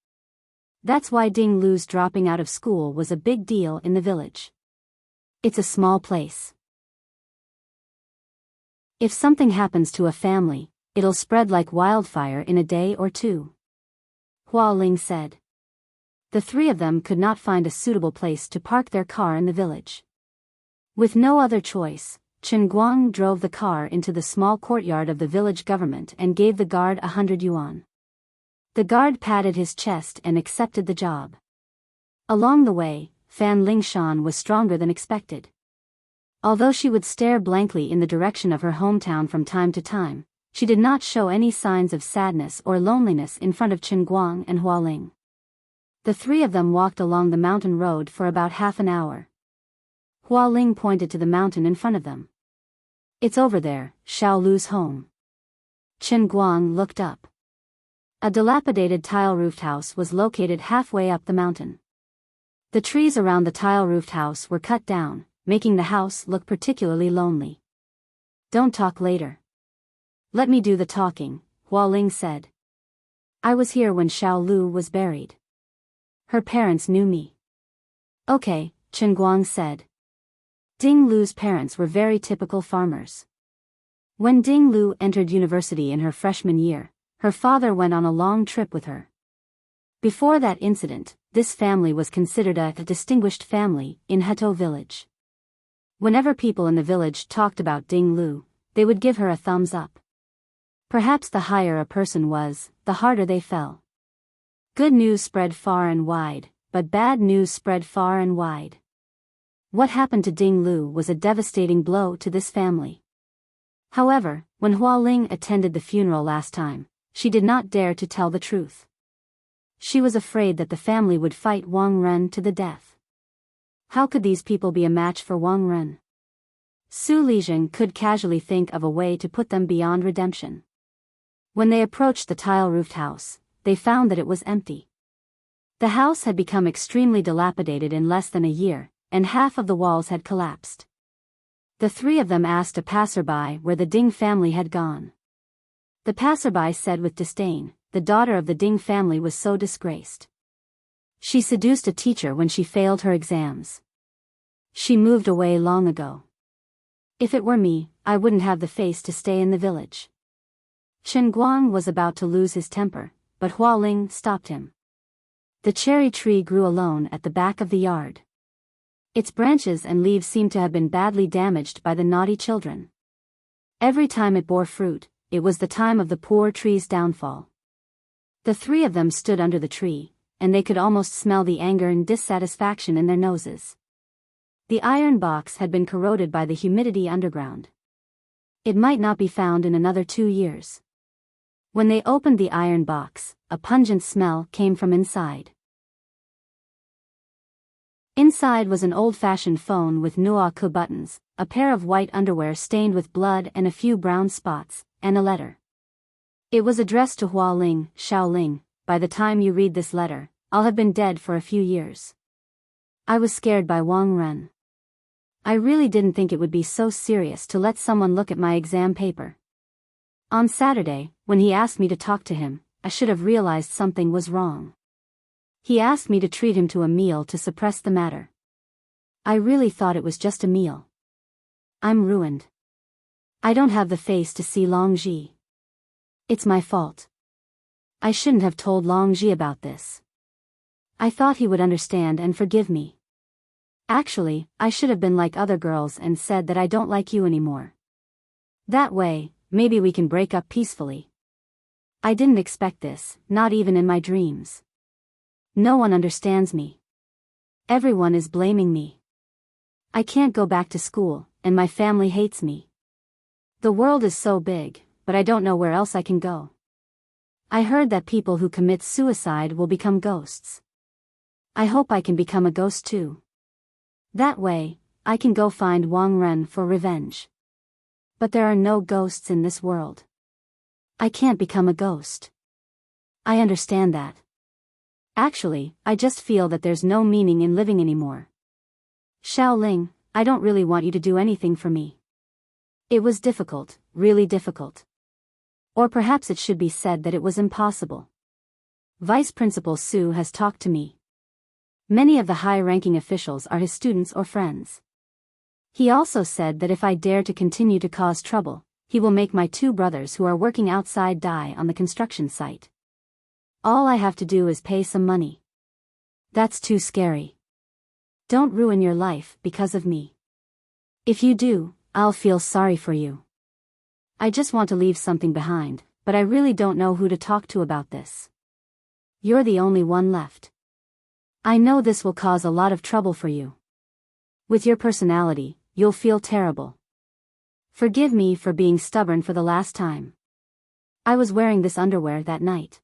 That's why Ding Lu's dropping out of school was a big deal in the village. It's a small place. If something happens to a family, it'll spread like wildfire in a day or 2. Hua Ling said. The 3 of them could not find a suitable place to park their car in the village. With no other choice, Chen Guang drove the car into the small courtyard of the village government and gave the guard 100 yuan. The guard patted his chest and accepted the job. Along the way, Fan Lingshan was stronger than expected. Although she would stare blankly in the direction of her hometown from time to time, she did not show any signs of sadness or loneliness in front of Chen Guang and Hua Ling. The 3 of them walked along the mountain road for about half an hour. Hua Ling pointed to the mountain in front of them. It's over there, Xiao Lu's home. Chen Guang looked up. A dilapidated tile-roofed house was located halfway up the mountain. The trees around the tile-roofed house were cut down, making the house look particularly lonely. Don't talk later. Let me do the talking, Hua Ling said. I was here when Xiao Lu was buried. Her parents knew me. Okay, Chen Guang said. Ding Lu's parents were very typical farmers. When Ding Lu entered university in her freshman year, her father went on a long trip with her. Before that incident, this family was considered a distinguished family in Hetou village. Whenever people in the village talked about Ding Lu, they would give her a thumbs up. Perhaps the higher a person was, the harder they fell. Good news spread far and wide, but bad news spread far and wide. What happened to Ding Lu was a devastating blow to this family. However, when Hualing attended the funeral last time, she did not dare to tell the truth. She was afraid that the family would fight Wang Ren to the death. How could these people be a match for Wang Ren? Su Lijing could casually think of a way to put them beyond redemption. When they approached the tile-roofed house, they found that it was empty. The house had become extremely dilapidated in less than a year, and half of the walls had collapsed. The three of them asked a passerby where the Ding family had gone. The passerby said with disdain, the daughter of the Ding family was so disgraced. She seduced a teacher when she failed her exams. She moved away long ago. If it were me, I wouldn't have the face to stay in the village. Chen Guang was about to lose his temper, but Hualing stopped him. The cherry tree grew alone at the back of the yard. Its branches and leaves seemed to have been badly damaged by the naughty children. Every time it bore fruit, it was the time of the poor tree's downfall. The three of them stood under the tree, and they could almost smell the anger and dissatisfaction in their noses. The iron box had been corroded by the humidity underground. It might not be found in another 2 years. When they opened the iron box, a pungent smell came from inside. Inside was an old-fashioned phone with nuaku buttons, a pair of white underwear stained with blood and a few brown spots, and a letter. It was addressed to Hualing, Xiaoling. By the time you read this letter, I'll have been dead for a few years. I was scared by Wang Ren. I really didn't think it would be so serious to let someone look at my exam paper. On Saturday, when he asked me to talk to him, I should have realized something was wrong. He asked me to treat him to a meal to suppress the matter. I really thought it was just a meal. I'm ruined. I don't have the face to see Longji. It's my fault. I shouldn't have told Longji about this. I thought he would understand and forgive me. Actually, I should have been like other girls and said that I don't like you anymore. That way, maybe we can break up peacefully. I didn't expect this, not even in my dreams. No one understands me. Everyone is blaming me. I can't go back to school, and my family hates me. The world is so big, but I don't know where else I can go. I heard that people who commit suicide will become ghosts. I hope I can become a ghost too. That way, I can go find Wang Ren for revenge. But there are no ghosts in this world. I can't become a ghost. I understand that. Actually, I just feel that there's no meaning in living anymore. Xiaoling, I don't really want you to do anything for me. It was difficult, really difficult. Or perhaps it should be said that it was impossible. Vice Principal Su has talked to me. Many of the high-ranking officials are his students or friends. He also said that if I dare to continue to cause trouble, he will make my 2 brothers who are working outside die on the construction site. All I have to do is pay some money. That's too scary. Don't ruin your life because of me. If you do, I'll feel sorry for you. I just want to leave something behind, but I really don't know who to talk to about this. You're the only one left. I know this will cause a lot of trouble for you. With your personality, you'll feel terrible. Forgive me for being stubborn for the last time. I was wearing this underwear that night.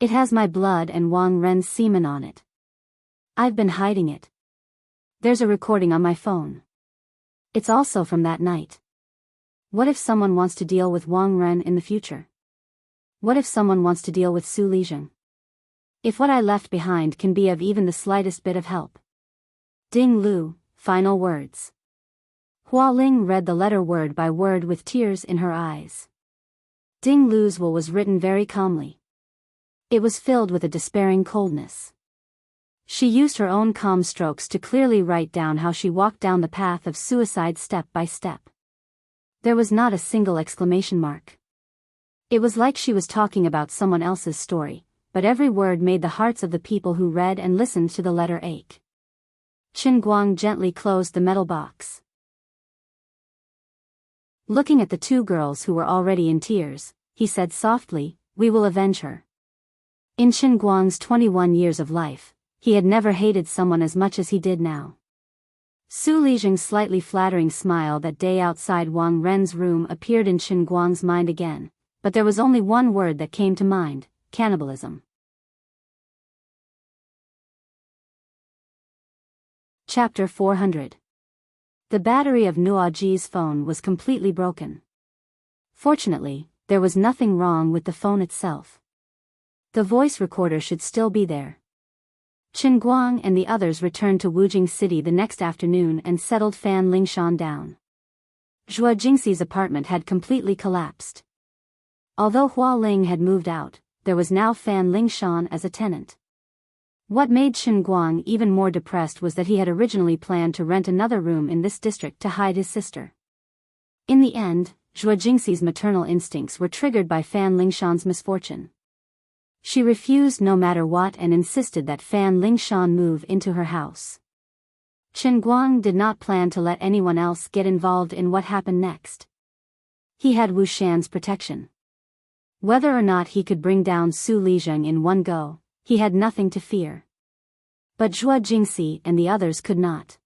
It has my blood and Wang Ren's semen on it. I've been hiding it. There's a recording on my phone. It's also from that night. What if someone wants to deal with Wang Ren in the future? What if someone wants to deal with Su Lijing? If what I left behind can be of even the slightest bit of help. Ding Lu, final words. Hualing read the letter word by word with tears in her eyes. Ding Lu's will was written very calmly. It was filled with a despairing coldness. She used her own calm strokes to clearly write down how she walked down the path of suicide step by step. There was not a single exclamation mark. It was like she was talking about someone else's story, but every word made the hearts of the people who read and listened to the letter ache. Qin Guang gently closed the metal box. Looking at the two girls who were already in tears, he said softly, "We will avenge her." In Qin Guang's 21 years of life, he had never hated someone as much as he did now. Su Lijing's slightly flattering smile that day outside Wang Ren's room appeared in Qin Guang's mind again, but there was only one word that came to mind: cannibalism. Chapter 400. The battery of Nuaji's phone was completely broken. Fortunately, there was nothing wrong with the phone itself. The voice recorder should still be there. Qin Guang and the others returned to Wujing City the next afternoon and settled Fan Lingshan down. Zhuo Jingxi's apartment had completely collapsed. Although Hua Ling had moved out, there was now Fan Lingshan as a tenant. What made Qin Guang even more depressed was that he had originally planned to rent another room in this district to hide his sister. In the end, Zhuo Jingxi's maternal instincts were triggered by Fan Lingshan's misfortune. She refused no matter what and insisted that Fan Lingshan move into her house. Qin Guang did not plan to let anyone else get involved in what happened next. He had Wu Shan's protection. Whether or not he could bring down Su Lijing in one go, he had nothing to fear. But Zhuo Jingxi and the others could not.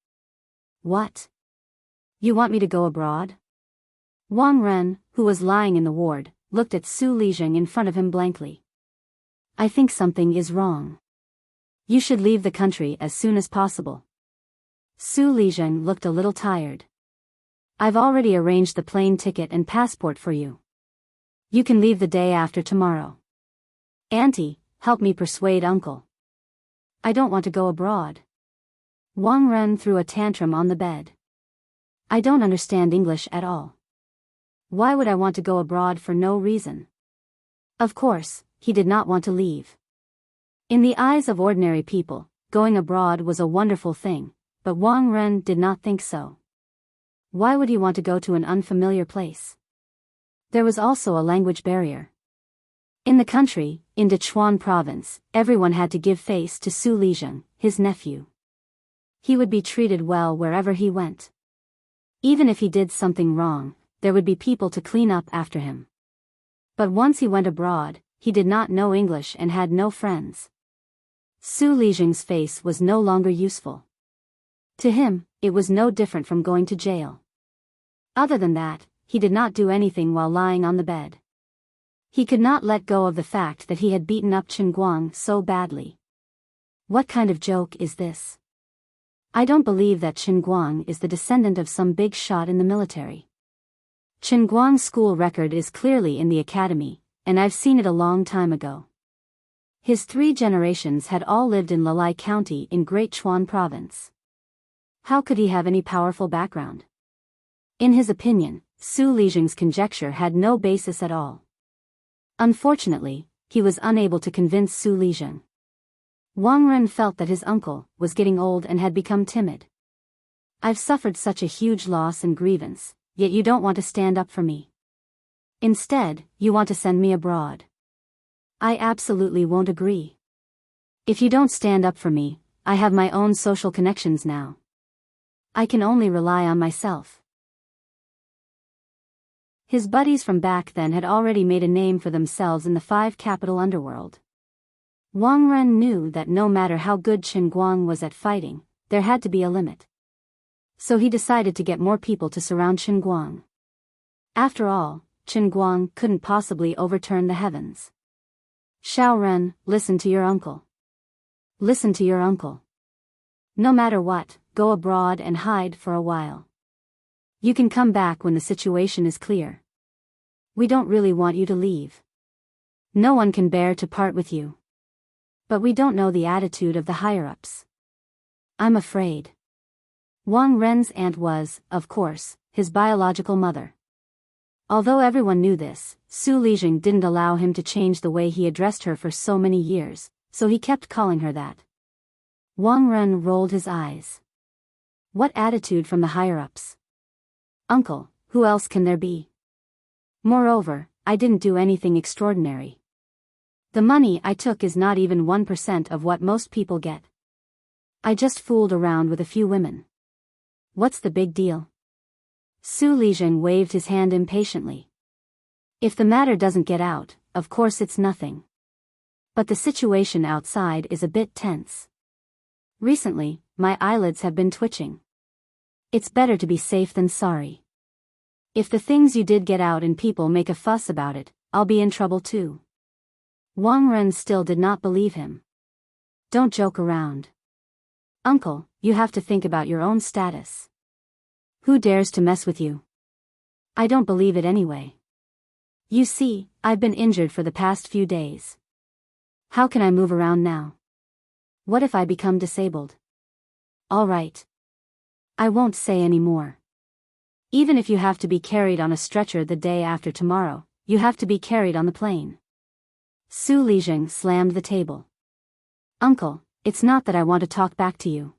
"What? You want me to go abroad?" Wang Ren, who was lying in the ward, looked at Su Lijing in front of him blankly. "I think something is wrong. You should leave the country as soon as possible." Su Lijing looked a little tired. "I've already arranged the plane ticket and passport for you. You can leave the day after tomorrow." "Auntie, help me persuade uncle. I don't want to go abroad." Wang Ren threw a tantrum on the bed. "I don't understand English at all. Why would I want to go abroad for no reason?" Of course, he did not want to leave. In the eyes of ordinary people, going abroad was a wonderful thing, but Wang Ren did not think so. Why would he want to go to an unfamiliar place? There was also a language barrier. In the country, in Sichuan province, everyone had to give face to Su Lijing, his nephew. He would be treated well wherever he went. Even if he did something wrong, there would be people to clean up after him. But once he went abroad, he did not know English and had no friends. Su Lijing's face was no longer useful. To him, it was no different from going to jail. Other than that, he did not do anything while lying on the bed. He could not let go of the fact that he had beaten up Qin Guang so badly. What kind of joke is this? I don't believe that Qin Guang is the descendant of some big shot in the military. Qin Guang's school record is clearly in the academy, and I've seen it a long time ago. His 3 generations had all lived in Lalai County in Great Chuan Province. How could he have any powerful background? In his opinion, Su Lijing's conjecture had no basis at all. Unfortunately, he was unable to convince Su Lijing. Wang Ren felt that his uncle was getting old and had become timid. "I've suffered such a huge loss and grievance, yet you don't want to stand up for me. Instead, you want to send me abroad. I absolutely won't agree. If you don't stand up for me, I have my own social connections now. I can only rely on myself." His buddies from back then had already made a name for themselves in the 5 capital underworld. Wang Ren knew that no matter how good Qin Guang was at fighting, there had to be a limit. So he decided to get more people to surround Qin Guang. After all, Qin Guang couldn't possibly overturn the heavens. "Xiao Ren, listen to your uncle. Listen to your uncle. No matter what, go abroad and hide for a while. You can come back when the situation is clear. We don't really want you to leave. No one can bear to part with you. But we don't know the attitude of the higher-ups. I'm afraid." Wang Ren's aunt was, of course, his biological mother. Although everyone knew this, Su Lijing didn't allow him to change the way he addressed her for so many years, so he kept calling her that. Wang Ren rolled his eyes. What attitude from the higher-ups? Uncle, who else can there be? Moreover, I didn't do anything extraordinary. The money I took is not even 1% of what most people get. I just fooled around with a few women. What's the big deal? Su Lijing waved his hand impatiently. If the matter doesn't get out, of course it's nothing. But the situation outside is a bit tense. Recently, my eyelids have been twitching. It's better to be safe than sorry. If the things you did get out and people make a fuss about it, I'll be in trouble too. Wang Ren still did not believe him. Don't joke around. Uncle, you have to think about your own status. Who dares to mess with you? I don't believe it anyway. You see, I've been injured for the past few days. How can I move around now? What if I become disabled? All right. I won't say any more. Even if you have to be carried on a stretcher the day after tomorrow, you have to be carried on the plane. Su Lijing slammed the table. Uncle, it's not that I want to talk back to you.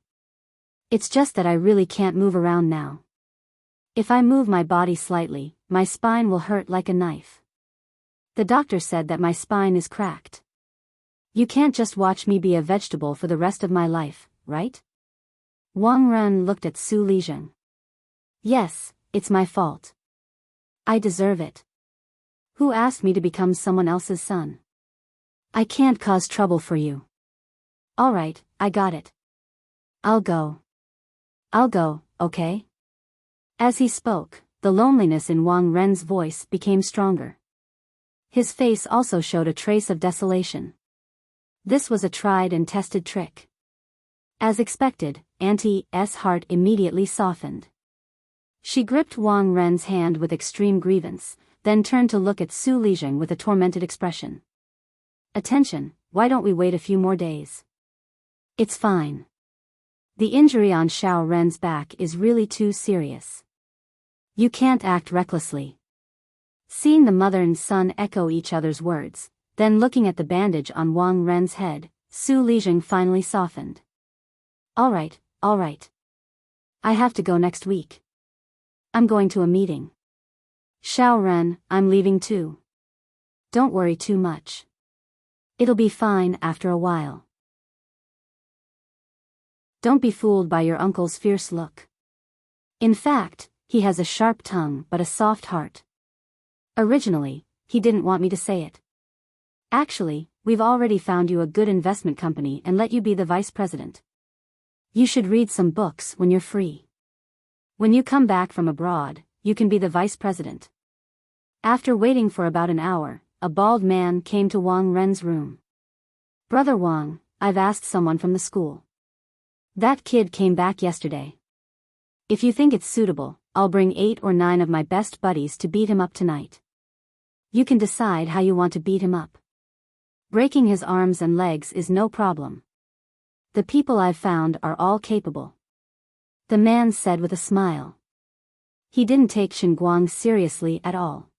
It's just that I really can't move around now. If I move my body slightly, my spine will hurt like a knife. The doctor said that my spine is cracked. You can't just watch me be a vegetable for the rest of my life, right? Wang Ren looked at Su Lijing. Yes, it's my fault. I deserve it. Who asked me to become someone else's son? I can't cause trouble for you. All right, I got it. I'll go, okay? As he spoke, the loneliness in Wang Ren's voice became stronger. His face also showed a trace of desolation. This was a tried and tested trick. As expected, Auntie's heart immediately softened. She gripped Wang Ren's hand with extreme grievance, then turned to look at Su Lijing with a tormented expression. Attention, why don't we wait a few more days? It's fine. The injury on Xiao Ren's back is really too serious. You can't act recklessly. Seeing the mother and son echo each other's words, then looking at the bandage on Wang Ren's head, Su Lijing finally softened. All right. I have to go next week. I'm going to a meeting. Xiao Ren, I'm leaving too. Don't worry too much. It'll be fine after a while. Don't be fooled by your uncle's fierce look. In fact, he has a sharp tongue but a soft heart. Originally, he didn't want me to say it. Actually, we've already found you a good investment company and let you be the vice president. You should read some books when you're free. When you come back from abroad, you can be the vice president. After waiting for about an hour, a bald man came to Wang Ren's room. Brother Wang, I've asked someone from the school. That kid came back yesterday. If you think it's suitable, I'll bring 8 or 9 of my best buddies to beat him up tonight. You can decide how you want to beat him up. Breaking his arms and legs is no problem. The people I've found are all capable. The man said with a smile. He didn't take Xinguang seriously at all.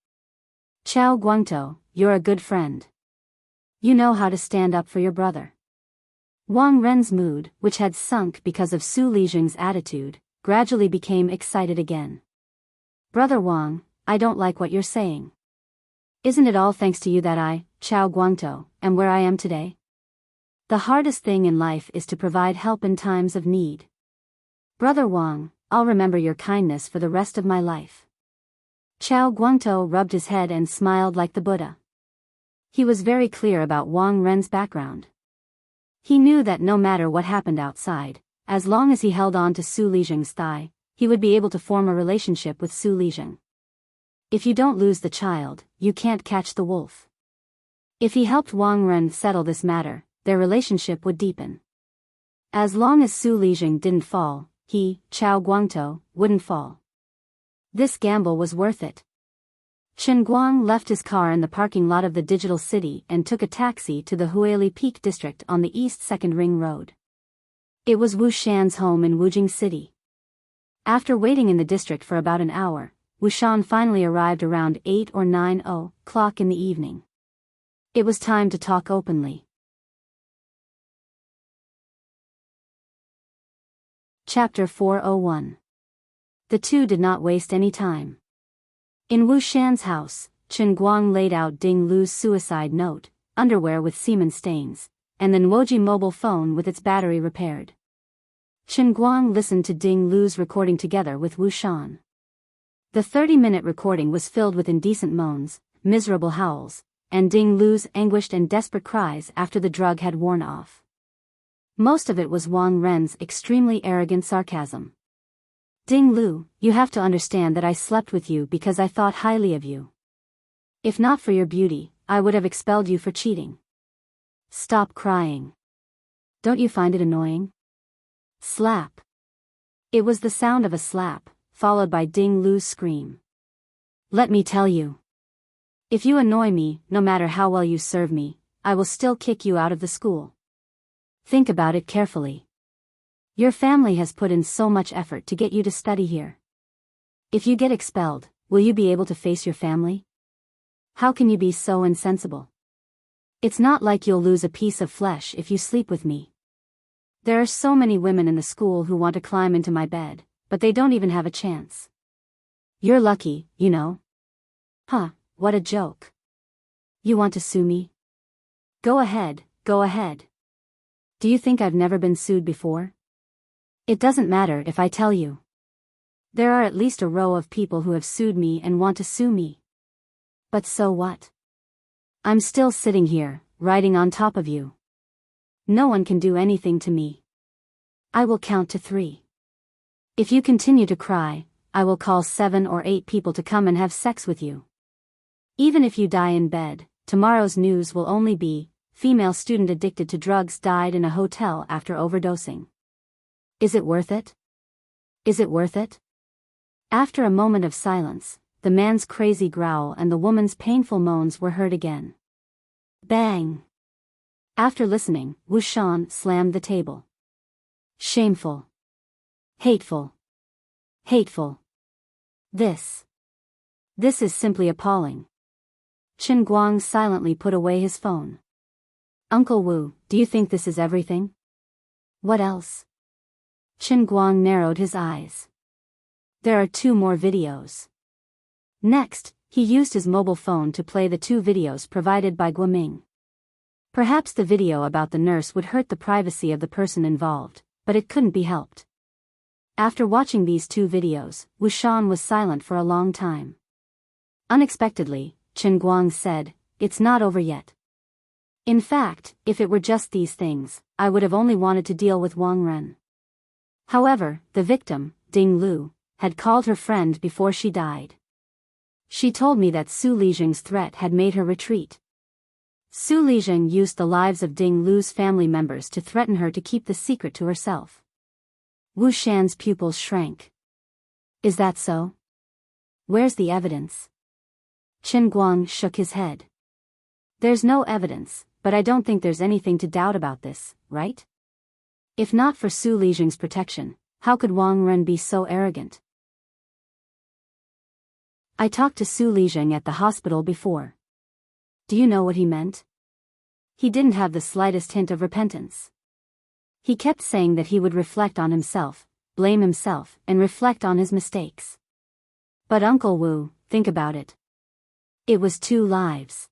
Chao Guangtou, you're a good friend. You know how to stand up for your brother. Wang Ren's mood, which had sunk because of Su Lijing's attitude, gradually became excited again. Brother Wang, I don't like what you're saying. Isn't it all thanks to you that I, Chao Guangtou, am where I am today? The hardest thing in life is to provide help in times of need. Brother Wang, I'll remember your kindness for the rest of my life. Chao Guangtou rubbed his head and smiled like the Buddha. He was very clear about Wang Ren's background. He knew that no matter what happened outside, as long as he held on to Su Lijing's thigh, he would be able to form a relationship with Su Lijing. If you don't lose the child, you can't catch the wolf. If he helped Wang Ren settle this matter, their relationship would deepen. As long as Su Lijing didn't fall, he, Chao Guangtou, wouldn't fall. This gamble was worth it. Chen Guang left his car in the parking lot of the Digital City and took a taxi to the Huili Peak district on the East 2nd Ring Road. It was Wu Shan's home in Wujing City. After waiting in the district for about an hour, Wushan finally arrived around 8 or 9 o'clock in the evening. It was time to talk openly. Chapter 401. The two did not waste any time. In Wu Shan's house, Chen Guang laid out Ding Lu's suicide note, underwear with semen stains, and the Nuoji mobile phone with its battery repaired. Chen Guang listened to Ding Lu's recording together with Wu Shan. The 30-minute recording was filled with indecent moans, miserable howls, and Ding Lu's anguished and desperate cries after the drug had worn off. Most of it was Wang Ren's extremely arrogant sarcasm. Ding Lu, you have to understand that I slept with you because I thought highly of you. If not for your beauty, I would have expelled you for cheating. Stop crying. Don't you find it annoying? Slap. It was the sound of a slap, followed by Ding Lu's scream. Let me tell you. If you annoy me, no matter how well you serve me, I will still kick you out of the school. Think about it carefully. Your family has put in so much effort to get you to study here. If you get expelled, will you be able to face your family? How can you be so insensible? It's not like you'll lose a piece of flesh if you sleep with me. There are so many women in the school who want to climb into my bed, but they don't even have a chance. You're lucky, you know. Huh, what a joke. You want to sue me? Go ahead, go ahead. Do you think I've never been sued before? It doesn't matter if I tell you. There are at least a row of people who have sued me and want to sue me. But so what? I'm still sitting here, riding on top of you. No one can do anything to me. I will count to 3. If you continue to cry, I will call 7 or 8 people to come and have sex with you. Even if you die in bed, tomorrow's news will only be, female student addicted to drugs died in a hotel after overdosing. Is it worth it? Is it worth it? After a moment of silence, the man's crazy growl and the woman's painful moans were heard again. Bang! After listening, Wu Shan slammed the table. Shameful. Hateful. Hateful. This is simply appalling. Chen Guang silently put away his phone. Uncle Wu, do you think this is everything? What else? Chen Guang narrowed his eyes. There are 2 more videos. Next, he used his mobile phone to play the 2 videos provided by Guoming. Perhaps the video about the nurse would hurt the privacy of the person involved, but it couldn't be helped. After watching these 2 videos, Wu Shan was silent for a long time. Unexpectedly, Chen Guang said, "It's not over yet. In fact, if it were just these things, I would have only wanted to deal with Wang Ren." However, the victim, Ding Lu, had called her friend before she died. She told me that Su Lijing's threat had made her retreat. Su Lijing used the lives of Ding Lu's family members to threaten her to keep the secret to herself. Wu Shan's pupils shrank. Is that so? Where's the evidence? Chen Guang shook his head. There's no evidence, but I don't think there's anything to doubt about this, right? If not for Su Lijing's protection, how could Wang Ren be so arrogant? I talked to Su Lijing at the hospital before. Do you know what he meant? He didn't have the slightest hint of repentance. He kept saying that he would reflect on himself, blame himself, and reflect on his mistakes. But Uncle Wu, think about it. It was 2 lives.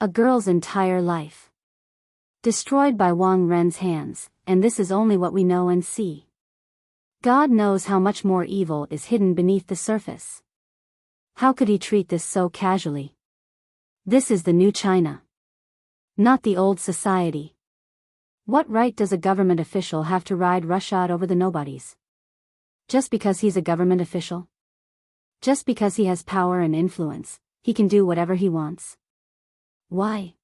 A girl's entire life. Destroyed by Wang Ren's hands, and this is only what we know and see. God knows how much more evil is hidden beneath the surface. How could he treat this so casually? This is the new China. Not the old society. What right does a government official have to ride roughshod over the nobodies? Just because he's a government official? Just because he has power and influence, he can do whatever he wants? Why?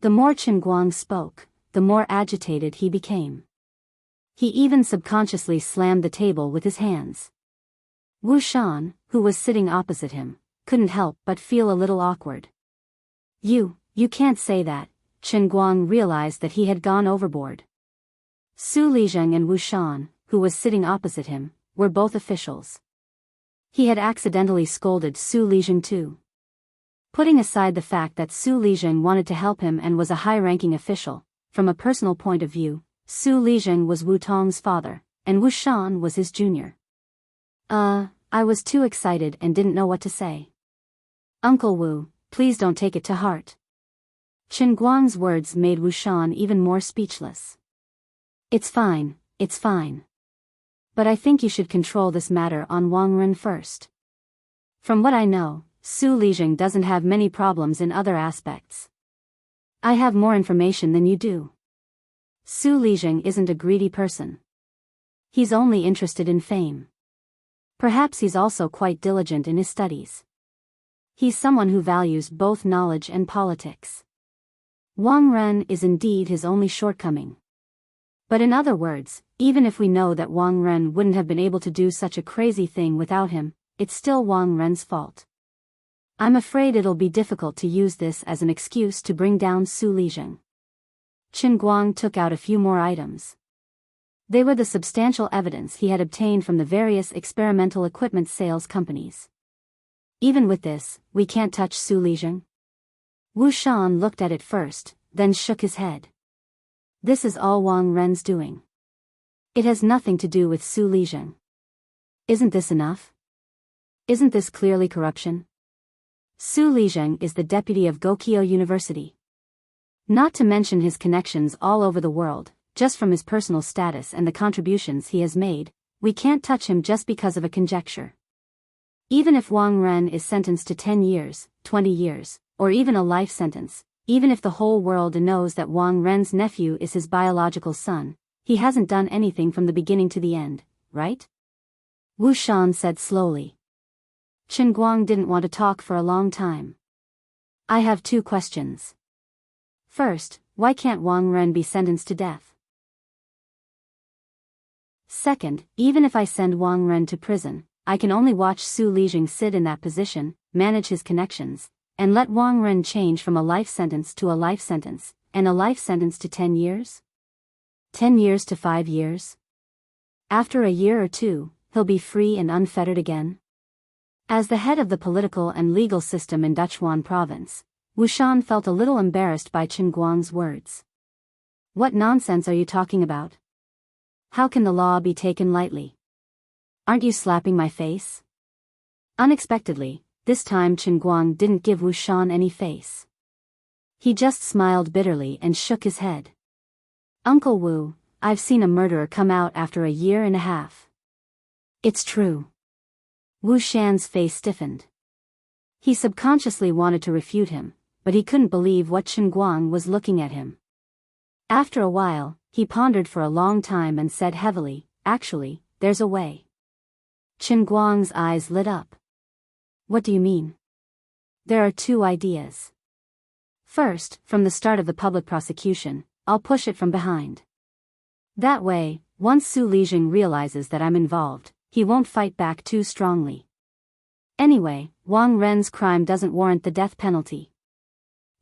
The more Chen Guang spoke, the more agitated he became. He even subconsciously slammed the table with his hands. Wu Shan, who was sitting opposite him, couldn't help but feel a little awkward. You can't say that. Chen Guang realized that he had gone overboard. Su Lijing and Wu Shan, who was sitting opposite him, were both officials. He had accidentally scolded Su Lijing too. Putting aside the fact that Su Lijing wanted to help him and was a high-ranking official, from a personal point of view, Su Lijing was Wu Tong's father, and Wu Shan was his junior. I was too excited and didn't know what to say. Uncle Wu, please don't take it to heart. Qin Guang's words made Wu Shan even more speechless. It's fine, it's fine. But I think you should control this matter on Wang Ren first. From what I know, Su Lijing doesn't have many problems in other aspects. I have more information than you do. Su Lijing isn't a greedy person. He's only interested in fame. Perhaps he's also quite diligent in his studies. He's someone who values both knowledge and politics. Wang Ren is indeed his only shortcoming. But in other words, even if we know that Wang Ren wouldn't have been able to do such a crazy thing without him, it's still Wang Ren's fault. I'm afraid it'll be difficult to use this as an excuse to bring down Su Lijing. Qin Guang took out a few more items. They were the substantial evidence he had obtained from the various experimental equipment sales companies. Even with this, we can't touch Su Lijing? Wu Shan looked at it first, then shook his head. This is all Wang Ren's doing. It has nothing to do with Su Lijing. Isn't this enough? Isn't this clearly corruption? Su Lijing is the deputy of Gokyo University. Not to mention his connections all over the world, just from his personal status and the contributions he has made, we can't touch him just because of a conjecture. Even if Wang Ren is sentenced to 10 years, 20 years, or even a life sentence, even if the whole world knows that Wang Ren's nephew is his biological son, he hasn't done anything from the beginning to the end, right? Wu Shan said slowly. Qin Guang didn't want to talk for a long time. I have 2 questions. First, why can't Wang Ren be sentenced to death? Second, even if I send Wang Ren to prison, I can only watch Su Lijing sit in that position, manage his connections, and let Wang Ren change from a life sentence to a life sentence, and a life sentence to 10 years? 10 years to 5 years? After a year or 2, he'll be free and unfettered again? As the head of the political and legal system in Duchuan province, Wu Shan felt a little embarrassed by Qin Guang's words. What nonsense are you talking about? How can the law be taken lightly? Aren't you slapping my face? Unexpectedly, this time Qin Guang didn't give Wu Shan any face. He just smiled bitterly and shook his head. Uncle Wu, I've seen a murderer come out after a year and a half. It's true. Wu Shan's face stiffened. He subconsciously wanted to refute him, but he couldn't believe what Qin Guang was looking at him. After a while, he pondered for a long time and said heavily, actually, there's a way. Qin Guang's eyes lit up. What do you mean? There are 2 ideas. First, from the start of the public prosecution, I'll push it from behind. That way, once Su Lijing realizes that I'm involved, he won't fight back too strongly. Anyway, Wang Ren's crime doesn't warrant the death penalty.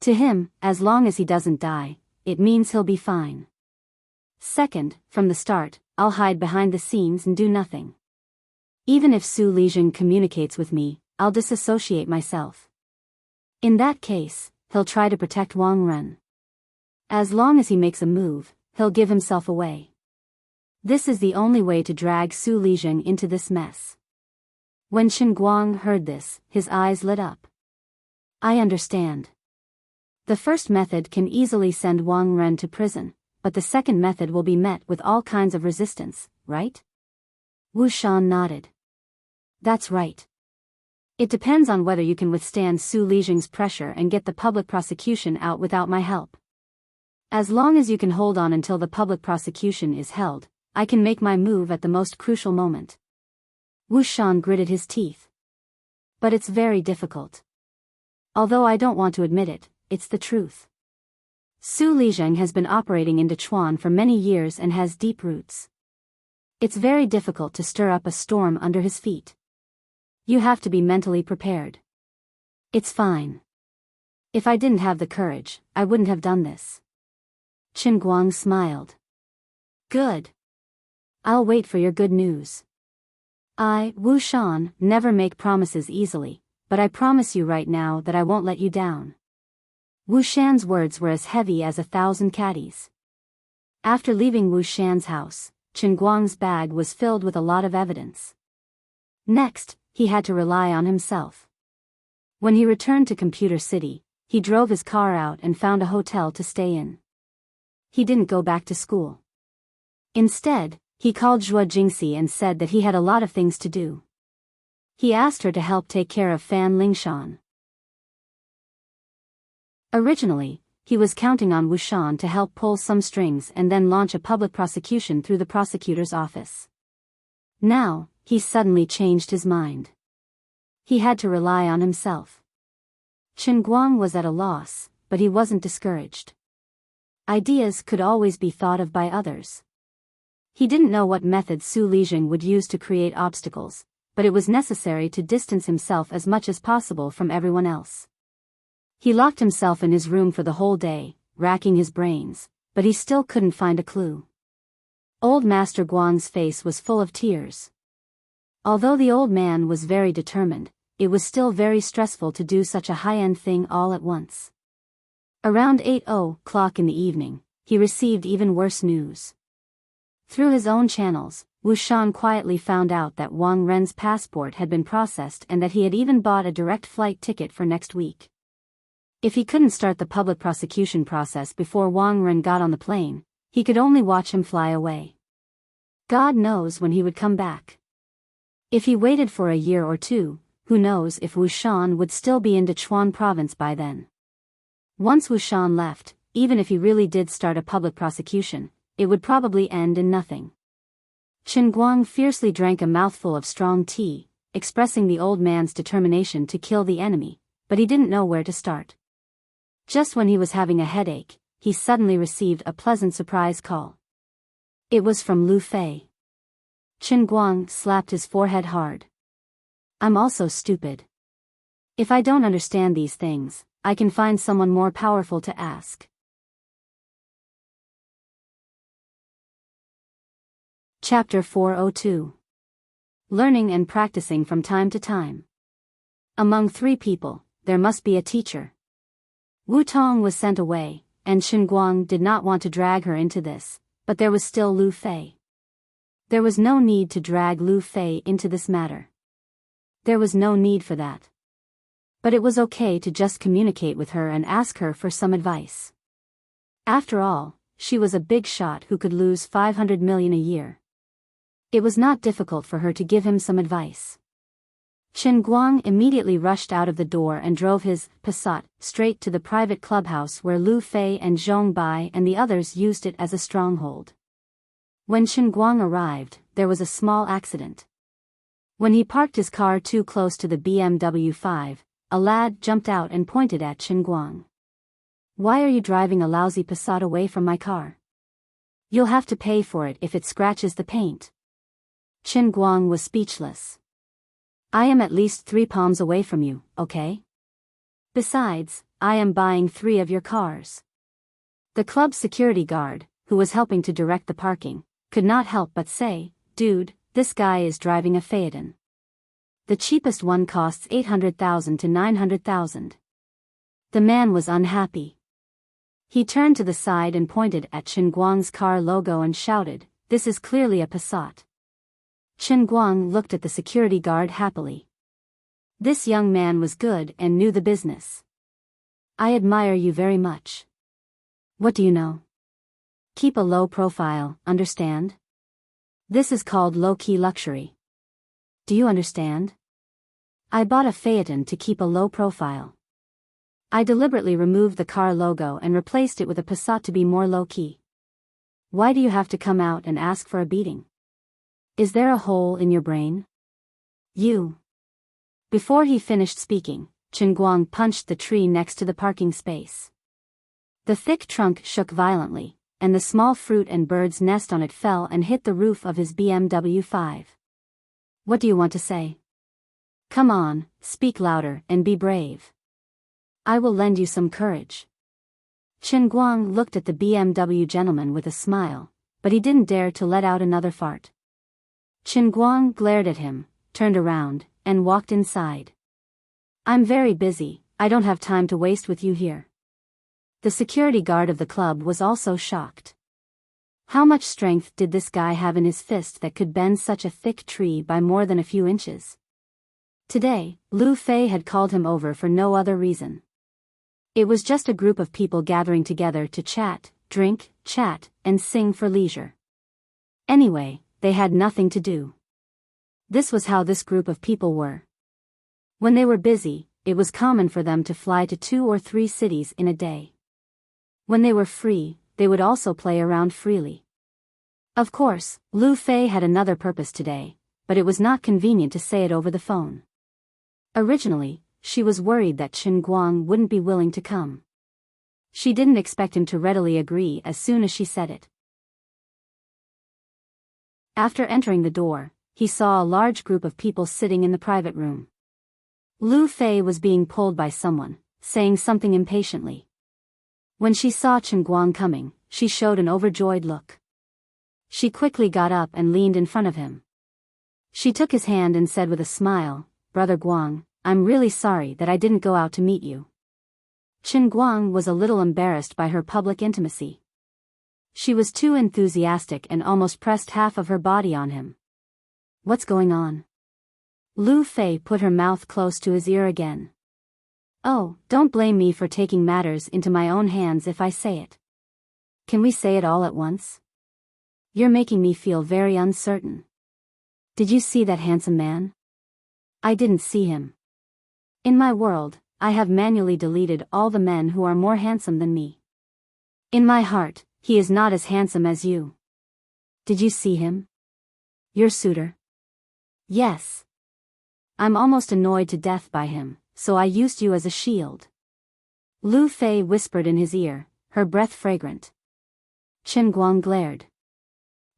To him, as long as he doesn't die, it means he'll be fine. Second, from the start, I'll hide behind the scenes and do nothing. Even if Su Lijing communicates with me, I'll disassociate myself. In that case, he'll try to protect Wang Ren. As long as he makes a move, he'll give himself away. This is the only way to drag Su Lijing into this mess. When Qin Guang heard this, his eyes lit up. I understand. The first method can easily send Wang Ren to prison, but the second method will be met with all kinds of resistance, right? Wu Shan nodded. That's right. It depends on whether you can withstand Su Lijing's pressure and get the public prosecution out without my help. As long as you can hold on until the public prosecution is held, I can make my move at the most crucial moment. Wu Shan gritted his teeth. But it's very difficult. Although I don't want to admit it, it's the truth. Su Lijing has been operating in Duchuan for many years and has deep roots. It's very difficult to stir up a storm under his feet. You have to be mentally prepared. It's fine. If I didn't have the courage, I wouldn't have done this. Qin Guang smiled. Good. I'll wait for your good news. Wu Shan, never make promises easily, but I promise you right now that I won't let you down. Wu Shan's words were as heavy as 1,000 caddies. After leaving Wu Shan's house, Chen Guang's bag was filled with a lot of evidence. Next, he had to rely on himself. When he returned to Computer City, he drove his car out and found a hotel to stay in. He didn't go back to school. Instead, he called Zhuo Jingxi and said that he had a lot of things to do. He asked her to help take care of Fan Lingshan. Originally, he was counting on Wu Shan to help pull some strings and then launch a public prosecution through the prosecutor's office. Now, he suddenly changed his mind. He had to rely on himself. Chen Guang was at a loss, but he wasn't discouraged. Ideas could always be thought of by others. He didn't know what method Su Lijing would use to create obstacles, but it was necessary to distance himself as much as possible from everyone else. He locked himself in his room for the whole day, racking his brains, but he still couldn't find a clue. Old Master Guang's face was full of tears. Although the old man was very determined, it was still very stressful to do such a high-end thing all at once. Around 8:00 in the evening, he received even worse news. Through his own channels, Wu Shan quietly found out that Wang Ren's passport had been processed and that he had even bought a direct flight ticket for next week. If he couldn't start the public prosecution process before Wang Ren got on the plane, he could only watch him fly away. God knows when he would come back. If he waited for a year or two, who knows if Wu Shan would still be in Dechuan province by then. Once Wu Shan left, even if he really did start a public prosecution, it would probably end in nothing. Chen Guang fiercely drank a mouthful of strong tea, expressing the old man's determination to kill the enemy, but he didn't know where to start. Just when he was having a headache, he suddenly received a pleasant surprise call. It was from Lu Fei. Chen Guang slapped his forehead hard. I'm also stupid. If I don't understand these things, I can find someone more powerful to ask. Chapter 402. Learning and practicing from time to time. Among 3 people, there must be a teacher. Wu Tong was sent away, and Chen Guang did not want to drag her into this, but there was still Lu Fei. There was no need to drag Lu Fei into this matter. There was no need for that. But it was okay to just communicate with her and ask her for some advice. After all, she was a big shot who could lose 500 million a year. It was not difficult for her to give him some advice. Chen Guang immediately rushed out of the door and drove his Passat straight to the private clubhouse where Lu Fei and Zhong Bai and the others used it as a stronghold. When Chen Guang arrived, there was a small accident. When he parked his car too close to the BMW 5, a lad jumped out and pointed at Chen Guang. Why are you driving a lousy Passat away from my car? You'll have to pay for it if it scratches the paint. Chen Guang was speechless. I am at least 3 palms away from you, okay? Besides, I am buying 3 of your cars. The club's security guard, who was helping to direct the parking, could not help but say, dude, this guy is driving a Phaeton. The cheapest one costs 800,000 to 900,000. The man was unhappy. He turned to the side and pointed at Chen Guang's car logo and shouted, this is clearly a Passat. Chen Guang looked at the security guard happily. This young man was good and knew the business. I admire you very much. What do you know? Keep a low profile, understand? This is called low-key luxury. Do you understand? I bought a Phaeton to keep a low profile. I deliberately removed the car logo and replaced it with a Passat to be more low-key. Why do you have to come out and ask for a beating? Is there a hole in your brain? You. Before he finished speaking, Chen Guang punched the tree next to the parking space. The thick trunk shook violently, and the small fruit and bird's nest on it fell and hit the roof of his BMW 5. What do you want to say? Come on, speak louder and be brave. I will lend you some courage. Chen Guang looked at the BMW gentleman with a smile, but he didn't dare to let out another fart. Qin Guang glared at him, turned around, and walked inside. I'm very busy, I don't have time to waste with you here. The security guard of the club was also shocked. How much strength did this guy have in his fist that could bend such a thick tree by more than a few inches? Today, Lu Fei had called him over for no other reason. It was just a group of people gathering together to chat, drink, chat, and sing for leisure. Anyway, they had nothing to do. This was how this group of people were. When they were busy, it was common for them to fly to 2 or 3 cities in a day. When they were free, they would also play around freely. Of course, Lu Fei had another purpose today, but it was not convenient to say it over the phone. Originally, she was worried that Qin Guang wouldn't be willing to come. She didn't expect him to readily agree as soon as she said it. After entering the door, he saw a large group of people sitting in the private room. Lu Fei was being pulled by someone, saying something impatiently. When she saw Qin Guang coming, she showed an overjoyed look. She quickly got up and leaned in front of him. She took his hand and said with a smile, "Brother Guang, I'm really sorry that I didn't go out to meet you." Qin Guang was a little embarrassed by her public intimacy. She was too enthusiastic and almost pressed half of her body on him. What's going on? Lu Fei put her mouth close to his ear again. Oh, don't blame me for taking matters into my own hands if I say it. Can we say it all at once? You're making me feel very uncertain. Did you see that handsome man? I didn't see him. In my world, I have manually deleted all the men who are more handsome than me. In my heart, he is not as handsome as you. Did you see him? Your suitor? Yes. I'm almost annoyed to death by him, so I used you as a shield. Lu Fei whispered in his ear, her breath fragrant. Qin Guang glared.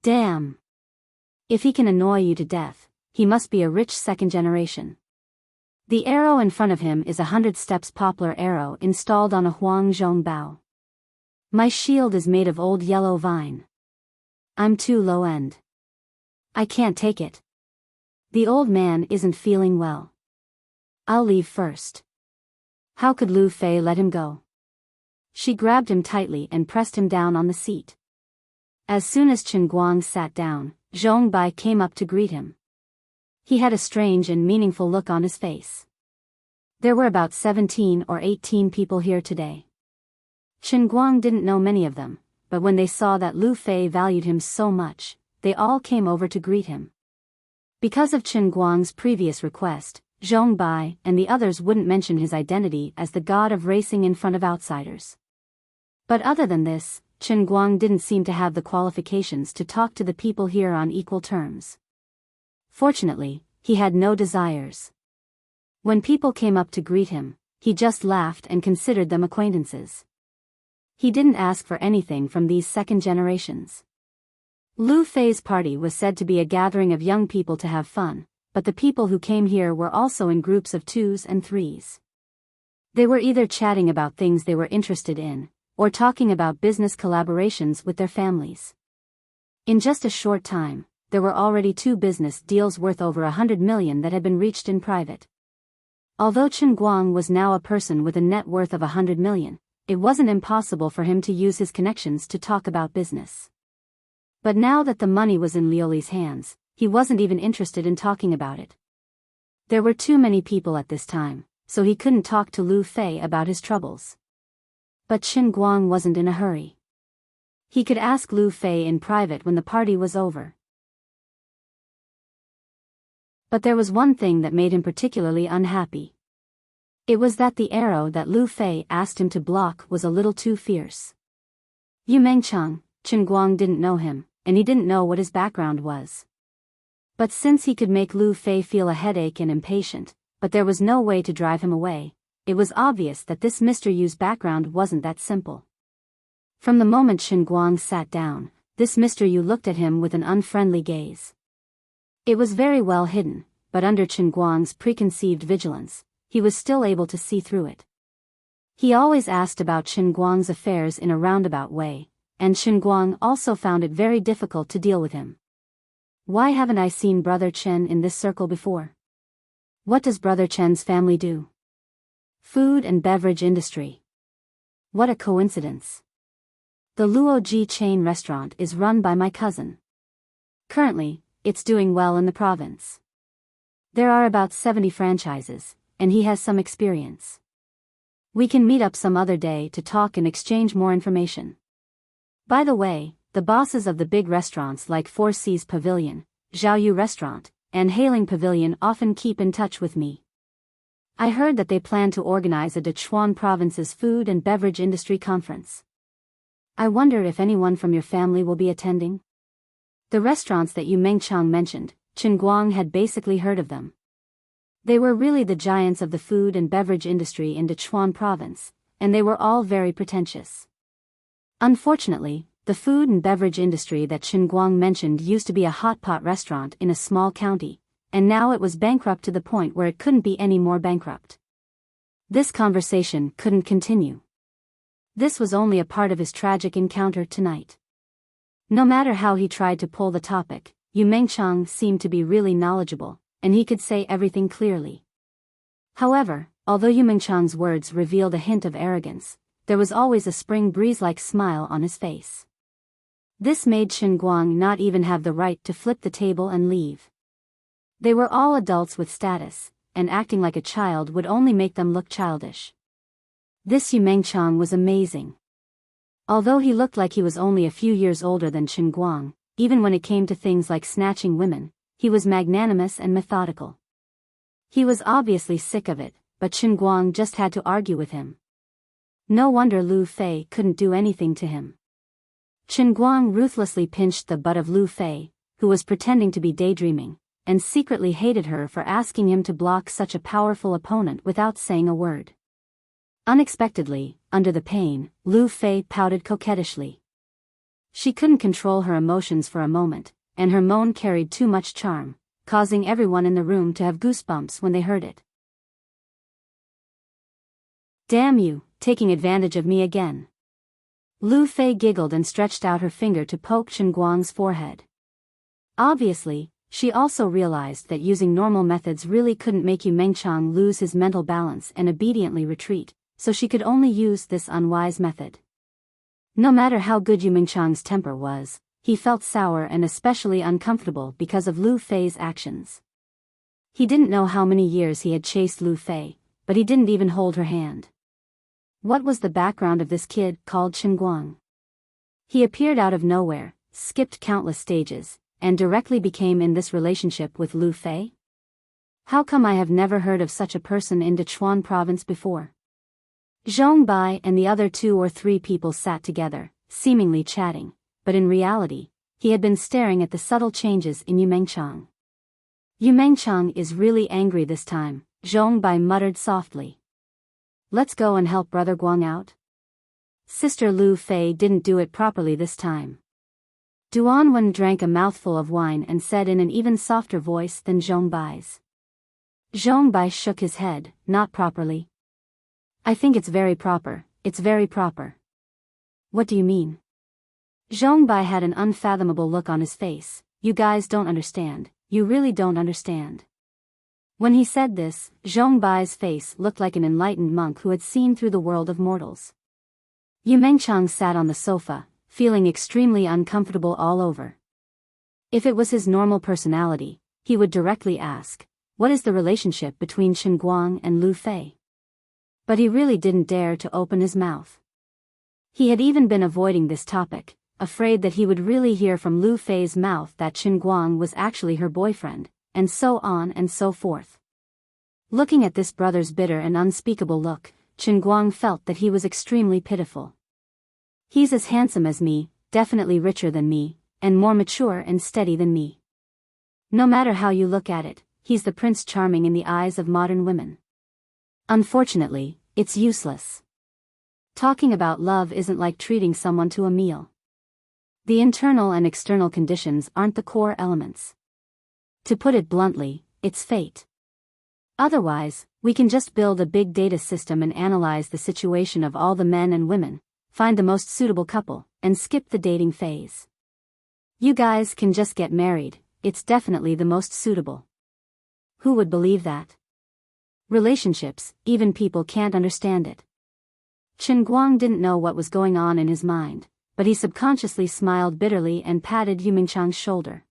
Damn. If he can annoy you to death, he must be a rich second generation. The arrow in front of him is 100 steps poplar arrow installed on a huangzhong bough. My shield is made of old yellow vine. I'm too low end. I can't take it. The old man isn't feeling well. I'll leave first. How could Lu Fei let him go? She grabbed him tightly and pressed him down on the seat. As soon as Qin Guang sat down, Zhong Bai came up to greet him. He had a strange and meaningful look on his face. There were about 17 or 18 people here today. Qin Guang didn't know many of them, but when they saw that Lu Fei valued him so much, they all came over to greet him. Because of Qin Guang's previous request, Zhong Bai and the others wouldn't mention his identity as the god of racing in front of outsiders. But other than this, Qin Guang didn't seem to have the qualifications to talk to the people here on equal terms. Fortunately, he had no desires. When people came up to greet him, he just laughed and considered them acquaintances. He didn't ask for anything from these second generations. Lu Fei's party was said to be a gathering of young people to have fun, but the people who came here were also in groups of 2s and 3s. They were either chatting about things they were interested in, or talking about business collaborations with their families. In just a short time, there were already 2 business deals worth over 100 million that had been reached in private. Although Qin Guang was now a person with a net worth of 100 million, it wasn't impossible for him to use his connections to talk about business. But now that the money was in Liuli's hands, he wasn't even interested in talking about it. There were too many people at this time, so he couldn't talk to Lu Fei about his troubles. But Qin Guang wasn't in a hurry. He could ask Lu Fei in private when the party was over. But there was one thing that made him particularly unhappy. It was that the arrow that Lu Fei asked him to block was a little too fierce. Yu Mengcheng, Qin Guang didn't know him, and he didn't know what his background was. But since he could make Lu Fei feel a headache and impatient, but there was no way to drive him away, it was obvious that this Mr. Yu's background wasn't that simple. From the moment Qin Guang sat down, this Mr. Yu looked at him with an unfriendly gaze. It was very well hidden, but under Qin Guang's preconceived vigilance, he was still able to see through it. He always asked about Qin Guang's affairs in a roundabout way, and Qin Guang also found it very difficult to deal with him. Why haven't I seen Brother Chen in this circle before? What does Brother Chen's family do? Food and beverage industry. What a coincidence. The Luoji chain restaurant is run by my cousin. Currently, it's doing well in the province. There are about 70 franchises, and he has some experience. We can meet up some other day to talk and exchange more information. By the way, the bosses of the big restaurants like Four Seas Pavilion, Zhaoyu Restaurant, and Hailing Pavilion often keep in touch with me. I heard that they plan to organize a Sichuan province's food and beverage industry conference. I wonder if anyone from your family will be attending? The restaurants that Yu Mengchang mentioned, Chen Guang had basically heard of them. They were really the giants of the food and beverage industry in Sichuan province, and they were all very pretentious. Unfortunately, the food and beverage industry that Chen Guang mentioned used to be a hot pot restaurant in a small county, and now it was bankrupt to the point where it couldn't be any more bankrupt. This conversation couldn't continue. This was only a part of his tragic encounter tonight. No matter how he tried to pull the topic, Yu Mengchang seemed to be really knowledgeable, and he could say everything clearly. However, although Yu Mengchang's words revealed a hint of arrogance, there was always a spring breeze-like smile on his face. This made Chen Guang not even have the right to flip the table and leave. They were all adults with status, and acting like a child would only make them look childish. This Yu Mengchang was amazing. Although he looked like he was only a few years older than Chen Guang, even when it came to things like snatching women, he was magnanimous and methodical. He was obviously sick of it, but Chen Guang just had to argue with him. No wonder Lu Fei couldn't do anything to him. Chen Guang ruthlessly pinched the butt of Lu Fei, who was pretending to be daydreaming, and secretly hated her for asking him to block such a powerful opponent without saying a word. Unexpectedly, under the pain, Lu Fei pouted coquettishly. She couldn't control her emotions for a moment, and her moan carried too much charm, causing everyone in the room to have goosebumps when they heard it. Damn you, taking advantage of me again. Lu Fei giggled and stretched out her finger to poke Chen Guang's forehead. Obviously, she also realized that using normal methods really couldn't make Yu Mengchang lose his mental balance and obediently retreat, so she could only use this unwise method. No matter how good Yu Mengchang's temper was, he felt sour and especially uncomfortable because of Lu Fei's actions. He didn't know how many years he had chased Lu Fei, but he didn't even hold her hand. What was the background of this kid called Chen Guang? He appeared out of nowhere, skipped countless stages, and directly became in this relationship with Lu Fei? How come I have never heard of such a person in Sichuan province before? Zhong Bai and the other 2 or 3 people sat together, seemingly chatting, but in reality, he had been staring at the subtle changes in Yu Mengchang. Yu Mengchang is really angry this time, Zhong Bai muttered softly. Let's go and help Brother Guang out. Sister Lu Fei didn't do it properly this time. Duan Wen drank a mouthful of wine and said in an even softer voice than Zhong Bai's. Zhong Bai shook his head, not properly. I think it's very proper, it's very proper. What do you mean? Zhong Bai had an unfathomable look on his face. You guys don't understand, you really don't understand. When he said this, Zhong Bai's face looked like an enlightened monk who had seen through the world of mortals. Yu Mengchang sat on the sofa, feeling extremely uncomfortable all over. If it was his normal personality, he would directly ask, what is the relationship between Chen Guang and Lu Fei? But he really didn't dare to open his mouth. He had even been avoiding this topic, afraid that he would really hear from Lu Fei's mouth that Chen Guang was actually her boyfriend, and so on and so forth. Looking at this brother's bitter and unspeakable look, Chen Guang felt that he was extremely pitiful. He's as handsome as me, definitely richer than me, and more mature and steady than me. No matter how you look at it, he's the Prince Charming in the eyes of modern women. Unfortunately, it's useless. Talking about love isn't like treating someone to a meal. The internal and external conditions aren't the core elements. To put it bluntly, it's fate. Otherwise, we can just build a big data system and analyze the situation of all the men and women, find the most suitable couple, and skip the dating phase. You guys can just get married, it's definitely the most suitable. Who would believe that? Relationships, even people can't understand it. Chen Guang didn't know what was going on in his mind, but he subconsciously smiled bitterly and patted Yu Mengchang's shoulder.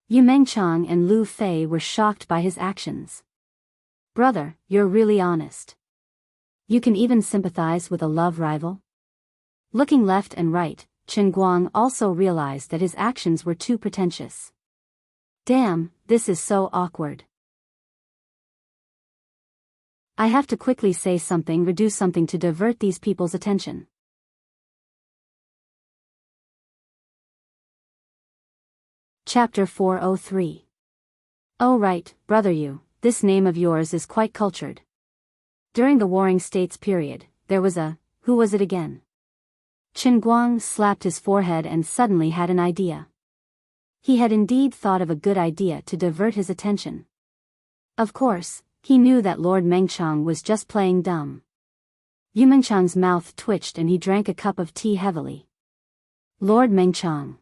Yu Mengchang and Lu Fei were shocked by his actions. Brother, you're really honest. You can even sympathize with a love rival? Looking left and right, Chen Guang also realized that his actions were too pretentious. Damn, this is so awkward. I have to quickly say something or do something to divert these people's attention. Chapter 403. Oh right, brother you, this name of yours is quite cultured. During the Warring States period, there was who was it again? Chen Guang slapped his forehead and suddenly had an idea. He had indeed thought of a good idea to divert his attention. Of course, he knew that Lord Mengchang was just playing dumb. Yu Mengchang's mouth twitched and he drank a cup of tea heavily. Lord Mengchang.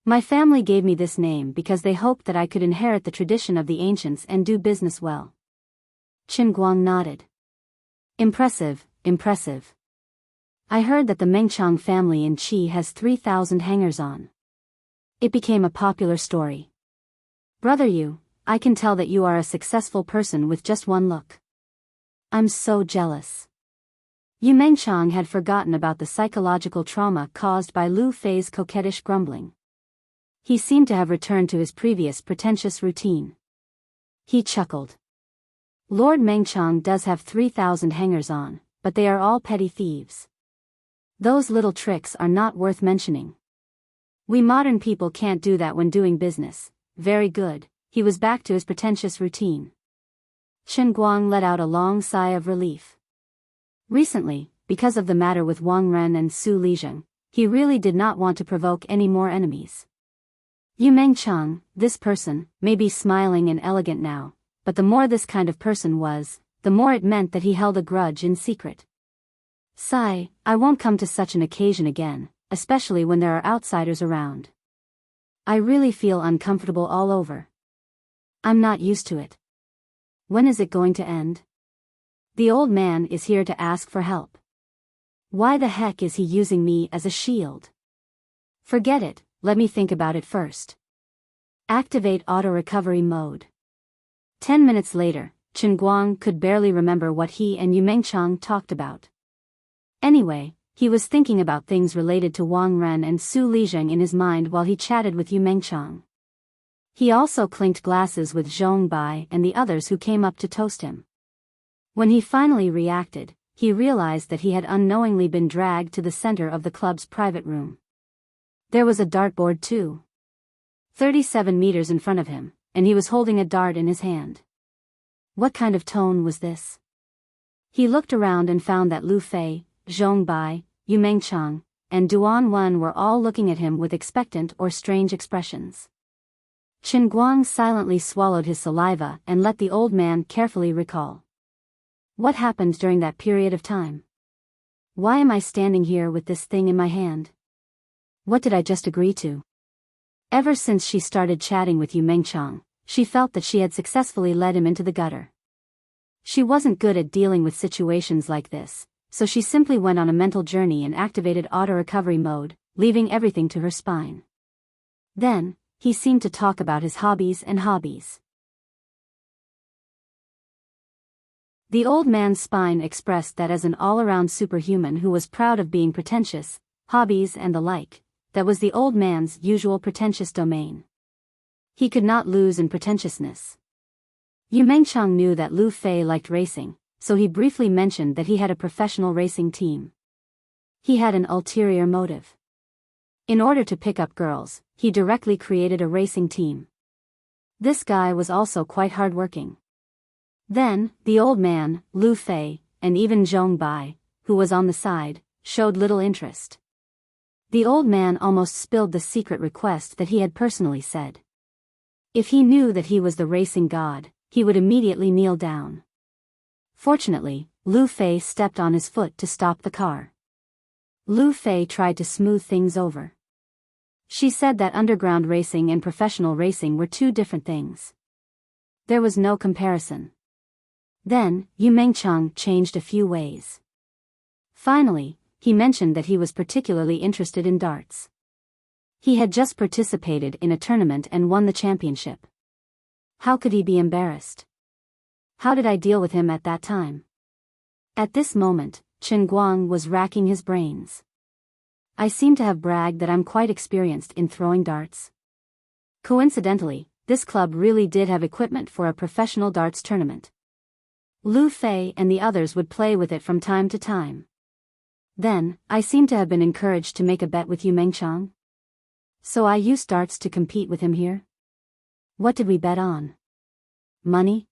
My family gave me this name because they hoped that I could inherit the tradition of the ancients and do business well. Chen Guang nodded. Impressive, impressive. I heard that the Mengchang family in Qi has 3,000 hangers-on. It became a popular story. Brother you, I can tell that you are a successful person with just one look. I'm so jealous. Yu Mengchang had forgotten about the psychological trauma caused by Lu Fei's coquettish grumbling. He seemed to have returned to his previous pretentious routine. He chuckled. Lord Mengchang does have 3,000 hangers-on, but they are all petty thieves. Those little tricks are not worth mentioning. We modern people can't do that when doing business. Very good, he was back to his pretentious routine. Chen Guang let out a long sigh of relief. Recently, because of the matter with Wang Ren and Su Lizheng, he really did not want to provoke any more enemies. Yu Mengchang, this person, may be smiling and elegant now, but the more this kind of person was, the more it meant that he held a grudge in secret. Sigh, I won't come to such an occasion again, especially when there are outsiders around. I really feel uncomfortable all over. I'm not used to it. When is it going to end? The old man is here to ask for help. Why the heck is he using me as a shield? Forget it, let me think about it first. Activate auto-recovery mode. 10 minutes later, Chen Guang could barely remember what he and Yu Mengchang talked about. Anyway, he was thinking about things related to Wang Ren and Su Lizheng in his mind while he chatted with Yu Mengchang. He also clinked glasses with Zhong Bai and the others who came up to toast him. When he finally reacted, he realized that he had unknowingly been dragged to the center of the club's private room. There was a dartboard too. 37 meters in front of him, and he was holding a dart in his hand. What kind of tone was this? He looked around and found that Lu Fei, Zhong Bai, Yu Mengchang, and Duan Wen were all looking at him with expectant or strange expressions. Chen Guang silently swallowed his saliva and let the old man carefully recall. What happened during that period of time? Why am I standing here with this thing in my hand? What did I just agree to? Ever since she started chatting with Yu Mengchang, she felt that she had successfully led him into the gutter. She wasn't good at dealing with situations like this, so she simply went on a mental journey and activated auto-recovery mode, leaving everything to her spine. Then, he seemed to talk about his hobbies and hobbies. The old man's spine expressed that as an all-around superhuman who was proud of being pretentious, hobbies and the like, that was the old man's usual pretentious domain. He could not lose in pretentiousness. Yu Mengchang knew that Lu Fei liked racing, so he briefly mentioned that he had a professional racing team. He had an ulterior motive. In order to pick up girls, he directly created a racing team. This guy was also quite hardworking. Then, the old man, Lu Fei, and even Zhong Bai, who was on the side, showed little interest. The old man almost spilled the secret request that he had personally said. If he knew that he was the racing god, he would immediately kneel down. Fortunately, Lu Fei stepped on his foot to stop the car. Lu Fei tried to smooth things over. She said that underground racing and professional racing were two different things. There was no comparison. Then, Enchanting changed a few ways. Finally, he mentioned that he was particularly interested in darts. He had just participated in a tournament and won the championship. How could he be embarrassed? How did I deal with him at that time? At this moment, Chen Guang was racking his brains. I seem to have bragged that I'm quite experienced in throwing darts. Coincidentally, this club really did have equipment for a professional darts tournament. Lu Fei and the others would play with it from time to time. Then, I seem to have been encouraged to make a bet with Yu Mengchang. So I used darts to compete with him here. What did we bet on? Money?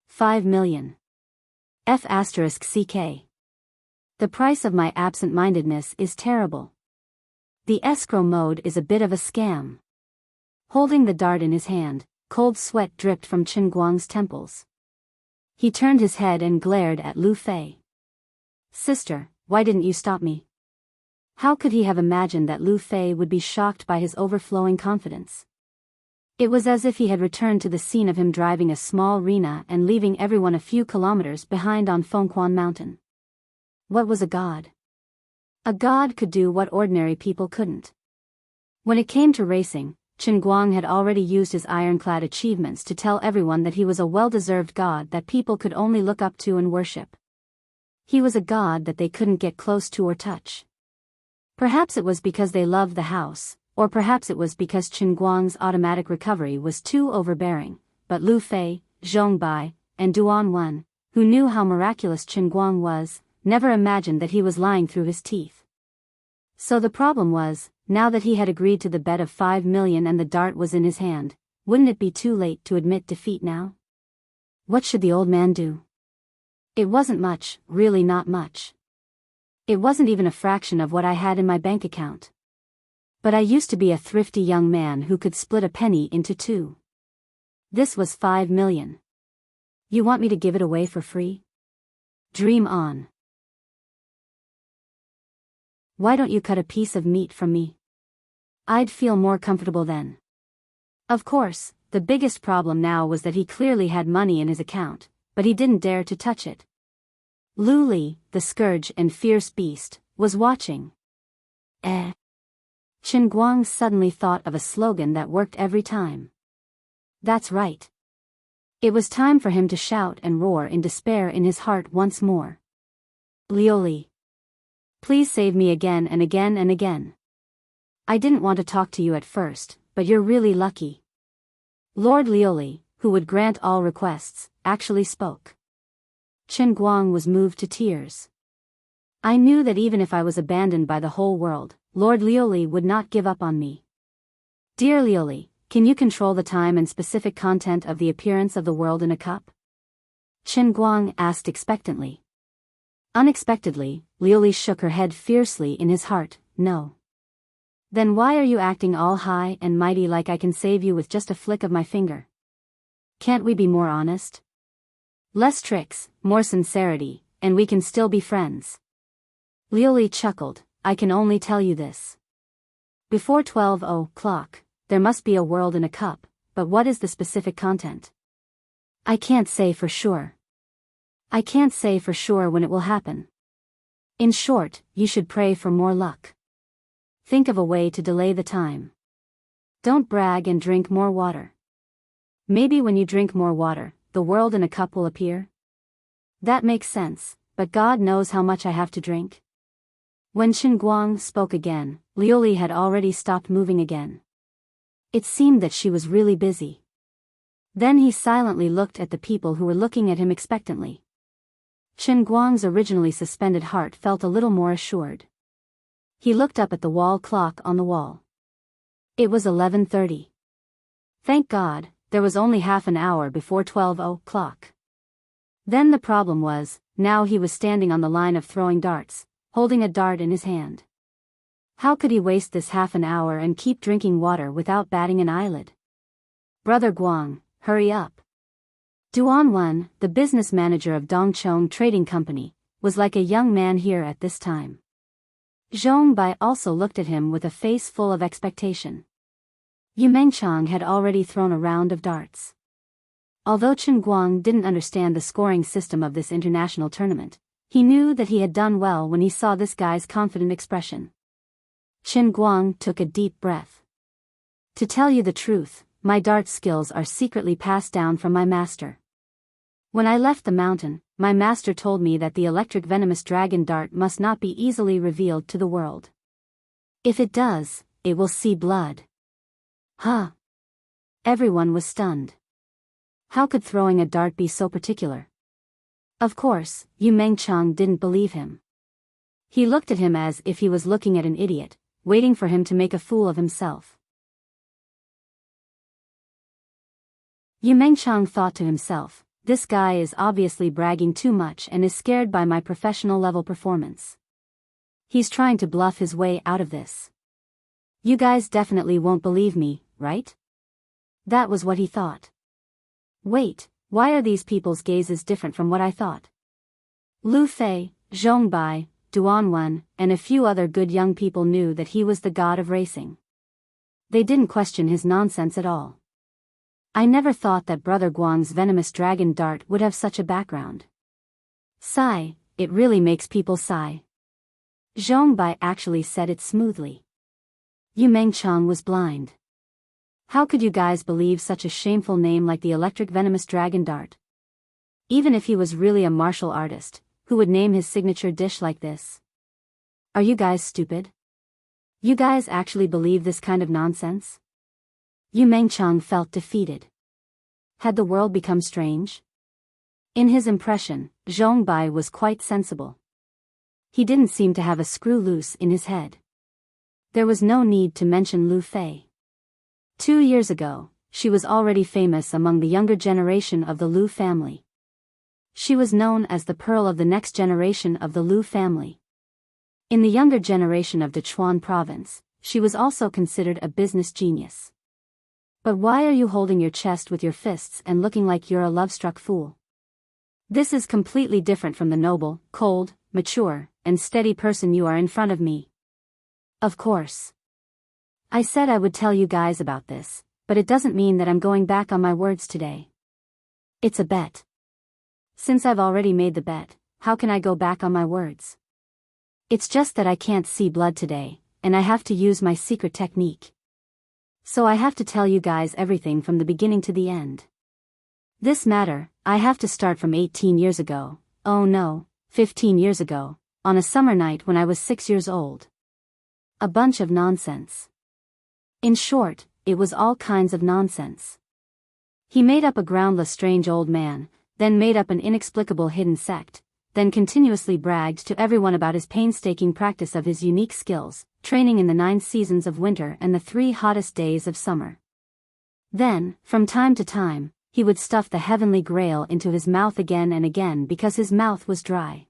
5 million. F***CK. The price of my absent-mindedness is terrible. The escrow mode is a bit of a scam. Holding the dart in his hand, cold sweat dripped from Chen Guang's temples. He turned his head and glared at Lu Fei. Sister, why didn't you stop me? How could he have imagined that Lu Fei would be shocked by his overflowing confidence? It was as if he had returned to the scene of him driving a small Rena and leaving everyone a few kilometers behind on Fengquan Mountain. What was a god? A god could do what ordinary people couldn't. When it came to racing, Chen Guang had already used his ironclad achievements to tell everyone that he was a well-deserved god that people could only look up to and worship. He was a god that they couldn't get close to or touch. Perhaps it was because they loved the house, or perhaps it was because Chen Guang's automatic recovery was too overbearing, but Lu Fei, Zhong Bai, and Duan Wen, who knew how miraculous Chen Guang was, never imagined that he was lying through his teeth. So the problem was, now that he had agreed to the bet of 5 million and the dart was in his hand, wouldn't it be too late to admit defeat now? What should the old man do? It wasn't much, really not much. It wasn't even a fraction of what I had in my bank account. But I used to be a thrifty young man who could split a penny into two. This was 5 million. You want me to give it away for free? Dream on. Why don't you cut a piece of meat from me? I'd feel more comfortable then. Of course, the biggest problem now was that he clearly had money in his account, but he didn't dare to touch it. Lu Li, the scourge and fierce beast, was watching. Chen Guang suddenly thought of a slogan that worked every time. That's right. It was time for him to shout and roar in despair in his heart once more. Lioli. Please save me again and again and again. I didn't want to talk to you at first, but you're really lucky. Lord Lioli, who would grant all requests, actually spoke. Chen Guang was moved to tears. I knew that even if I was abandoned by the whole world, Lord Lioli would not give up on me. Dear Lioli, can you control the time and specific content of the appearance of the world in a cup? Chen Guang asked expectantly. Unexpectedly, Lioli shook her head fiercely in his heart, no. Then why are you acting all high and mighty like I can save you with just a flick of my finger? Can't we be more honest? Less tricks, more sincerity, and we can still be friends. Lioli chuckled, I can only tell you this. Before 12 o'clock, there must be a world in a cup, but what is the specific content? I can't say for sure. I can't say for sure when it will happen. In short, you should pray for more luck. Think of a way to delay the time. Don't brag and drink more water. Maybe when you drink more water, the world in a cup will appear? That makes sense, but God knows how much I have to drink. When Chen Guang spoke again, Lioli had already stopped moving again. It seemed that she was really busy. Then he silently looked at the people who were looking at him expectantly. Chen Guang's originally suspended heart felt a little more assured. He looked up at the wall clock on the wall. It was 11:30. Thank God, there was only half an hour before 12 o'clock. Then the problem was, now he was standing on the line of throwing darts, holding a dart in his hand. How could he waste this half an hour and keep drinking water without batting an eyelid? Brother Guang, hurry up. Duan Wen, the business manager of Dongchong Trading Company, was like a young man here at this time. Zhongbai also looked at him with a face full of expectation. Yu Mengchang had already thrown a round of darts. Although Chen Guang didn't understand the scoring system of this international tournament, he knew that he had done well when he saw this guy's confident expression. Chen Guang took a deep breath. To tell you the truth, my dart skills are secretly passed down from my master. When I left the mountain, my master told me that the electric venomous dragon dart must not be easily revealed to the world. If it does, it will see blood. Huh? Everyone was stunned. How could throwing a dart be so particular? Of course, Yu Mengchang didn't believe him. He looked at him as if he was looking at an idiot, waiting for him to make a fool of himself. Yu Mengchang thought to himself, this guy is obviously bragging too much and is scared by my professional level performance. He's trying to bluff his way out of this. You guys definitely won't believe me, right? That was what he thought. Wait, why are these people's gazes different from what I thought? Lu Fei, Zhongbai, Duanwen, and a few other good young people knew that he was the god of racing. They didn't question his nonsense at all. I never thought that Brother Guang's venomous dragon dart would have such a background. Sigh, it really makes people sigh. Zhongbai actually said it smoothly. Yu Mengchang was blind. How could you guys believe such a shameful name like the electric venomous dragon dart? Even if he was really a martial artist, who would name his signature dish like this? Are you guys stupid? You guys actually believe this kind of nonsense? Yu Mengchang felt defeated. Had the world become strange? In his impression, Zhongbai was quite sensible. He didn't seem to have a screw loose in his head. There was no need to mention Lu Fei. 2 years ago, she was already famous among the younger generation of the Lu family. She was known as the pearl of the next generation of the Lu family. In the younger generation of Dechuan province, she was also considered a business genius. But why are you holding your chest with your fists and looking like you're a love-struck fool? This is completely different from the noble, cold, mature, and steady person you are in front of me. Of course. I said I would tell you guys about this, but it doesn't mean that I'm going back on my words today. It's a bet. Since I've already made the bet, how can I go back on my words? It's just that I can't see blood today, and I have to use my secret technique. So I have to tell you guys everything from the beginning to the end. This matter, I have to start from 18 years ago, oh no, 15 years ago, on a summer night when I was 6 years old. A bunch of nonsense. In short, it was all kinds of nonsense. He made up a groundless strange old man, then made up an inexplicable hidden sect, then continuously bragged to everyone about his painstaking practice of his unique skills, training in the 9 seasons of winter and the 3 hottest days of summer. Then, from time to time, he would stuff the heavenly grail into his mouth again and again because his mouth was dry.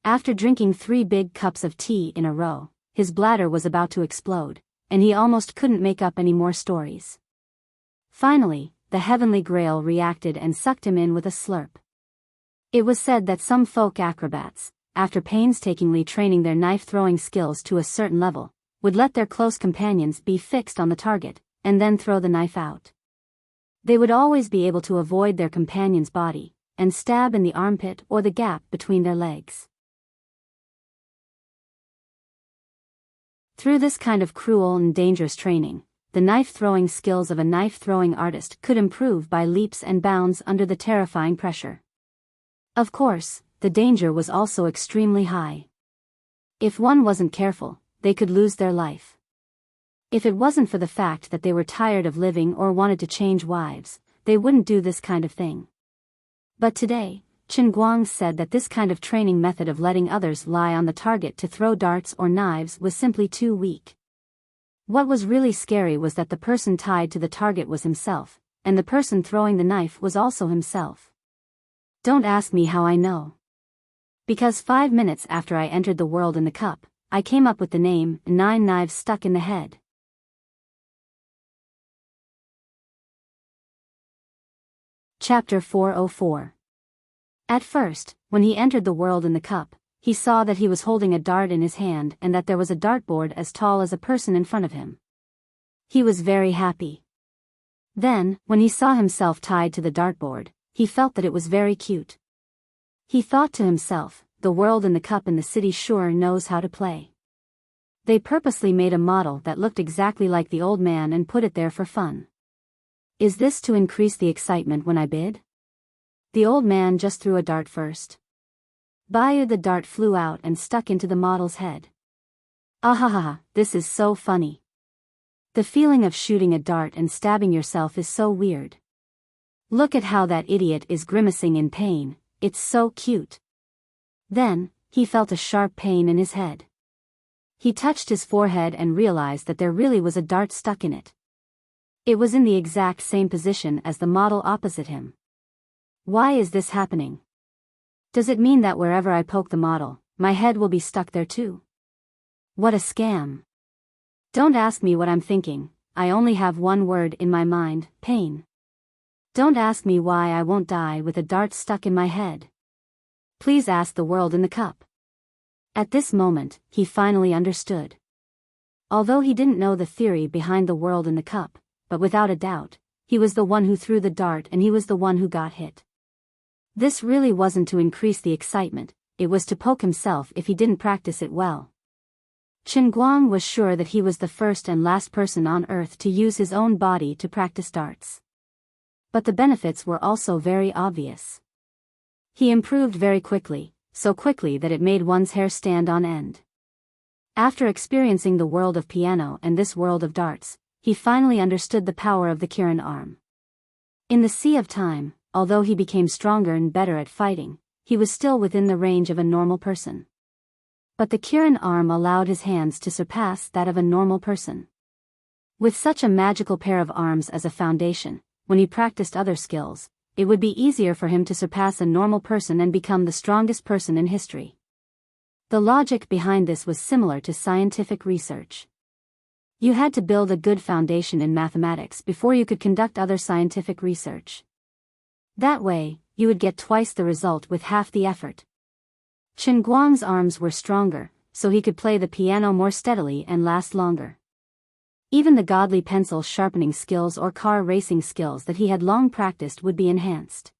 After drinking 3 big cups of tea in a row, his bladder was about to explode, and he almost couldn't make up any more stories. Finally, the heavenly grail reacted and sucked him in with a slurp. It was said that some folk acrobats, after painstakingly training their knife-throwing skills to a certain level, would let their close companions be fixed on the target, and then throw the knife out. They would always be able to avoid their companion's body, and stab in the armpit or the gap between their legs. Through this kind of cruel and dangerous training, the knife-throwing skills of a knife-throwing artist could improve by leaps and bounds under the terrifying pressure. Of course, the danger was also extremely high. If one wasn't careful, they could lose their life. If it wasn't for the fact that they were tired of living or wanted to change wives, they wouldn't do this kind of thing. But today, Chen Guang said that this kind of training method of letting others lie on the target to throw darts or knives was simply too weak. What was really scary was that the person tied to the target was himself, and the person throwing the knife was also himself. Don't ask me how I know. Because 5 minutes after I entered the world in the cup, I came up with the name 9 Knives Stuck in the Head. Chapter 404. At first, when he entered the world in the cup, he saw that he was holding a dart in his hand and that there was a dartboard as tall as a person in front of him. He was very happy. Then, when he saw himself tied to the dartboard, he felt that it was very cute. He thought to himself, the world and the cup in the city sure knows how to play. They purposely made a model that looked exactly like the old man and put it there for fun. Is this to increase the excitement when I bid? The old man just threw a dart first. The dart flew out and stuck into the model's head. Ahaha, this is so funny. The feeling of shooting a dart and stabbing yourself is so weird. Look at how that idiot is grimacing in pain, it's so cute. Then, he felt a sharp pain in his head. He touched his forehead and realized that there really was a dart stuck in it. It was in the exact same position as the model opposite him. Why is this happening? Does it mean that wherever I poke the model, my head will be stuck there too? What a scam. Don't ask me what I'm thinking, I only have one word in my mind, pain. Don't ask me why I won't die with a dart stuck in my head. Please ask the world in the cup. At this moment, he finally understood. Although he didn't know the theory behind the world in the cup, but without a doubt, he was the one who threw the dart and he was the one who got hit. This really wasn't to increase the excitement, it was to poke himself if he didn't practice it well. Chen Guang was sure that he was the first and last person on Earth to use his own body to practice darts. But the benefits were also very obvious. He improved very quickly, so quickly that it made one's hair stand on end. After experiencing the world of piano and this world of darts, he finally understood the power of the Kirin arm. In the sea of time, although he became stronger and better at fighting, he was still within the range of a normal person. But the Kirin arm allowed his hands to surpass that of a normal person. With such a magical pair of arms as a foundation, when he practiced other skills, it would be easier for him to surpass a normal person and become the strongest person in history. The logic behind this was similar to scientific research. You had to build a good foundation in mathematics before you could conduct other scientific research. That way, you would get twice the result with half the effort. Chen Guang's arms were stronger, so he could play the piano more steadily and last longer. Even the godly pencil sharpening skills or car racing skills that he had long practiced would be enhanced.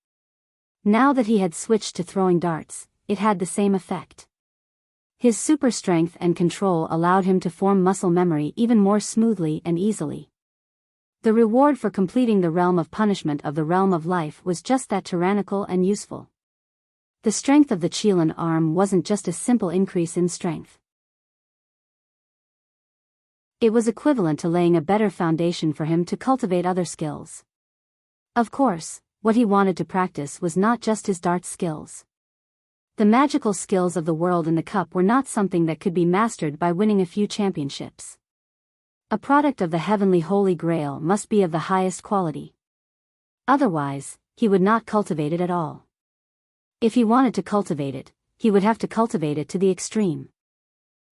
Now that he had switched to throwing darts, it had the same effect. His super strength and control allowed him to form muscle memory even more smoothly and easily. The reward for completing the realm of punishment of the realm of life was just that tyrannical and useful. The strength of the Qilin arm wasn't just a simple increase in strength. It was equivalent to laying a better foundation for him to cultivate other skills. Of course, what he wanted to practice was not just his dart skills. The magical skills of the world in the cup were not something that could be mastered by winning a few championships. A product of the heavenly Holy Grail must be of the highest quality. Otherwise, he would not cultivate it at all. If he wanted to cultivate it, he would have to cultivate it to the extreme.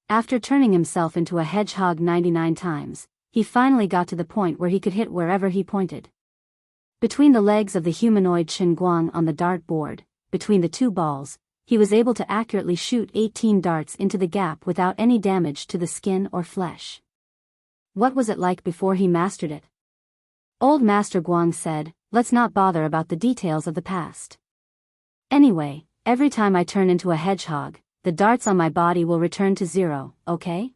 After turning himself into a hedgehog 99 times, he finally got to the point where he could hit wherever he pointed. Between the legs of the humanoid Chen Guang on the dart board, between the two balls, he was able to accurately shoot 18 darts into the gap without any damage to the skin or flesh. What was it like before he mastered it? Old Master Guang said, "Let's not bother about the details of the past. Anyway, every time I turn into a hedgehog, the darts on my body will return to 0, okay?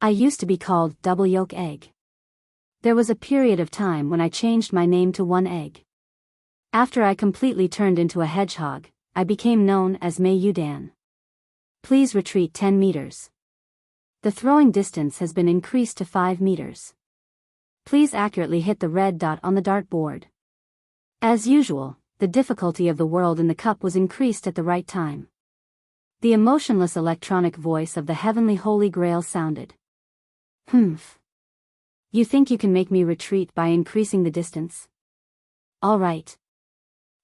I used to be called Double Yolk Egg. There was a period of time when I changed my name to One Egg. After I completely turned into a hedgehog, I became known as Mei Yudan. Please retreat 10 meters. The throwing distance has been increased to 5 meters. Please accurately hit the red dot on the dart board." As usual, the difficulty of the world in the cup was increased at the right time. The emotionless electronic voice of the heavenly Holy Grail sounded. "Humph. You think you can make me retreat by increasing the distance? All right."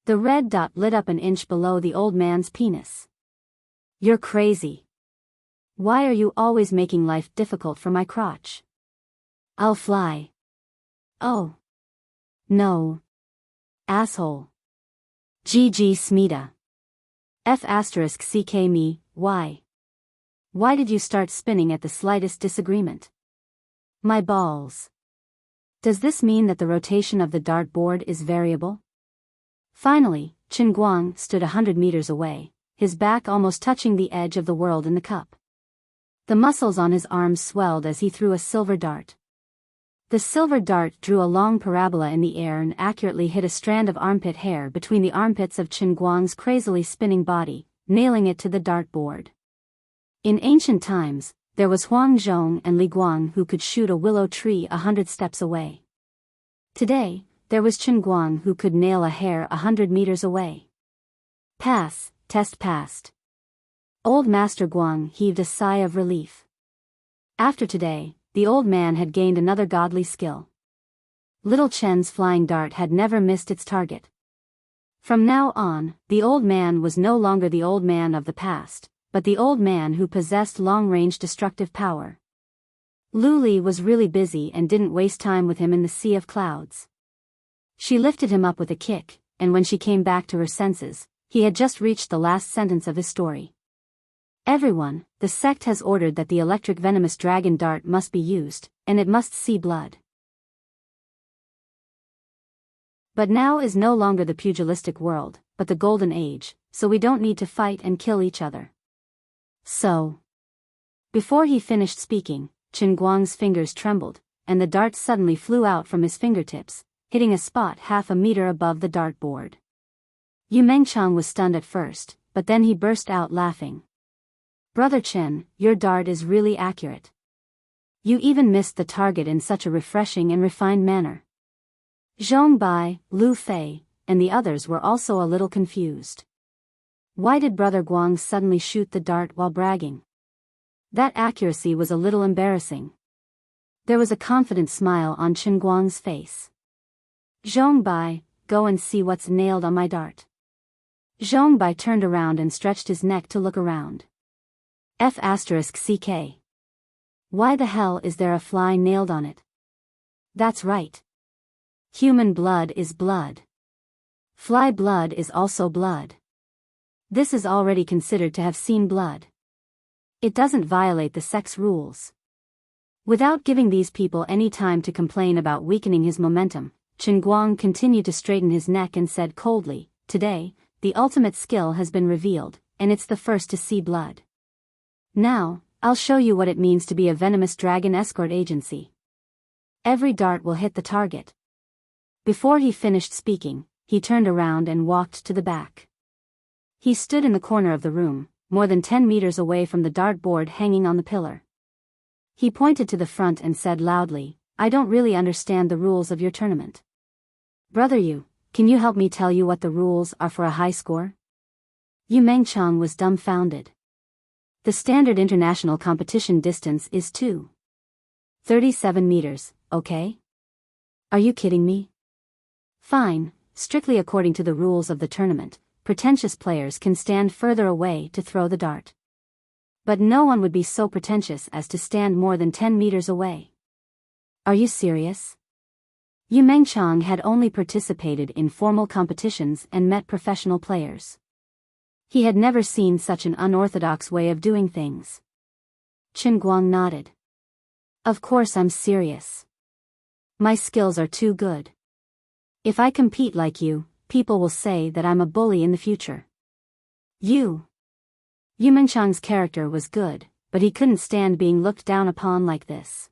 The red dot lit up an inch below the old man's penis. "You're crazy. Why are you always making life difficult for my crotch? I'll fly." "Oh. No. Asshole. GG Smita. F***ck me, Why? Why did you start spinning at the slightest disagreement? My balls. Does this mean that the rotation of the dartboard is variable? Finally, Qin Guang stood 100 meters away, his back almost touching the edge of the world in the cup. The muscles on his arms swelled as he threw a silver dart. The silver dart drew a long parabola in the air and accurately hit a strand of armpit hair between the armpits of Qin Guang's crazily spinning body, nailing it to the dartboard. In ancient times, there was Huang Zhong and Li Guang who could shoot a willow tree 100 steps away. Today, there was Qin Guang who could nail a hair 100 meters away. Pass, test passed. Old Master Guang heaved a sigh of relief. After today, the old man had gained another godly skill. Little Chen's flying dart had never missed its target. From now on, the old man was no longer the old man of the past, but the old man who possessed long-range destructive power. Lu Li was really busy and didn't waste time with him in the sea of clouds. She lifted him up with a kick, and when she came back to her senses, he had just reached the last sentence of his story. Everyone, the sect has ordered that the electric venomous dragon dart must be used, and it must see blood. But now is no longer the pugilistic world, but the golden age, so we don't need to fight and kill each other. So. Before he finished speaking, Qin Guang's fingers trembled, and the dart suddenly flew out from his fingertips, hitting a spot half a meter above the dartboard. Yu Mengchang was stunned at first, but then he burst out laughing. Brother Chen, your dart is really accurate. You even missed the target in such a refreshing and refined manner. Zhong Bai, Lu Fei, and the others were also a little confused. Why did Brother Guang suddenly shoot the dart while bragging? That accuracy was a little embarrassing. There was a confident smile on Qin Guang's face. Zhong Bai, go and see what's nailed on my dart. Zhong Bai turned around and stretched his neck to look around. F***CK. Why the hell is there a fly nailed on it? That's right. Human blood is blood. Fly blood is also blood. This is already considered to have seen blood. It doesn't violate the sex rules. Without giving these people any time to complain about weakening his momentum, Qin Guang continued to straighten his neck and said coldly, today, the ultimate skill has been revealed, and it's the first to see blood. Now, I'll show you what it means to be a venomous dragon escort agency. Every dart will hit the target. Before he finished speaking, he turned around and walked to the back. He stood in the corner of the room, more than 10 meters away from the dartboard hanging on the pillar. He pointed to the front and said loudly, I don't really understand the rules of your tournament. Brother Yu, can you help me tell you what the rules are for a high score? Yu Mengchang was dumbfounded. The standard international competition distance is 2:37 meters, okay? Are you kidding me? Fine, strictly according to the rules of the tournament, pretentious players can stand further away to throw the dart. But no one would be so pretentious as to stand more than 10 meters away. Are you serious? Yu Mengchang had only participated in formal competitions and met professional players. He had never seen such an unorthodox way of doing things. Qin Guang nodded. Of course I'm serious. My skills are too good. If I compete like you, people will say that I'm a bully in the future. Yu Mengchang's character was good, but he couldn't stand being looked down upon like this.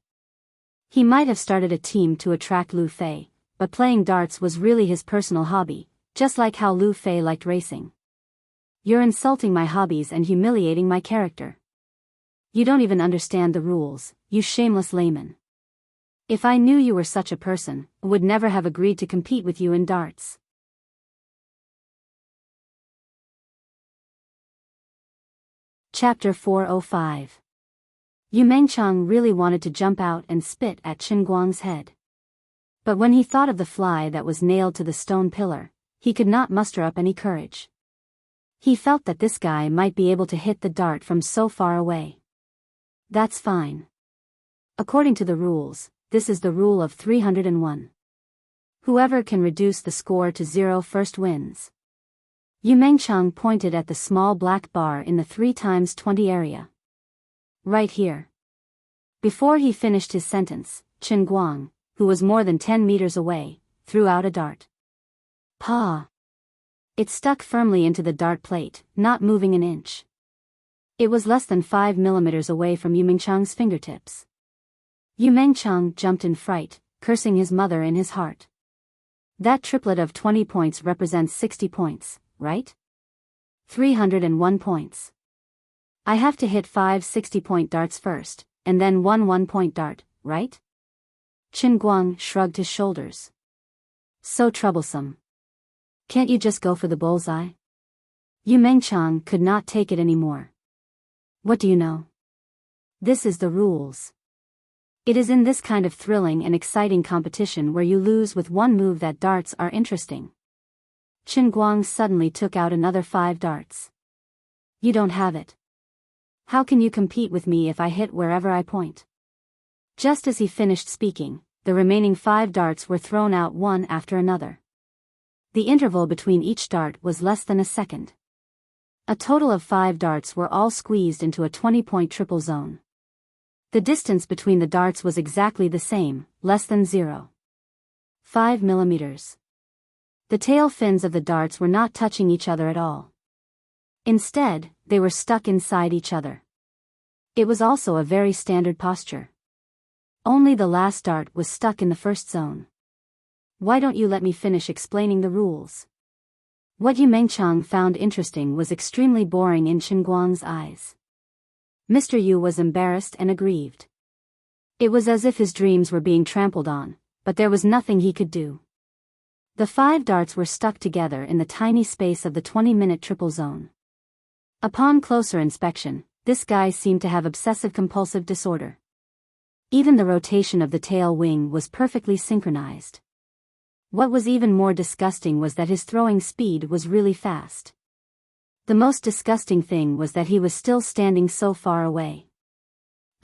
He might have started a team to attract Lu Fei, but playing darts was really his personal hobby, just like how Lu Fei liked racing. You're insulting my hobbies and humiliating my character. You don't even understand the rules, you shameless layman. If I knew you were such a person, I would never have agreed to compete with you in darts. Chapter 405. Yu Mengchang really wanted to jump out and spit at Qin Guang's head. But when he thought of the fly that was nailed to the stone pillar, he could not muster up any courage. He felt that this guy might be able to hit the dart from so far away. That's fine. According to the rules, this is the rule of 301. Whoever can reduce the score to 0 first wins. Yu Mengchang pointed at the small black bar in the 3x20 area. Right here. Before he finished his sentence, Chen Guang, who was more than 10 meters away, threw out a dart. Pa! It stuck firmly into the dart plate, not moving an inch. It was less than 5 millimeters away from Yu Mengchang's fingertips. Yu Mengchang jumped in fright, cursing his mother in his heart. That triplet of 20 points represents 60 points, right? 301 points. I have to hit 5 60-point darts first, and then one 1-point dart, right? Chen Guang shrugged his shoulders. So troublesome. Can't you just go for the bullseye? Yu Mengchang could not take it anymore. What do you know? This is the rules. It is in this kind of thrilling and exciting competition where you lose with one move that darts are interesting. Chen Guang suddenly took out another 5 darts. You don't have it. How can you compete with me if I hit wherever I point? Just as he finished speaking, the remaining 5 darts were thrown out one after another. The interval between each dart was less than a second. A total of 5 darts were all squeezed into a 20-point triple zone. The distance between the darts was exactly the same, less than 0.5 millimeters. The tail fins of the darts were not touching each other at all. Instead, they were stuck inside each other. It was also a very standard posture. Only the last dart was stuck in the first zone. Why don't you let me finish explaining the rules? What Yu Mengchang found interesting was extremely boring in Chen Guang's eyes. Mr. Yu was embarrassed and aggrieved. It was as if his dreams were being trampled on, but there was nothing he could do. The 5 darts were stuck together in the tiny space of the 20-minute triple zone. Upon closer inspection, this guy seemed to have obsessive-compulsive disorder. Even the rotation of the tail wing was perfectly synchronized. What was even more disgusting was that his throwing speed was really fast. The most disgusting thing was that he was still standing so far away.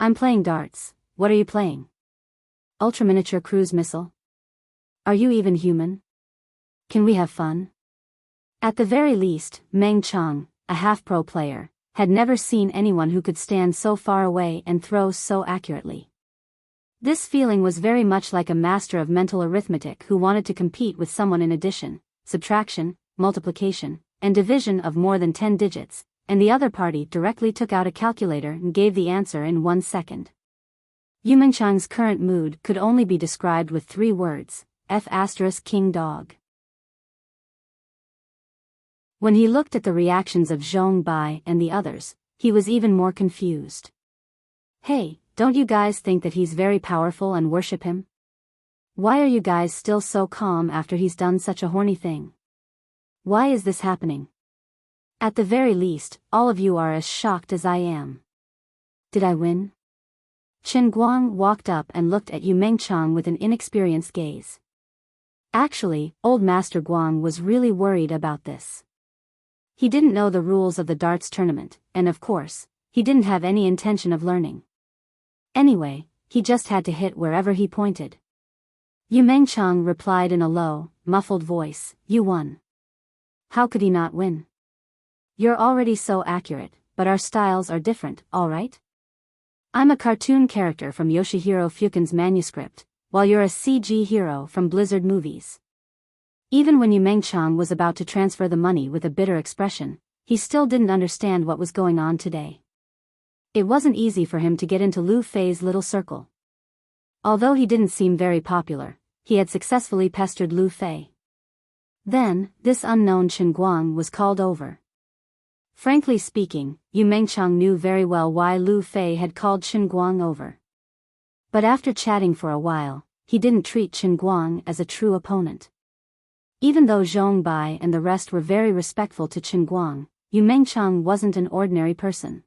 I'm playing darts. What are you playing? Ultraminiature cruise missile? Are you even human? Can we have fun? At the very least, Meng Chang, a half-pro player, had never seen anyone who could stand so far away and throw so accurately. This feeling was very much like a master of mental arithmetic who wanted to compete with someone in addition, subtraction, multiplication, and division of more than 10 digits, and the other party directly took out a calculator and gave the answer in 1 second. Yu Mengchang's current mood could only be described with 3 words, King dog. When he looked at the reactions of Zhong Bai and the others, he was even more confused. Hey, don't you guys think that he's very powerful and worship him? Why are you guys still so calm after he's done such a horny thing? Why is this happening? At the very least, all of you are as shocked as I am. Did I win? Chen Guang walked up and looked at Yu Mengchang with an inexperienced gaze. Actually, old Master Guang was really worried about this. He didn't know the rules of the darts tournament, and of course, he didn't have any intention of learning. Anyway, he just had to hit wherever he pointed. Yu Mengchang replied in a low, muffled voice, "You won." How could he not win? You're already so accurate, but our styles are different, alright? I'm a cartoon character from Yoshihiro Fukin's manuscript, while you're a CG hero from Blizzard movies. Even when Yu Mengchang was about to transfer the money with a bitter expression, he still didn't understand what was going on today. It wasn't easy for him to get into Lu Fei's little circle. Although he didn't seem very popular, he had successfully pestered Lu Fei. Then, this unknown Chen Guang was called over. Frankly speaking, Yu Mengchang knew very well why Lu Fei had called Chen Guang over. But after chatting for a while, he didn't treat Chen Guang as a true opponent. Even though Zhong Bai and the rest were very respectful to Chen Guang, Yu Mengchang wasn't an ordinary person.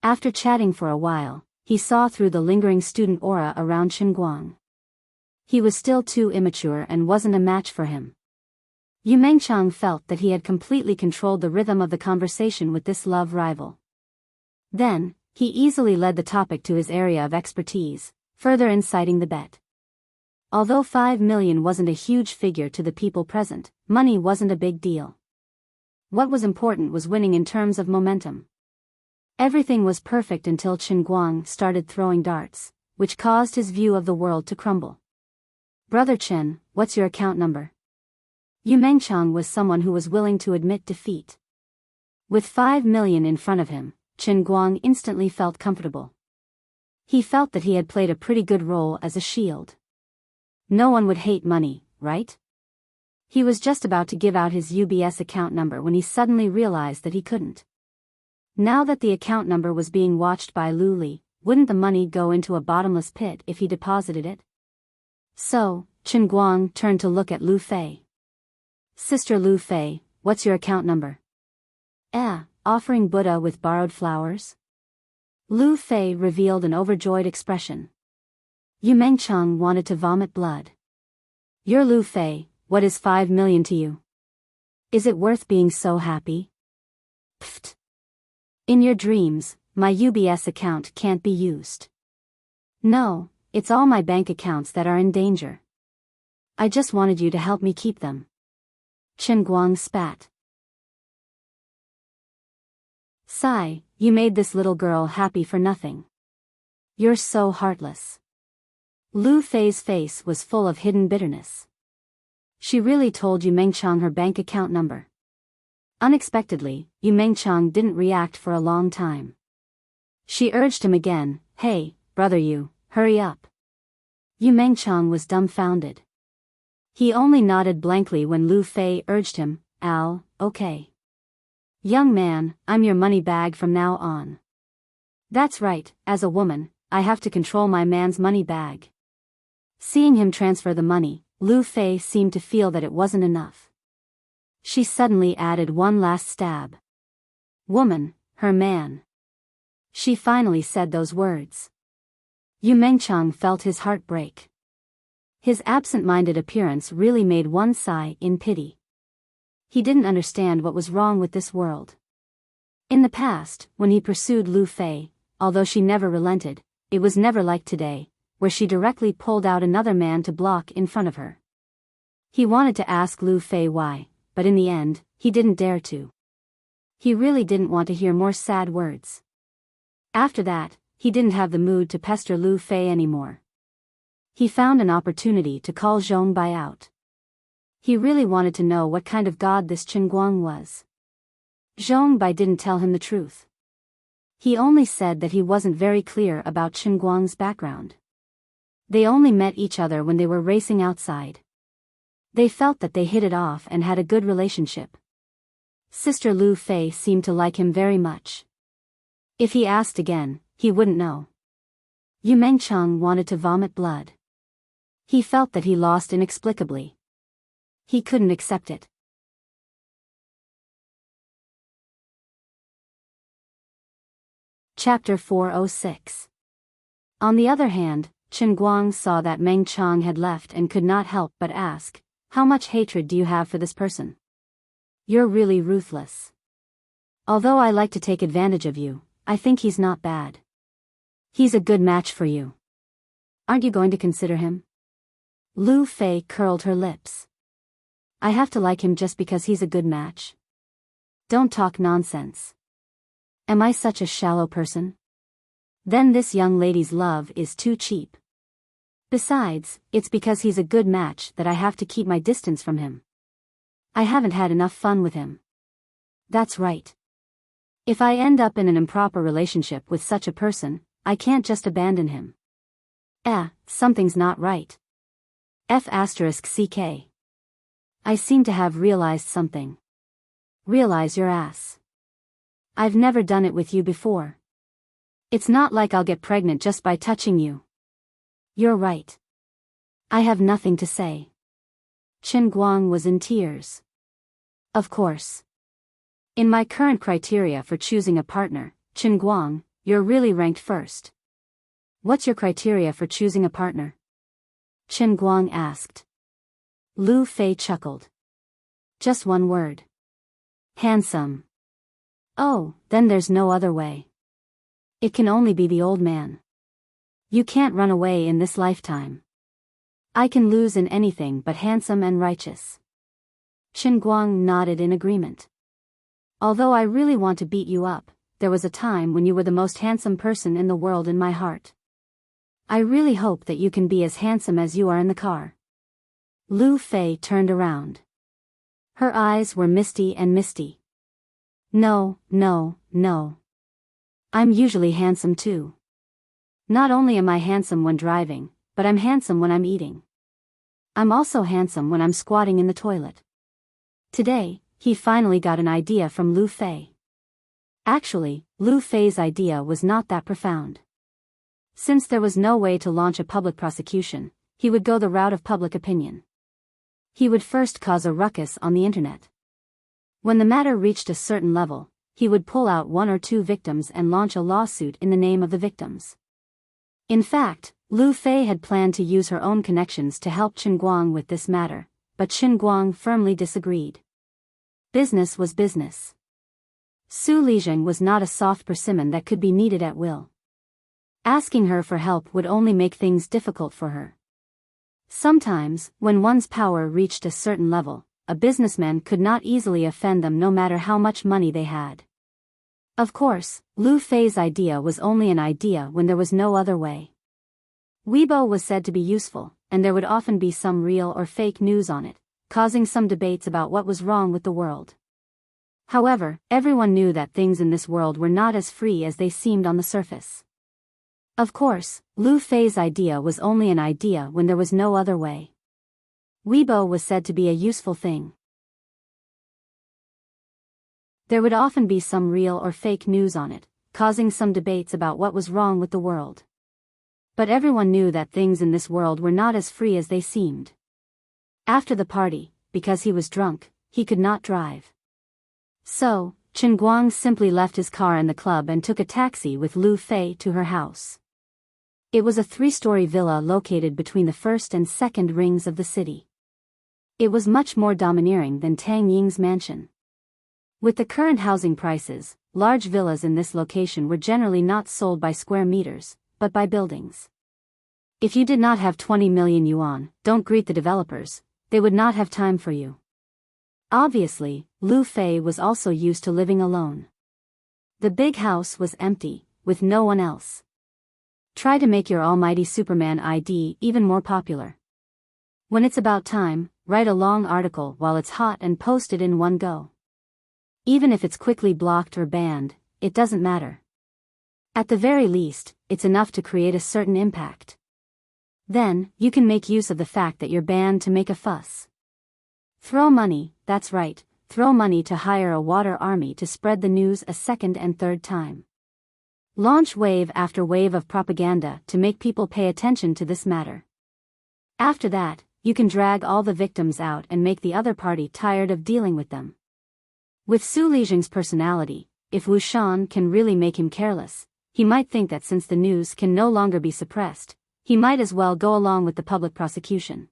After chatting for a while, he saw through the lingering student aura around Chen Guang. He was still too immature and wasn't a match for him. Yu Mengchang felt that he had completely controlled the rhythm of the conversation with this love rival. Then, he easily led the topic to his area of expertise, further inciting the bet. Although 5 million wasn't a huge figure to the people present, money wasn't a big deal. What was important was winning in terms of momentum. Everything was perfect until Chen Guang started throwing darts, which caused his view of the world to crumble. Brother Chen, what's your account number? Yu Mengchang was someone who was willing to admit defeat. With 5 million in front of him, Chen Guang instantly felt comfortable. He felt that he had played a pretty good role as a shield. No one would hate money, right? He was just about to give out his UBS account number when he suddenly realized that he couldn't. Now that the account number was being watched by Lu Li, wouldn't the money go into a bottomless pit if he deposited it? So, Chen Guang turned to look at Lu Fei. Sister Lu Fei, what's your account number? Offering Buddha with borrowed flowers? Lu Fei revealed an overjoyed expression. Yu Mengchang wanted to vomit blood. You're Lu Fei, what is 5 million to you? Is it worth being so happy? Pfft. In your dreams, my UBS account can't be used. No, it's all my bank accounts that are in danger. I just wanted you to help me keep them. Chen Guang spat. Sigh, you made this little girl happy for nothing. You're so heartless. Lu Fei's face was full of hidden bitterness. She really told Yu Mengchang her bank account number. Unexpectedly, Yu Mengchang didn't react for a long time. She urged him again, hey, brother Yu, hurry up. Yu Mengchang was dumbfounded. He only nodded blankly when Lu Fei urged him, okay. Young man, I'm your money bag from now on. That's right, as a woman, I have to control my man's money bag. Seeing him transfer the money, Lu Fei seemed to feel that it wasn't enough. She suddenly added one last stab. Woman, her man. She finally said those words. Yu Mengchang felt his heart break. His absent-minded appearance really made one sigh in pity. He didn't understand what was wrong with this world. In the past, when he pursued Lu Fei, although she never relented, it was never like today, where she directly pulled out another man to block in front of her. He wanted to ask Lu Fei why, but in the end, he didn't dare to. He really didn't want to hear more sad words. After that, he didn't have the mood to pester Lu Fei anymore. He found an opportunity to call Zhong Bai out. He really wanted to know what kind of god this Chen Guang was. Zhong Bai didn't tell him the truth. He only said that he wasn't very clear about Chen Guang's background. They only met each other when they were racing outside. They felt that they hit it off and had a good relationship. Sister Lu Fei seemed to like him very much. If he asked again, he wouldn't know. Yu Mengchang wanted to vomit blood. He felt that he lost inexplicably. He couldn't accept it. Chapter 406. On the other hand, Chen Guang saw that Meng Chang had left and could not help but ask, how much hatred do you have for this person? You're really ruthless. Although I like to take advantage of you, I think he's not bad. He's a good match for you. Aren't you going to consider him? Lu Fei curled her lips. I have to like him just because he's a good match? Don't talk nonsense. Am I such a shallow person? Then this young lady's love is too cheap. Besides, it's because he's a good match that I have to keep my distance from him. I haven't had enough fun with him. That's right. If I end up in an improper relationship with such a person, I can't just abandon him. Something's not right. F***CK. I seem to have realized something. Realize your ass. I've never done it with you before. It's not like I'll get pregnant just by touching you. You're right. I have nothing to say. Chen Guang was in tears. Of course. In my current criteria for choosing a partner, Chen Guang, you're really ranked first. What's your criteria for choosing a partner? Chen Guang asked. Lu Fei chuckled. Just one word. Handsome. Oh, then there's no other way. It can only be the old man. You can't run away in this lifetime. I can lose in anything but handsome and righteous. Chen Guang nodded in agreement. Although I really want to beat you up, there was a time when you were the most handsome person in the world in my heart. I really hope that you can be as handsome as you are in the car. Lu Fei turned around. Her eyes were misty and misty. No, no, no. I'm usually handsome too. Not only am I handsome when driving, but I'm handsome when I'm eating. I'm also handsome when I'm squatting in the toilet. Today, he finally got an idea from Lu Fei. Actually, Lu Fei's idea was not that profound. Since there was no way to launch a public prosecution, he would go the route of public opinion. He would first cause a ruckus on the internet. When the matter reached a certain level, he would pull out 1 or 2 victims and launch a lawsuit in the name of the victims. In fact, Lu Fei had planned to use her own connections to help Chen Guang with this matter, but Chen Guang firmly disagreed. Business was business. Su Lijing was not a soft persimmon that could be kneaded at will. Asking her for help would only make things difficult for her. Sometimes, when one's power reached a certain level, a businessman could not easily offend them no matter how much money they had. Of course, Lu Fei's idea was only an idea when there was no other way. Weibo was said to be useful, and there would often be some real or fake news on it, causing some debates about what was wrong with the world. However, everyone knew that things in this world were not as free as they seemed on the surface. Of course, Lu Fei's idea was only an idea when there was no other way. Weibo was said to be a useful thing. There would often be some real or fake news on it, causing some debates about what was wrong with the world. But everyone knew that things in this world were not as free as they seemed. After the party, because he was drunk, he could not drive. So, Chen Guang simply left his car in the club and took a taxi with Lu Fei to her house. It was a 3-story villa located between the first and second rings of the city. It was much more domineering than Tang Ying's mansion. With the current housing prices, large villas in this location were generally not sold by square meters, but by buildings. If you did not have 20 million yuan, don't greet the developers, they would not have time for you. Obviously, Lu Fei was also used to living alone. The big house was empty, with no one else. Try to make your almighty Superman ID even more popular. When it's about time, write a long article while it's hot and post it in one go. Even if it's quickly blocked or banned, it doesn't matter. At the very least, it's enough to create a certain impact. Then, you can make use of the fact that you're banned to make a fuss. Throw money, that's right, throw money to hire a water army to spread the news a second and third time. Launch wave after wave of propaganda to make people pay attention to this matter. After that, you can drag all the victims out and make the other party tired of dealing with them. With Su Lijing's personality, if Wu Shan can really make him careless, he might think that since the news can no longer be suppressed, he might as well go along with the public prosecution.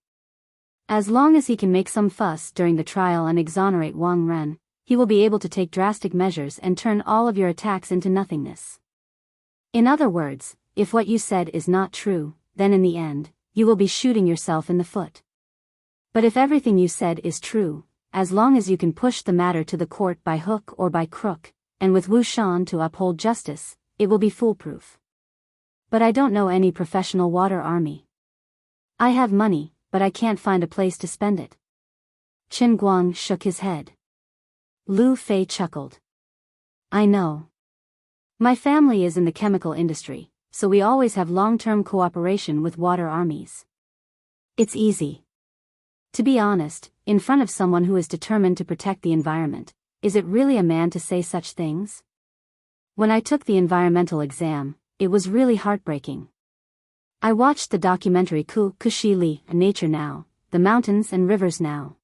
As long as he can make some fuss during the trial and exonerate Wang Ren, he will be able to take drastic measures and turn all of your attacks into nothingness. In other words, if what you said is not true, then in the end, you will be shooting yourself in the foot. But if everything you said is true, as long as you can push the matter to the court by hook or by crook, and with Wu Shan to uphold justice, it will be foolproof. But I don't know any professional water army. I have money, but I can't find a place to spend it. Chen Guang shook his head. Lu Fei chuckled. I know. My family is in the chemical industry, so we always have long-term cooperation with water armies. It's easy. To be honest, in front of someone who is determined to protect the environment, is it really a man to say such things? When I took the environmental exam, it was really heartbreaking. I watched the documentary Kushi Li, Nature Now, The Mountains and Rivers Now.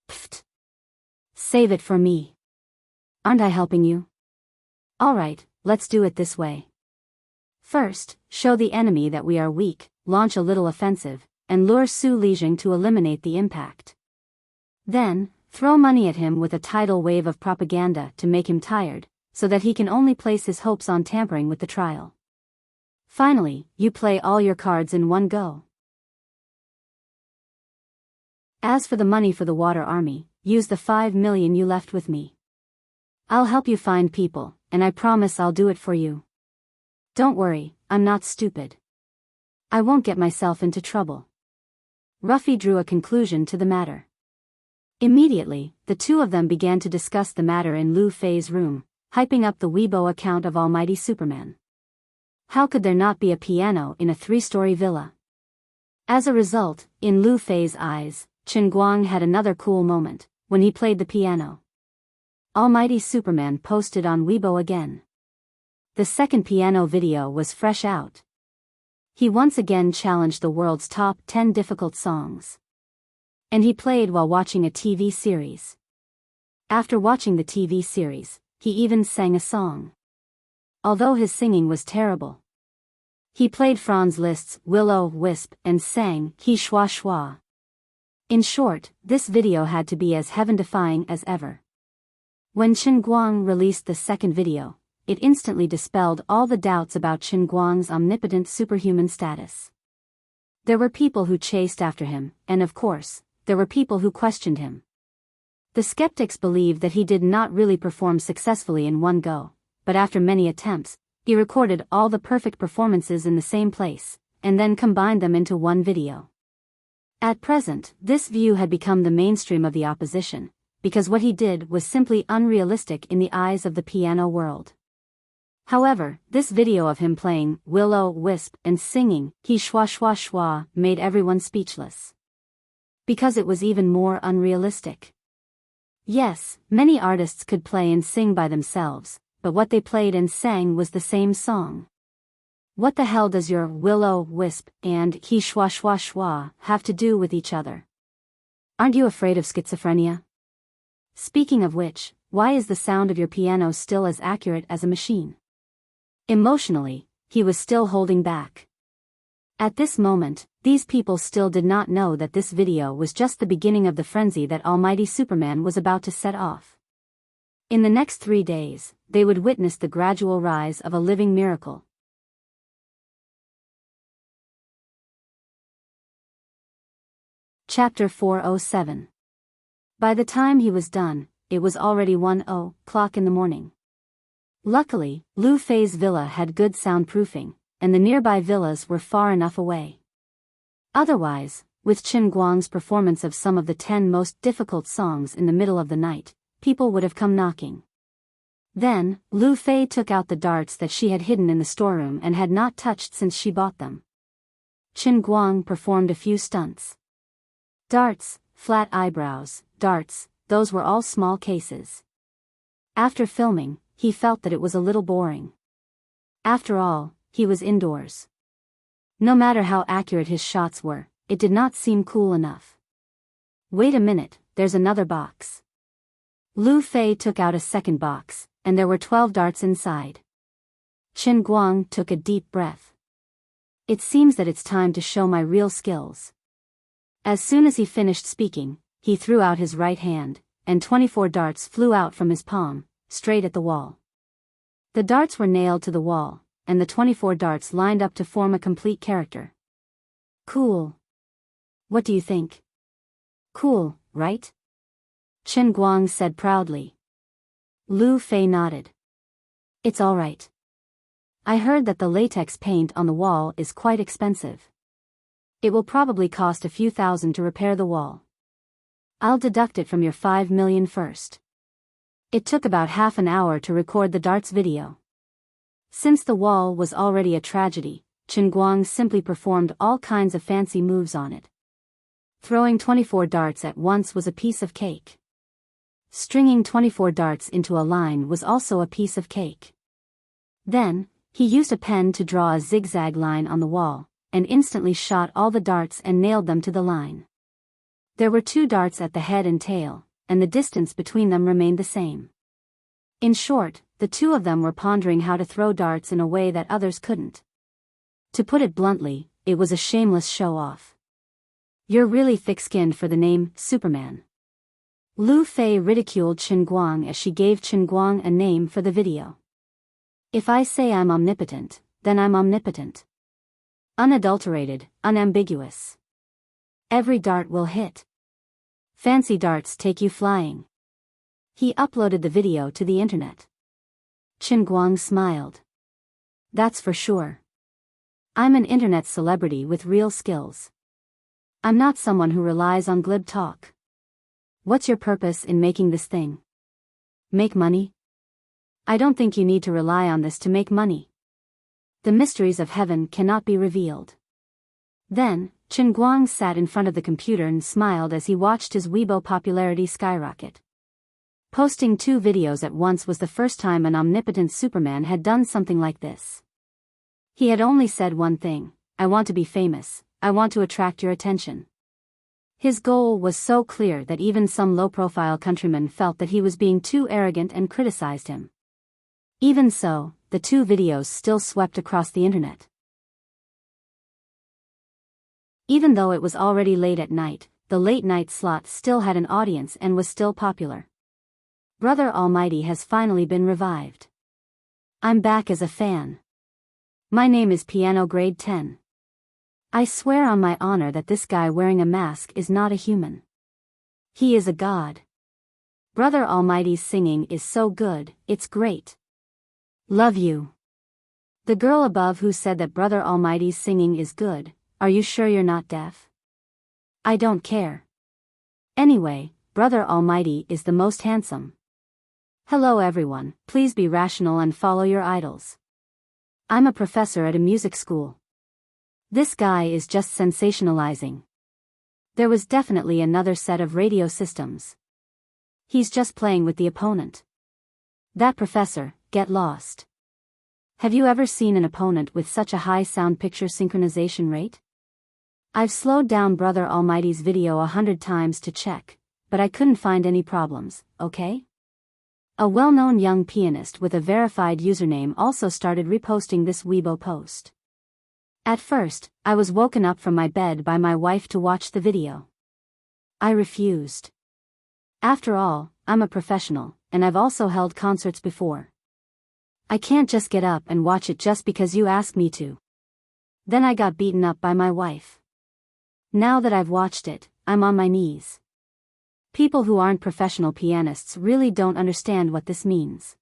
Pfft. Save it for me. Aren't I helping you? Alright, let's do it this way. First, show the enemy that we are weak, launch a little offensive, and lure Su Lijing to eliminate the impact. Then, throw money at him with a tidal wave of propaganda to make him tired, so that he can only place his hopes on tampering with the trial. Finally, you play all your cards in one go. As for the money for the water army, use the 5 million you left with me. I'll help you find people, and I promise I'll do it for you. Don't worry, I'm not stupid. I won't get myself into trouble. Ruffy drew a conclusion to the matter. Immediately, the two of them began to discuss the matter in Lu Fei's room, hyping up the Weibo account of Almighty Superman. How could there not be a piano in a 3-story villa? As a result, in Lu Fei's eyes, Chen Guang had another cool moment, when he played the piano. Almighty Superman posted on Weibo again. The second piano video was fresh out. He once again challenged the world's top 10 difficult songs. And he played while watching a TV series. After watching the TV series, he even sang a song. Although his singing was terrible. He played Franz Liszt's Will-O-Wisp and sang He Schwa Schwa. In short, this video had to be as heaven-defying as ever. When Chen Guang released the second video, it instantly dispelled all the doubts about Chen Guang's omnipotent superhuman status. There were people who chased after him, and of course, there were people who questioned him. The skeptics believed that he did not really perform successfully in one go, but after many attempts, he recorded all the perfect performances in the same place, and then combined them into one video. At present, this view had become the mainstream of the opposition, because what he did was simply unrealistic in the eyes of the piano world. However, this video of him playing Will-O-Wisp and singing He Schwa Schwa Schwa made everyone speechless. Because it was even more unrealistic. Yes, many artists could play and sing by themselves, but what they played and sang was the same song. What the hell does your Will-O-Wisp and He Schwa Schwa Schwa have to do with each other? Aren't you afraid of schizophrenia? Speaking of which, why is the sound of your piano still as accurate as a machine? Emotionally, he was still holding back. At this moment, these people still did not know that this video was just the beginning of the frenzy that Almighty Superman was about to set off. In the next 3 days, they would witness the gradual rise of a living miracle. Chapter 407. By the time he was done, it was already 1:00 in the morning. Luckily, Lu Fei's villa had good soundproofing, and the nearby villas were far enough away. Otherwise, with Chen Guang's performance of some of the 10 most difficult songs in the middle of the night, people would have come knocking. Then, Lu Fei took out the darts that she had hidden in the storeroom and had not touched since she bought them. Chen Guang performed a few stunts. Darts, flat eyebrows, darts, those were all small cases. After filming, he felt that it was a little boring. After all, he was indoors. No matter how accurate his shots were, it did not seem cool enough. Wait a minute, there's another box. Lu Fei took out a second box, and there were 12 darts inside. Chen Guang took a deep breath. It seems that it's time to show my real skills. As soon as he finished speaking, he threw out his right hand, and 24 darts flew out from his palm, straight at the wall. The darts were nailed to the wall, and the 24 darts lined up to form a complete character. Cool. What do you think? Cool, right? Chen Guang said proudly. Lu Fei nodded. It's all right. I heard that the latex paint on the wall is quite expensive. It will probably cost a few thousand to repair the wall. I'll deduct it from your 5 million first. It took about half an hour to record the darts video. Since the wall was already a tragedy, Chen Guang simply performed all kinds of fancy moves on it. Throwing 24 darts at once was a piece of cake. Stringing 24 darts into a line was also a piece of cake. Then, he used a pen to draw a zigzag line on the wall, and instantly shot all the darts and nailed them to the line. There were 2 darts at the head and tail, and the distance between them remained the same. In short, the two of them were pondering how to throw darts in a way that others couldn't. To put it bluntly, it was a shameless show-off. You're really thick-skinned for the name Superman. Lu Fei ridiculed Chen Guang as she gave Chen Guang a name for the video. If I say I'm omnipotent, then I'm omnipotent. Unadulterated, unambiguous. Every dart will hit. Fancy darts take you flying. He uploaded the video to the internet. Chen Guang smiled. That's for sure. I'm an internet celebrity with real skills. I'm not someone who relies on glib talk. What's your purpose in making this thing? Make money? I don't think you need to rely on this to make money. The mysteries of heaven cannot be revealed. Then, Chen Guang sat in front of the computer and smiled as he watched his Weibo popularity skyrocket. Posting 2 videos at once was the first time an omnipotent Superman had done something like this. He had only said one thing: I want to be famous, I want to attract your attention. His goal was so clear that even some low-profile countrymen felt that he was being too arrogant and criticized him. Even so, the 2 videos still swept across the internet. Even though it was already late at night, the late-night slot still had an audience and was still popular. Brother Almighty has finally been revived. I'm back as a fan. My name is Piano Grade 10. I swear on my honor that this guy wearing a mask is not a human. He is a god. Brother Almighty's singing is so good, it's great. Love you. The girl above who said that Brother Almighty's singing is good, are you sure you're not deaf? I don't care. Anyway, Brother Almighty is the most handsome. Hello everyone, please be rational and follow your idols. I'm a professor at a music school. This guy is just sensationalizing. There was definitely another set of radio systems. He's just playing with the opponent. That professor, get lost. Have you ever seen an opponent with such a high sound picture synchronization rate? I've slowed down Brother Almighty's video 100 times to check, but I couldn't find any problems, okay? A well-known young pianist with a verified username also started reposting this Weibo post. At first, I was woken up from my bed by my wife to watch the video. I refused. After all, I'm a professional, and I've also held concerts before. I can't just get up and watch it just because you asked me to. Then I got beaten up by my wife. Now that I've watched it, I'm on my knees. People who aren't professional pianists really don't understand what this means.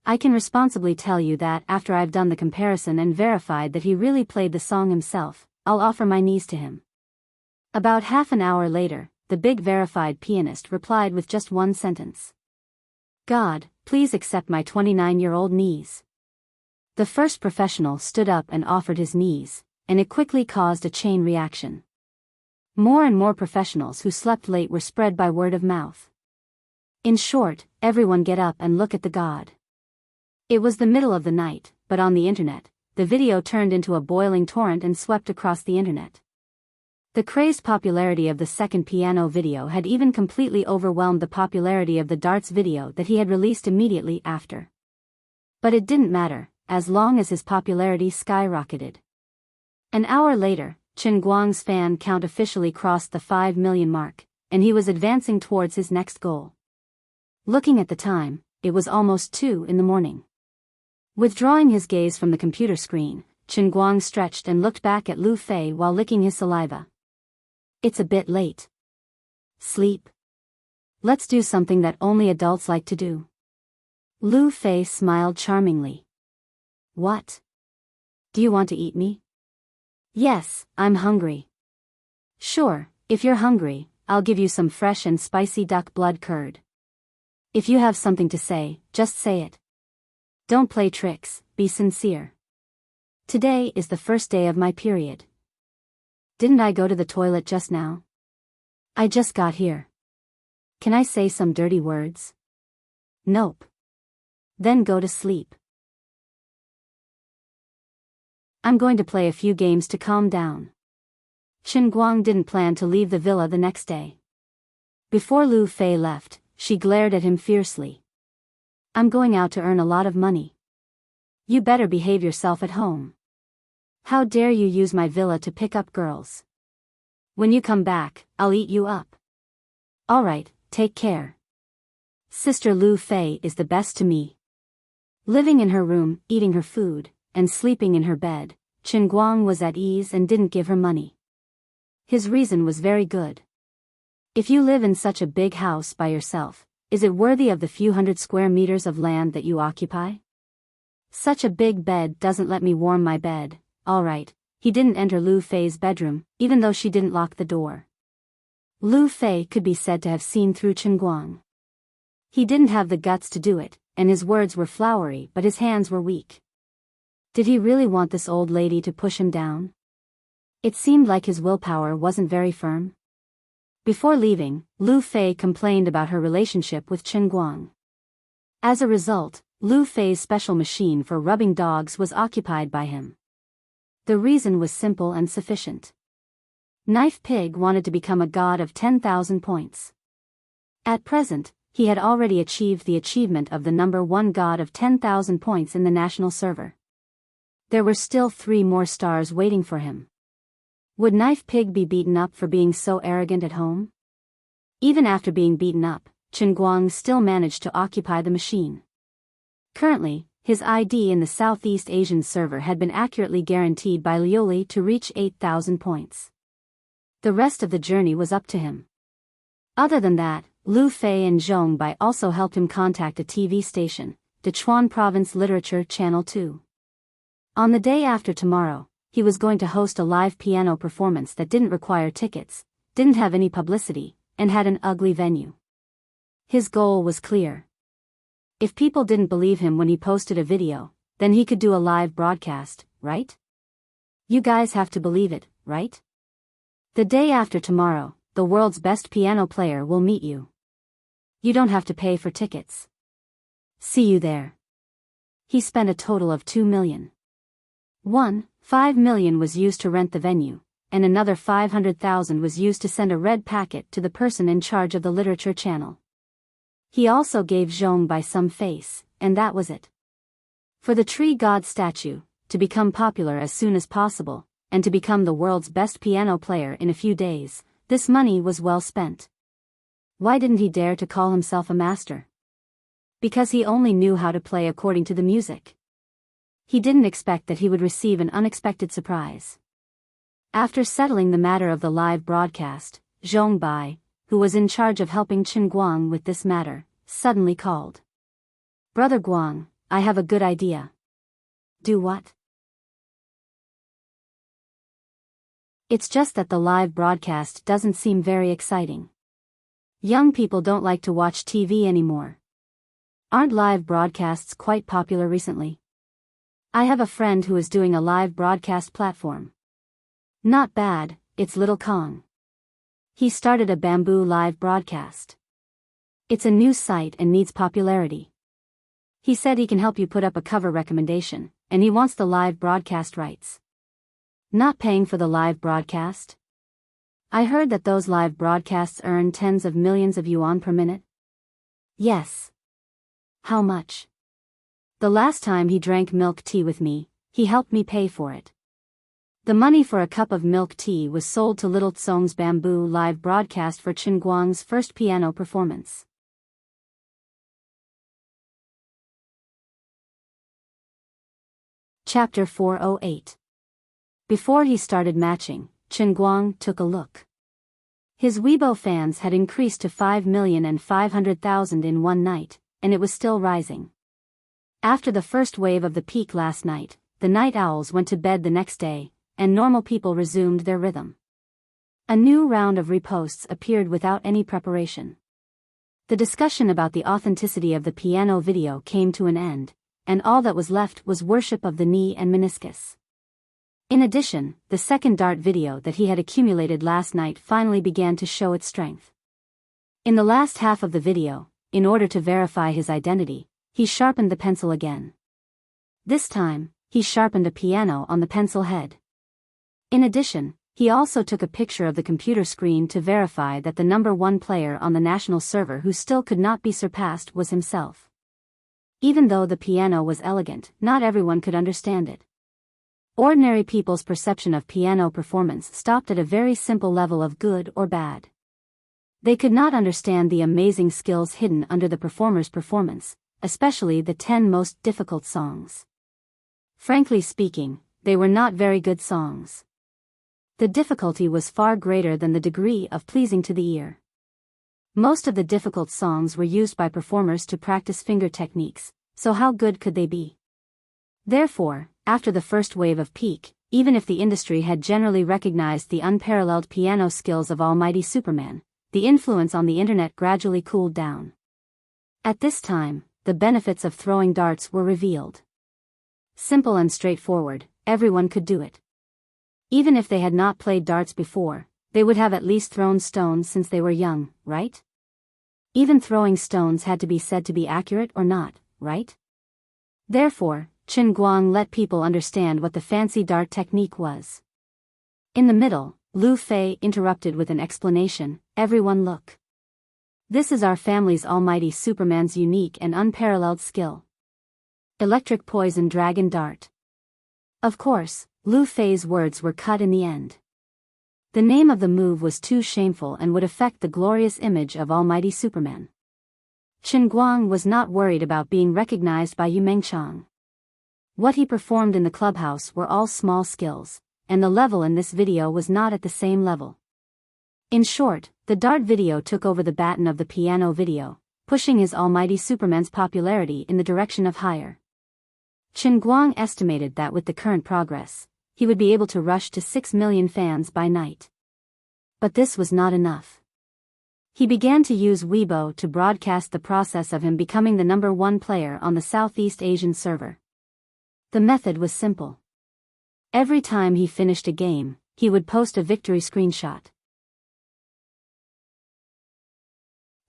I can responsibly tell you that after I've done the comparison and verified that he really played the song himself, I'll offer my knees to him. About half an hour later, the big verified pianist replied with just one sentence. God, please accept my 29-year-old knees. The first professional stood up and offered his knees, and it quickly caused a chain reaction. More and more professionals who slept late were spread by word of mouth. In short, everyone get up and look at the god. It was the middle of the night, but on the internet, the video turned into a boiling torrent and swept across the internet. The crazed popularity of the second piano video had even completely overwhelmed the popularity of the darts video that he had released immediately after. But it didn't matter, as long as his popularity skyrocketed. An hour later, Chen Guang's fan count officially crossed the 5 million mark, and he was advancing towards his next goal. Looking at the time, it was almost 2 in the morning. Withdrawing his gaze from the computer screen, Chen Guang stretched and looked back at Lu Fei while licking his saliva. It's a bit late. Sleep. Let's do something that only adults like to do. Lu Fei smiled charmingly. What? Do you want to eat me? Yes, I'm hungry. Sure, if you're hungry, I'll give you some fresh and spicy duck blood curd. If you have something to say, just say it. Don't play tricks, be sincere. Today is the first day of my period. Didn't I go to the toilet just now? I just got here. Can I say some dirty words? Nope. Then go to sleep. I'm going to play a few games to calm down. Chen Guang didn't plan to leave the villa the next day. Before Lu Fei left, she glared at him fiercely. I'm going out to earn a lot of money. You better behave yourself at home. How dare you use my villa to pick up girls? When you come back, I'll eat you up. Alright, take care. Sister Lu Fei is the best to me. Living in her room, eating her food, and sleeping in her bed, Chen Guang was at ease and didn't give her money. His reason was very good. If you live in such a big house by yourself, Is it worthy of the few hundred square meters of land that you occupy? Such a big bed doesn't let me warm my bed. All right. He didn't enter Lu Fei's bedroom, even though she didn't lock the door. Lu Fei could be said to have seen through Chen Guang. He didn't have the guts to do it, and his words were flowery but his hands were weak. Did he really want this old lady to push him down? It seemed like his willpower wasn't very firm. Before leaving, Lu Fei complained about her relationship with Chen Guang. As a result, Lu Fei's special machine for rubbing dogs was occupied by him. The reason was simple and sufficient. Knife Pig wanted to become a god of 10,000 points. At present, he had already achieved the achievement of the number 1 god of 10,000 points in the national server. There were still 3 more stars waiting for him. Would Knife Pig be beaten up for being so arrogant at home? Even after being beaten up, Chen Guang still managed to occupy the machine. Currently, his ID in the Southeast Asian server had been accurately guaranteed by Lioli to reach 8,000 points. The rest of the journey was up to him. Other than that, Lu Fei and Zhong Bai also helped him contact a TV station, Sichuan Province Literature Channel 2. On the day after tomorrow, he was going to host a live piano performance that didn't require tickets, didn't have any publicity, and had an ugly venue. His goal was clear. If people didn't believe him when he posted a video, then he could do a live broadcast, right? You guys have to believe it, right? The day after tomorrow, the world's best piano player will meet you. You don't have to pay for tickets. See you there. He spent a total of 2 million. 5 million was used to rent the venue, and another 500,000 was used to send a red packet to the person in charge of the literature channel. He also gave Zhong Bai some face, and that was it. For the tree god statue, to become popular as soon as possible, and to become the world's best piano player in a few days, this money was well spent. Why didn't he dare to call himself a master? Because he only knew how to play according to the music. He didn't expect that he would receive an unexpected surprise. After settling the matter of the live broadcast, Zhong Bai, who was in charge of helping Chen Guang with this matter, suddenly called. Brother Guang, I have a good idea. Do what? It's just that the live broadcast doesn't seem very exciting. Young people don't like to watch TV anymore. Aren't live broadcasts quite popular recently? I have a friend who is doing a live broadcast platform. Not bad, it's Little Kong. He started a bamboo live broadcast. It's a new site and needs popularity. He said he can help you put up a cover recommendation, and he wants the live broadcast rights. Not paying for the live broadcast? I heard that those live broadcasts earn tens of millions of yuan per minute. Yes. How much? The last time he drank milk tea with me, he helped me pay for it. The money for a cup of milk tea was sold to Little Tsong's bamboo live broadcast for Chen Guang's first piano performance. Chapter 408. Before he started matching, Chen Guang took a look. His Weibo fans had increased to 5,500,000 in one night, and it was still rising. After the first wave of the peak last night, the night owls went to bed the next day, and normal people resumed their rhythm. A new round of reposts appeared without any preparation. The discussion about the authenticity of the piano video came to an end, and all that was left was worship of the knee and meniscus. In addition, the second dart video that he had accumulated last night finally began to show its strength. In the last half of the video, in order to verify his identity, he sharpened the pencil again. This time, he sharpened a piano on the pencil head. In addition, he also took a picture of the computer screen to verify that the number one player on the national server who still could not be surpassed was himself. Even though the piano was elegant, not everyone could understand it. Ordinary people's perception of piano performance stopped at a very simple level of good or bad. They could not understand the amazing skills hidden under the performer's performance, especially the 10 most difficult songs. Frankly speaking, they were not very good songs. The difficulty was far greater than the degree of pleasing to the ear. Most of the difficult songs were used by performers to practice finger techniques, so how good could they be? Therefore, after the first wave of peak, even if the industry had generally recognized the unparalleled piano skills of Almighty Superman, the influence on the internet gradually cooled down. At this time, the benefits of throwing darts were revealed. Simple and straightforward, everyone could do it. Even if they had not played darts before, they would have at least thrown stones since they were young, right? Even throwing stones had to be said to be accurate or not, right? Therefore, Chen Guang let people understand what the fancy dart technique was. In the middle, Lu Fei interrupted with an explanation. Everyone look. This is our family's Almighty Superman's unique and unparalleled skill. Electric Poison Dragon Dart. Of course, Lu Fei's words were cut in the end. The name of the move was too shameful and would affect the glorious image of Almighty Superman. Chen Guang was not worried about being recognized by Yu Mengchang. What he performed in the clubhouse were all small skills, and the level in this video was not at the same level. In short, the dart video took over the baton of the piano video, pushing his Almighty Superman's popularity in the direction of higher. Chen Guang estimated that with the current progress, he would be able to rush to 6 million fans by night. But this was not enough. He began to use Weibo to broadcast the process of him becoming the #1 player on the Southeast Asian server. The method was simple. Every time he finished a game, he would post a victory screenshot.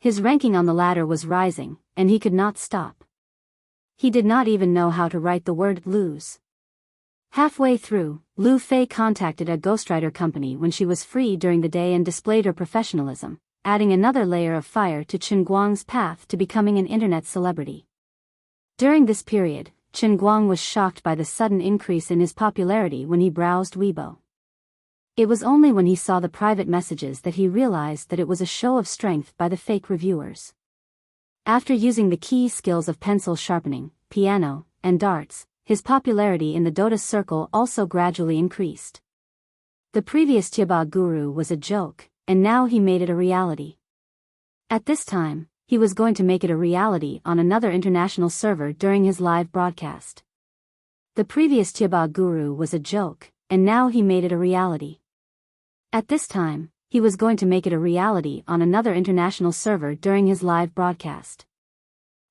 His ranking on the ladder was rising, and he could not stop. He did not even know how to write the word lose. Halfway through, Lu Fei contacted a ghostwriter company when she was free during the day and displayed her professionalism, adding another layer of fire to Chen Guang's path to becoming an internet celebrity. During this period, Chen Guang was shocked by the sudden increase in his popularity when he browsed Weibo. It was only when he saw the private messages that he realized that it was a show of strength by the fake reviewers. After using the key skills of pencil sharpening, piano, and darts, his popularity in the Dota circle also gradually increased. The previous Tiaba guru was a joke, and now he made it a reality. At this time, he was going to make it a reality on another international server during his live broadcast. The previous Tiaba guru was a joke, and now he made it a reality. At this time, he was going to make it a reality on another international server during his live broadcast.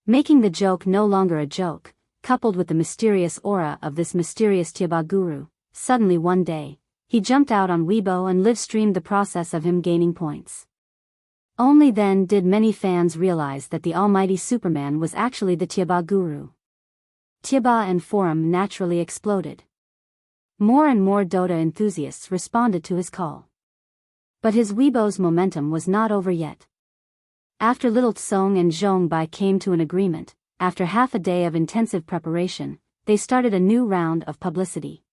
Making the joke no longer a joke, coupled with the mysterious aura of this mysterious Tiaba guru, suddenly one day, he jumped out on Weibo and live-streamed the process of him gaining points. Only then did many fans realize that the Almighty Superman was actually the Tiaba guru. Tiaba and forum naturally exploded. More and more Dota enthusiasts responded to his call. But his Weibo's momentum was not over yet. After Little Tsong and Zhong Bai came to an agreement, after half a day of intensive preparation, they started a new round of publicity.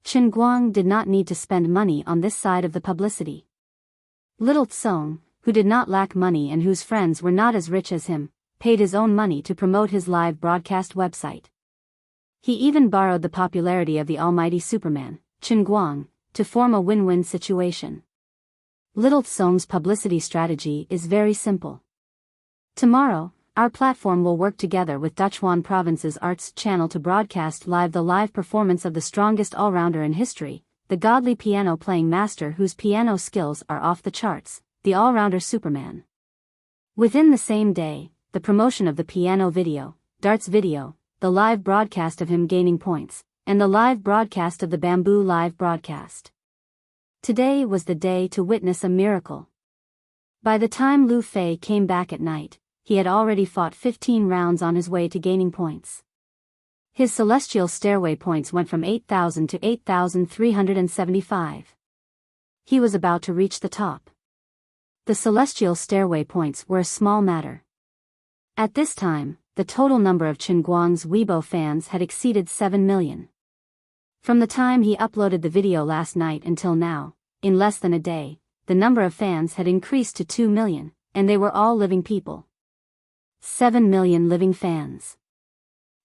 Chen Guang did not need to spend money on this side of the publicity. Little Tsong, who did not lack money and whose friends were not as rich as him, paid his own money to promote his live broadcast website. He even borrowed the popularity of the Almighty Superman, Chen Guang, to form a win-win situation. Little Tsong's publicity strategy is very simple. Tomorrow, our platform will work together with Duchuan Province's Arts channel to broadcast live the live performance of the strongest all-rounder in history, the godly piano-playing master whose piano skills are off the charts, the all-rounder Superman. Within the same day, the promotion of the piano video, darts video, the live broadcast of him gaining points, and the live broadcast of the bamboo live broadcast. Today was the day to witness a miracle. By the time Lu Fei came back at night, he had already fought 15 rounds on his way to gaining points. His celestial stairway points went from 8,000 to 8,375. He was about to reach the top. The celestial stairway points were a small matter. At this time, the total number of Chen Guang's Weibo fans had exceeded 7 million. From the time he uploaded the video last night until now, in less than a day, the number of fans had increased to 2 million, and they were all living people. 7 million living fans.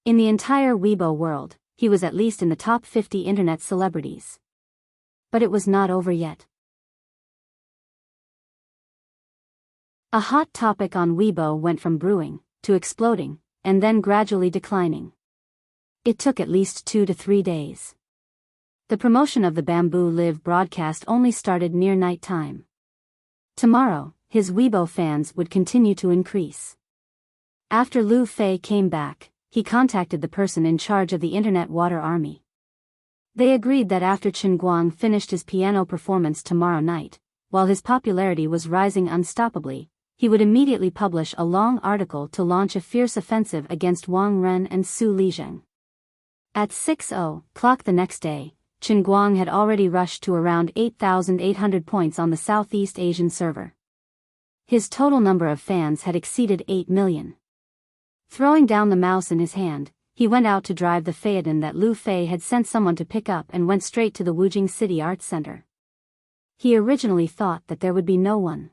In the entire Weibo world, he was at least in the top 50 internet celebrities. But it was not over yet. A hot topic on Weibo went from brewing to exploding, and then gradually declining. It took at least 2 to 3 days. The promotion of the Bamboo Live broadcast only started near night time. Tomorrow, his Weibo fans would continue to increase. After Lu Fei came back, he contacted the person in charge of the Internet Water Army. They agreed that after Chen Guang finished his piano performance tomorrow night, while his popularity was rising unstoppably, he would immediately publish a long article to launch a fierce offensive against Wang Ren and Su Lizheng. At 6:00 the next day, Chen Guang had already rushed to around 8,800 points on the Southeast Asian server. His total number of fans had exceeded 8 million. Throwing down the mouse in his hand, he went out to drive the Phaeton that Lu Fei had sent someone to pick up and went straight to the Wujing City Arts Center. He originally thought that there would be no one.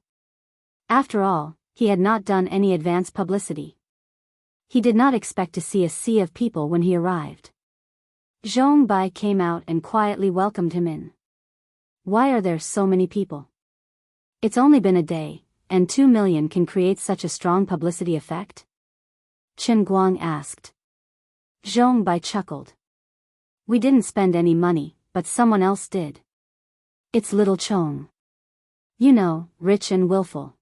After all, he had not done any advance publicity. He did not expect to see a sea of people when he arrived. Zhong Bai came out and quietly welcomed him in. Why are there so many people? It's only been a day, and 2 million can create such a strong publicity effect? Chen Guang asked. Zhong Bai chuckled. We didn't spend any money, but someone else did. It's little Chong. You know, rich and willful.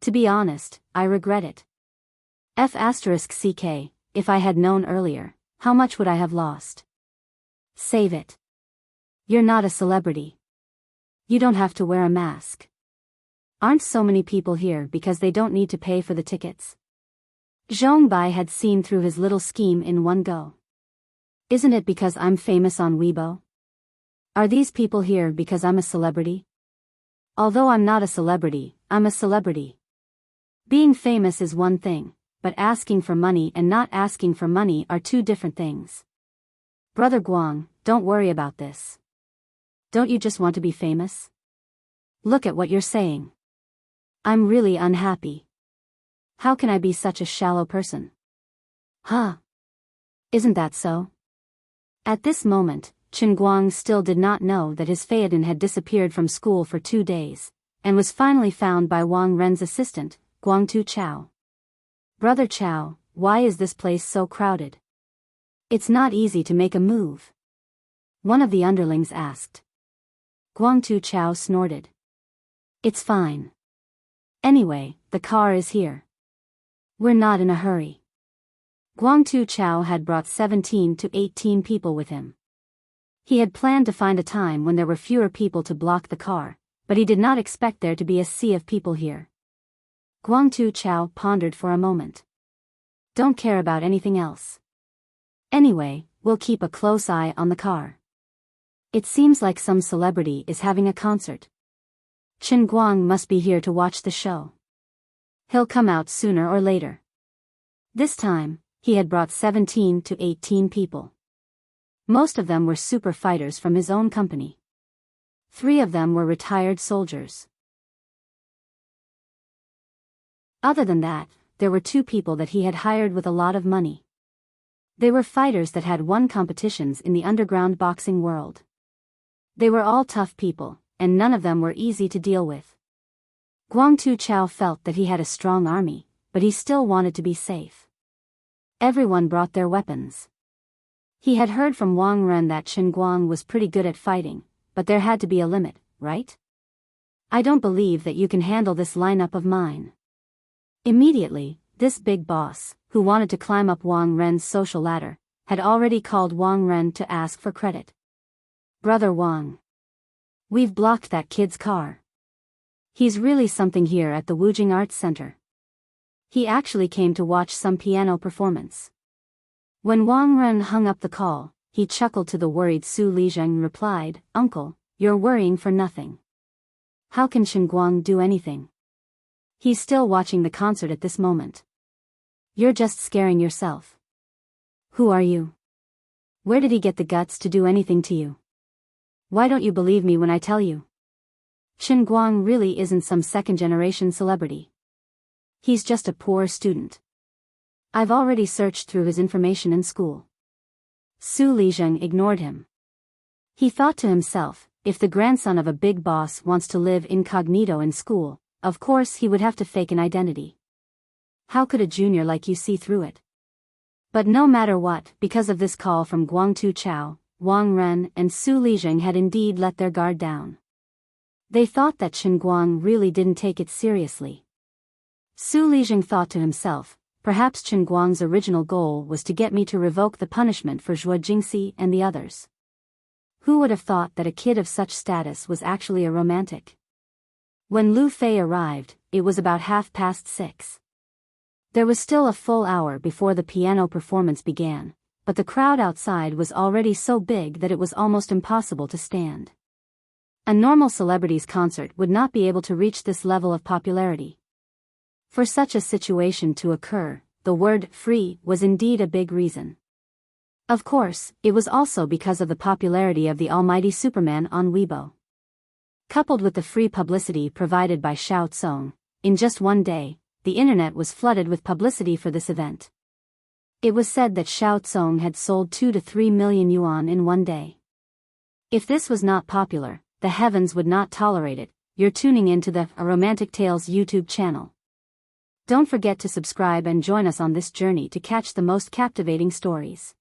To be honest, I regret it. F***ck, if I had known earlier, how much would I have lost? Save it. You're not a celebrity. You don't have to wear a mask. Aren't so many people here because they don't need to pay for the tickets? Zhong Bai had seen through his little scheme in one go. Isn't it because I'm famous on Weibo? Are these people here because I'm a celebrity? Although I'm not a celebrity, I'm a celebrity. Being famous is one thing, but asking for money and not asking for money are two different things. Brother Guang, don't worry about this. Don't you just want to be famous? Look at what you're saying. I'm really unhappy. How can I be such a shallow person? Huh? Isn't that so? At this moment, Chen Guang still did not know that his Phaeton had disappeared from school for 2 days, and was finally found by Wang Ren's assistant, Guangtu Chao. Brother Chao, why is this place so crowded? It's not easy to make a move. One of the underlings asked. Guangtu Chao snorted. It's fine. Anyway, the car is here. We're not in a hurry. Guangtu Chao had brought 17 to 18 people with him. He had planned to find a time when there were fewer people to block the car, but he did not expect there to be a sea of people here. Guangtu Chao pondered for a moment. Don't care about anything else. Anyway, we'll keep a close eye on the car. It seems like some celebrity is having a concert. Chen Guang must be here to watch the show. He'll come out sooner or later. This time, he had brought 17 to 18 people. Most of them were super fighters from his own company. 3 of them were retired soldiers. Other than that, there were 2 people that he had hired with a lot of money. They were fighters that had won competitions in the underground boxing world. They were all tough people, and none of them were easy to deal with. Guangtu Chao felt that he had a strong army, but he still wanted to be safe. Everyone brought their weapons. He had heard from Wang Ren that Chen Guang was pretty good at fighting, but there had to be a limit, right? I don't believe that you can handle this lineup of mine. Immediately, this big boss, who wanted to climb up Wang Ren's social ladder, had already called Wang Ren to ask for credit. Brother Wang. We've blocked that kid's car. He's really something here at the Wujing Arts Center. He actually came to watch some piano performance. When Wang Ren hung up the call, he chuckled to the worried Su Lizheng and replied, Uncle, you're worrying for nothing. How can Chen Guang do anything? He's still watching the concert at this moment. You're just scaring yourself. Who are you? Where did he get the guts to do anything to you? Why don't you believe me when I tell you? Chen Guang really isn't some second-generation celebrity. He's just a poor student. I've already searched through his information in school. Su Lizheng ignored him. He thought to himself, if the grandson of a big boss wants to live incognito in school, of course he would have to fake an identity. How could a junior like you see through it? But no matter what, because of this call from Guangtu Chao, Wang Ren and Su Lijing had indeed let their guard down. They thought that Chen Guang really didn't take it seriously. Su Lijing thought to himself, perhaps Chen Guang's original goal was to get me to revoke the punishment for Zhuo Jingxi and the others. Who would have thought that a kid of such status was actually a romantic? When Lu Fei arrived, it was about 6:30. There was still a full hour before the piano performance began, but the crowd outside was already so big that it was almost impossible to stand. A normal celebrity's concert would not be able to reach this level of popularity. For such a situation to occur, the word free was indeed a big reason. Of course, it was also because of the popularity of the almighty Superman on Weibo. Coupled with the free publicity provided by Xiao Tsong, in just one day, the internet was flooded with publicity for this event. It was said that Xiao Tsong had sold 2 to 3 million yuan in one day. If this was not popular, the heavens would not tolerate it. You're tuning into the A Romantic Tales YouTube channel. Don't forget to subscribe and join us on this journey to catch the most captivating stories.